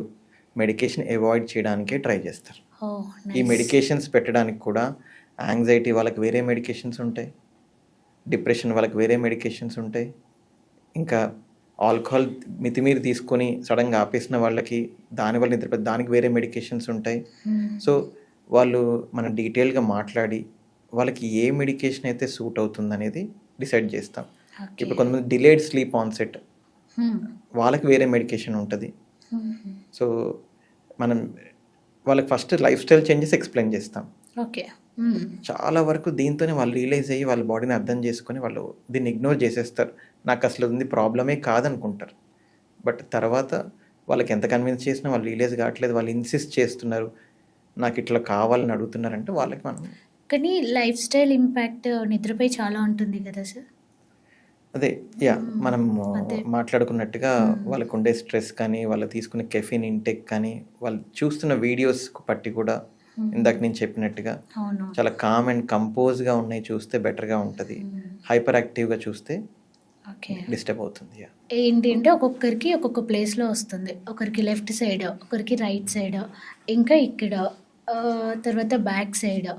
మెడికేషన్ అవాయిడ్ చేయడానికే ట్రై చేస్తారు. ఈ మెడికేషన్స్ పెట్టడానికి కూడా యాంగ్జైటీ వాళ్ళకి వేరే మెడికేషన్స్ ఉంటాయి, డిప్రెషన్ వాళ్ళకి వేరే మెడికేషన్స్ ఉంటాయి, ఇంకా ఆల్కహాల్ మితిమీరి తీసుకొని సడన్గా ఆపేసిన వాళ్ళకి దానివల్ల నిద్రపోతే దానికి వేరే మెడికేషన్స్ ఉంటాయి. సో వాళ్ళు మనం డీటెయిల్గా మాట్లాడి వాళ్ళకి ఏ మెడికేషన్ అయితే సూట్ అవుతుంది అనేది డిసైడ్ చేస్తాం. ఇప్పుడు కొంతమంది డిలేడ్ స్లీప్ ఆన్సెట్, వాళ్ళకి వేరే మెడికేషన్ ఉంటుంది. సో మనం వాళ్ళకి first life style changes explain చేస్తాం. ఓకే. చాలా వరకు దీంతోనే వాళ్ళు రియలైజ్ అయ్యి వాళ్ళ బాడీని అర్థం చేసుకొని వాళ్ళు దీన్ని ఇగ్నోర్ చేసేస్తారు. నాకు అసలు ఉంది ప్రాబ్లమే కాదనుకుంటారు. బట్ తర్వాత వాళ్ళకి ఎంత కన్విన్స్ చేసినా వాళ్ళు రియలైజ్ కావట్లేదు, వాళ్ళు ఇన్సిస్ట్ చేస్తున్నారు, నాకు ఇట్లా కావాలని అడుగుతున్నారంటే వాళ్ళకి మనం. కానీ లైఫ్ స్టైల్ ఇంపాక్ట్ నిద్రపై చాలా ఉంటుంది కదా సార్? అదే మనం మాట్లాడుకున్నట్టుగా వాళ్ళకు ఉండే స్ట్రెస్ కానీ, వాళ్ళు తీసుకునే కెఫీన్ ఇంటెక్ కానీ, వాళ్ళు చూస్తున్న వీడియోస్ బట్టి కూడా ఇందాక నేను చెప్పినట్టుగా చాలా కామ్ అండ్ కంపోజ్గా ఉన్నాయి చూస్తే బెటర్గా ఉంటుంది. హైపర్ యాక్టివ్గా చూస్తే డిస్టర్బ్ అవుతుంది. ఏంటి అంటే ఒక్కొక్కరికి ఒక్కొక్క ప్లేస్లో వస్తుంది. ఒకరికి లెఫ్ట్ సైడ్, ఒకరికి రైట్ సైడ్, ఇంకా ఇక్కడ తర్వాత బ్యాక్ సైడ్.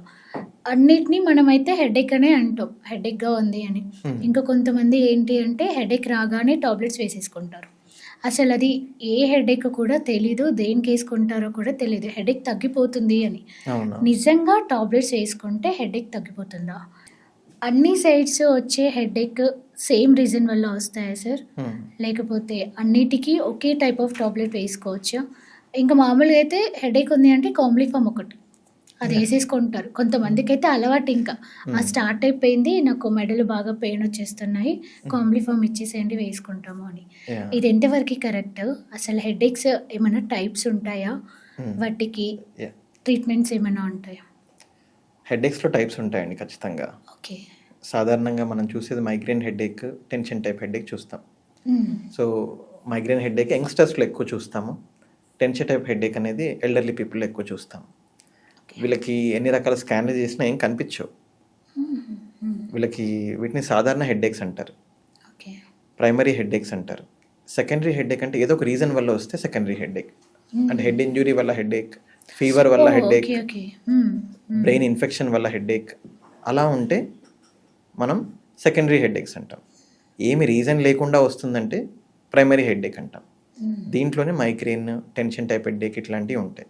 అన్నిటినీ మనమైతే హెడేక్ అనే అంటాం, హెడేక్గా ఉంది అని. ఇంకా కొంతమంది ఏంటి అంటే హెడేక్ రాగానే టాబ్లెట్స్ వేసేసుకుంటారు. అసలు అది ఏ హెడేక్ కూడా తెలీదు, దేనికి వేసుకుంటారో కూడా తెలీదు. హెడేక్ తగ్గిపోతుంది అని. నిజంగా టాబ్లెట్స్ వేసుకుంటే హెడేక్ తగ్గిపోతుందా? అన్ని సైడ్స్ వచ్చే హెడేక్ సేమ్ రీజన్ వల్ల వస్తాయా సార్? లేకపోతే అన్నిటికీ ఒకే టైప్ ఆఫ్ టాబ్లెట్ వేసుకోవచ్చా? ఇంకా మామూలుగా అయితే హెడేక్ ఉంది అంటే కాంప్లిఫామ్ ఒకటి, అది వేసేసుకుంటారు. కొంతమందికి అయితే అలవాటు, ఇంకా స్టార్ట్ అయిపోయింది, నాకు మెడలు బాగా పెయిన్ వచ్చేస్తున్నాయి, కాంప్లిఫామ్ ఇచ్చేసేయండి వేసుకుంటాము అని. ఇది ఎంతవరకు కరెక్ట్? అసలు హెడేక్స్ ఏమైనా టైప్స్ ఉంటాయా? వాటికి ట్రీట్మెంట్స్ ఏమైనా ఉంటాయా? హెడేక్స్లో టైప్స్ ఉంటాయండి ఖచ్చితంగా. ఓకే. సాధారణంగా మనం చూసేది migraine headache, tension type headache చూస్తాం. సో మైగ్రేన్ హెడేక్ యంగ్స్టర్స్లో ఎక్కువ చూస్తాము. టెన్షన్ టైప్ హెడేక్ అనేది ఎల్డర్లీ పీపుల్లో ఎక్కువ చూస్తాం. వీళ్ళకి ఎన్ని రకాల స్కాన్లు చేసినా ఏం కనిపించవు. వీటిని సాధారణ హెడేక్స్ అంటారు, ప్రైమరీ హెడేక్స్ అంటారు. సెకండరీ హెడేక్ అంటే ఏదో ఒక రీజన్ వల్ల వస్తే సెకండరీ హెడేక్, అంటే హెడ్ ఇంజురీ వల్ల హెడేక్, ఫీవర్ వల్ల హెడేక్, బ్రెయిన్ ఇన్ఫెక్షన్ వల్ల హెడేక్, అలా ఉంటే మనం సెకండరీ హెడేక్స్ అంటాం. ఏమి రీజన్ లేకుండా వస్తుందంటే ప్రైమరీ హెడేక్ అంటాం. దీంట్లోనే మైగ్రేన్, టెన్షన్ టైప్ హెడేక్ ఇట్లాంటివి ఉంటాయి.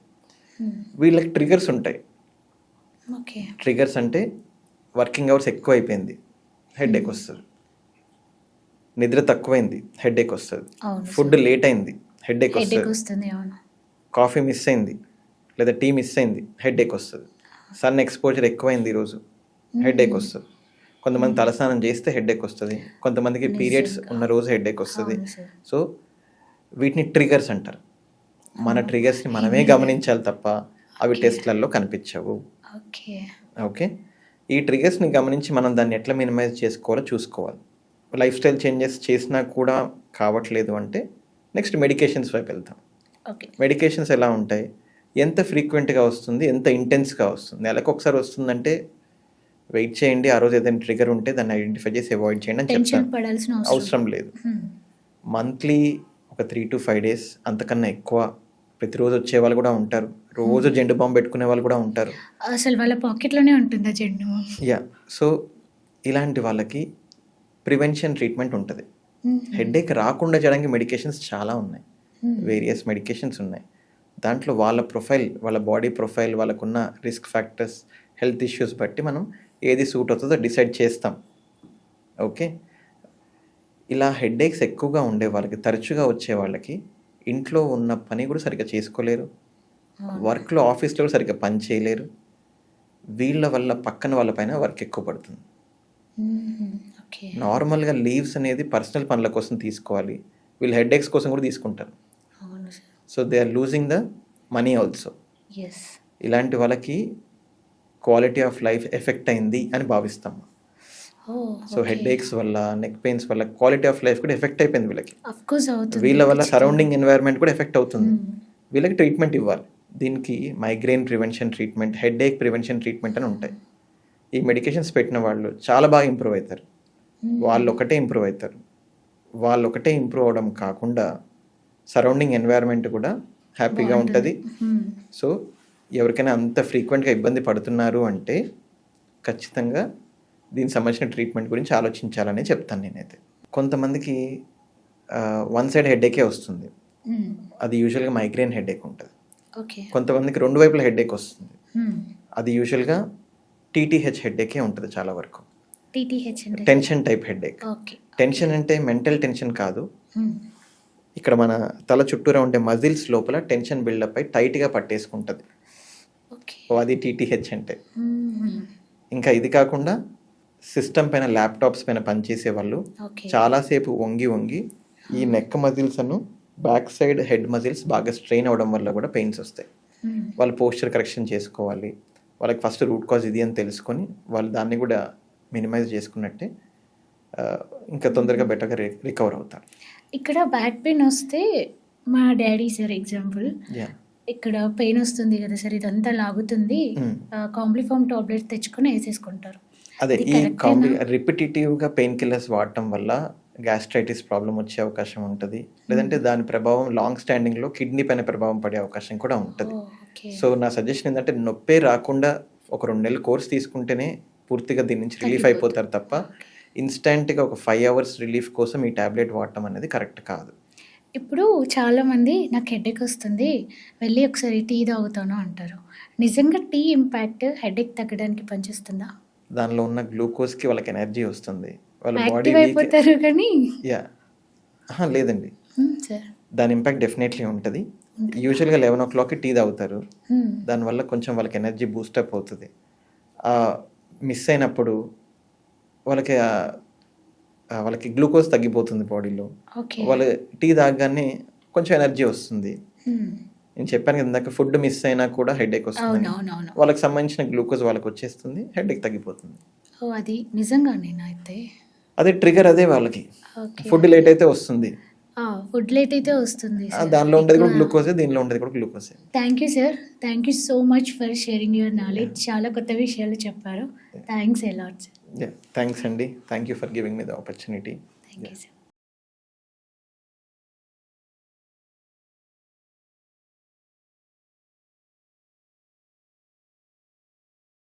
వీళ్ళకి ట్రిగర్స్ ఉంటాయి. ట్రిగర్స్ అంటే వర్కింగ్ అవర్స్ ఎక్కువ అయిపోయింది, హెడేక్ వస్తుంది. నిద్ర తక్కువైంది, హెడేక్ వస్తుంది. ఫుడ్ లేట్ అయింది, హెడేక్ వస్తుంది. కాఫీ మిస్ అయింది లేదా టీ మిస్ అయింది, హెడేక్ వస్తుంది. సన్ ఎక్స్పోజర్ ఎక్కువైంది ఈరోజు, హెడేక్ వస్తుంది. కొంతమంది తలస్నానం చేస్తే హెడేక్ వస్తుంది, కొంతమందికి పీరియడ్స్ ఉన్న రోజు హెడేక్ వస్తుంది. సో వీటిని ట్రిగర్స్ అంటారు. మన ట్రిగర్స్ని మనమే గమనించాలి తప్ప అవి టెస్ట్లలో కనిపించవు. ఓకే. ఈ ట్రిగర్స్ని గమనించి మనం దాన్ని ఎట్లా మినిమైజ్ చేసుకోవాలో చూసుకోవాలి. లైఫ్ స్టైల్ చేంజెస్ చేసినా కూడా కావట్లేదు అంటే నెక్స్ట్ మెడికేషన్స్ వైపు వెళ్తాం. మెడికేషన్స్ ఎలా ఉంటాయి, ఎంత ఫ్రీక్వెంట్గా వస్తుంది, ఎంత ఇంటెన్స్గా వస్తుంది. నెలకు ఒకసారి వస్తుందంటే వెయిట్ చేయండి, ఆ రోజు ఏదైనా ట్రిగర్ ఉంటే దాన్ని ఐడెంటిఫై చేసి అవాయిడ్ చేయండి అని చెప్తాను. అవసరం లేదు. మంత్లీ ఒక 3 to 5 days, అంతకన్నా ఎక్కువ ప్రతిరోజు వచ్చే వాళ్ళు కూడా ఉంటారు. రోజు జెండు బాంబు పెట్టుకునే వాళ్ళు కూడా ఉంటారు. అసలు వాళ్ళ పాకెట్‌లోనే ఉంటుందా జెండు? సో ఇలాంటి వాళ్ళకి ప్రివెన్షన్ ట్రీట్మెంట్ ఉంటుంది. హెడేక్ రాకుండా చేయడానికి మెడికేషన్స్ చాలా ఉన్నాయి, వేరియస్ మెడికేషన్స్ ఉన్నాయి. దాంట్లో వాళ్ళ ప్రొఫైల్, వాళ్ళ బాడీ ప్రొఫైల్, వాళ్ళకున్న రిస్క్ ఫ్యాక్టర్స్, హెల్త్ ఇష్యూస్ బట్టి మనం ఏది సూట్ అవుతుందో డిసైడ్ చేస్తాం. ఓకే, ఇలా హెడేక్స్ ఎక్కువగా ఉండే వాళ్ళకి, తరచుగా వచ్చే వాళ్ళకి ఇంట్లో ఉన్న పని కూడా సరిగ్గా చేసుకోలేరు, వర్క్లో ఆఫీస్లో కూడా సరిగ్గా పని చేయలేరు. వీళ్ళ వల్ల పక్కన వాళ్ళ పైన వర్క్ ఎక్కువ పడుతుంది. ఓకే. నార్మల్గా లీవ్స్ అనేది పర్సనల్ పనుల కోసం తీసుకోవాలి, వీళ్ళు హెడేక్స్ కోసం కూడా తీసుకుంటారు. అవును sir. So they are losing the money also. Yes. ఇలాంటి వాళ్ళకి క్వాలిటీ ఆఫ్ లైఫ్ ఎఫెక్ట్ అయింది అని భావిస్తాం. ఓహ్! సో హెడేక్స్ వల్ల, నెక్ పెయిన్స్ వల్ల క్వాలిటీ ఆఫ్ లైఫ్ కూడా ఎఫెక్ట్ అయిపోయింది వీళ్ళకి. ఆఫ్ కోర్స్ అవుతుంది. వీళ్ళ వల్ల సరౌండింగ్ ఎన్వైర్న్మెంట్ కూడా ఎఫెక్ట్ అవుతుంది. వీళ్ళకి ట్రీట్మెంట్ ఇవ్వాలి. దీనికి migraine prevention treatment, headache prevention treatment అని ఉంటాయి. ఈ మెడికేషన్స్ పెట్టిన వాళ్ళు చాలా బాగా ఇంప్రూవ్ అవుతారు. వాళ్ళు ఒకటే ఇంప్రూవ్ అవుతారు. వాళ్ళు ఒకటే ఇంప్రూవ్ అవడం కాకుండా సరౌండింగ్ ఎన్వైర్న్మెంట్ కూడా హ్యాపీగా ఉంటుంది. సో ఎవరికైనా అంత ఫ్రీక్వెంట్గా ఇబ్బంది పడుతున్నారు అంటే ఖచ్చితంగా దీనికి సంబంధించిన ట్రీట్మెంట్ గురించి ఆలోచించాలని చెప్తాను నేనైతే. కొంతమందికి వన్ సైడ్ హెడేకే వస్తుంది, అది యూజువల్గా మైగ్రేన్ హెడేక్ ఉంటుంది. ఓకే. కొంతమందికి రెండు వైపుల హెడేక్ వస్తుంది, అది యూజువల్గా టీటీహెచ్ హెడేకే ఉంటుంది చాలా వరకు. టీటీహెచ్ అంటే tension type headache. Okay. Tension అంటే మెంటల్ టెన్షన్ కాదు, ఇక్కడ మన తల చుట్టూరా ఉండే మజిల్స్ లోపల టెన్షన్ బిల్డప్ అయి టైట్గా పట్టేసుకుంటుంది. ఓకే. అది టీటీహెచ్ అంటే. ఇంకా ఇది కాకుండా సిస్టమ్ పైన, ల్యాప్టాప్స్ పైన పనిచేసే వాళ్ళు ఓకే. చాలాసేపు వంగి వంగి ఈ నెక్ మజిల్స్ అను బ్యాక్ సైడ్ హెడ్ మజిల్స్ బాగా స్ట్రెయిన్ అవ్వడం వల్ల కూడా పెయిన్స్ వస్తాయి. వాళ్ళు పోస్చర్ కరెక్షన్ చేసుకోవాలి. వాళ్ళకి ఫస్ట్ రూట్ కాజ్ ఇది అని తెలుసుకొని వాళ్ళు దాన్ని కూడా మినిమైజ్ చేసుకున్నట్టే ఇంకా తొందరగా బెటర్గా రికవర్ అవుతారు. ఇక్కడ బ్యాక్ పెయిన్ వస్తే మా డాడీ సార్ ఎగ్జాంపుల్, ఇక్కడ పెయిన్ వస్తుంది కదా సార్, ఇదంతా లాగుతుంది, కాంప్లిఫామ్ టాబ్లెట్ తెచ్చుకొని వేసేసుకుంటారు. అదే ఈ రిపిటేటివ్గా పెయిన్ కిల్లర్స్ వాడటం వల్ల గ్యాస్ట్రైటిస్ ప్రాబ్లం వచ్చే అవకాశం ఉంటుంది. లేదంటే దాని ప్రభావం లాంగ్ స్టాండింగ్లో కిడ్నీ పైన ప్రభావం పడే అవకాశం కూడా ఉంటుంది. సో నా సజెషన్ ఏంటంటే నొప్పే రాకుండా ఒక 2 నెలలు కోర్స్ తీసుకుంటేనే పూర్తిగా దీని నుంచి రిలీఫ్ అయిపోతారు తప్ప ఇన్స్టెంట్గా ఒక 5 hours రిలీఫ్ కోసం ఈ టాబ్లెట్ వాడటం అనేది కరెక్ట్ కాదు. ఇప్పుడు చాలామంది నాకు హెడేక్ వస్తుంది, వెళ్ళి ఒకసారి టీ తాగుతాను అంటారు. నిజంగా టీ ఇంపాక్ట్ హెడేక్ తగ్గడానికి పనిచేస్తుందా? దానిలో ఉన్న గ్లూకోజ్కి వాళ్ళకి ఎనర్జీ వస్తుంది, వాళ్ళ బాడీ యాక్టివ్ అయిపోతారు. కానీ లేదండి, సార్ దాని ఇంపాక్ట్ డెఫినెట్లీ ఉంటుంది. యూజువల్గా 11 o'clock టీ తాగుతారు, దానివల్ల కొంచెం వాళ్ళకి ఎనర్జీ బూస్టప్ అవుతుంది. మిస్ అయినప్పుడు వాళ్ళకి గ్లూకోజ్ తగ్గిపోతుంది బాడీలో. వాళ్ళు టీ తాగగానే కొంచెం ఎనర్జీ వస్తుంది. నేను చెప్పాను కదా ఇందాక, ఫుడ్ మిస్ అయినా కూడా హెడేక్ వస్తుంది. వాళ్ళకి సంబంధించిన గ్లూకోజ్ వాళ్ళకి వచ్చేస్తుంది, హెడేక్ తగ్గిపోతుంది. అది నిజంగా నేనైతే అదే ట్రిగర్, అదే వాళ్ళకి. ఫుడ్ లేట్ అయితే వస్తుంది, ఫుడ్ లేట్ అయితే వస్తుంది. దానిలో ఉండేది కూడా గ్లూకోజే, దీనిలో ఉండేది కూడా గ్లూకోజే. Thank you sir, thank you so much for sharing your knowledge. చాలా కొత్త విషయాలు చెప్పారు. Thanks a lot sir. Thanks అండి, thank you for giving me the opportunity. Thank you sir.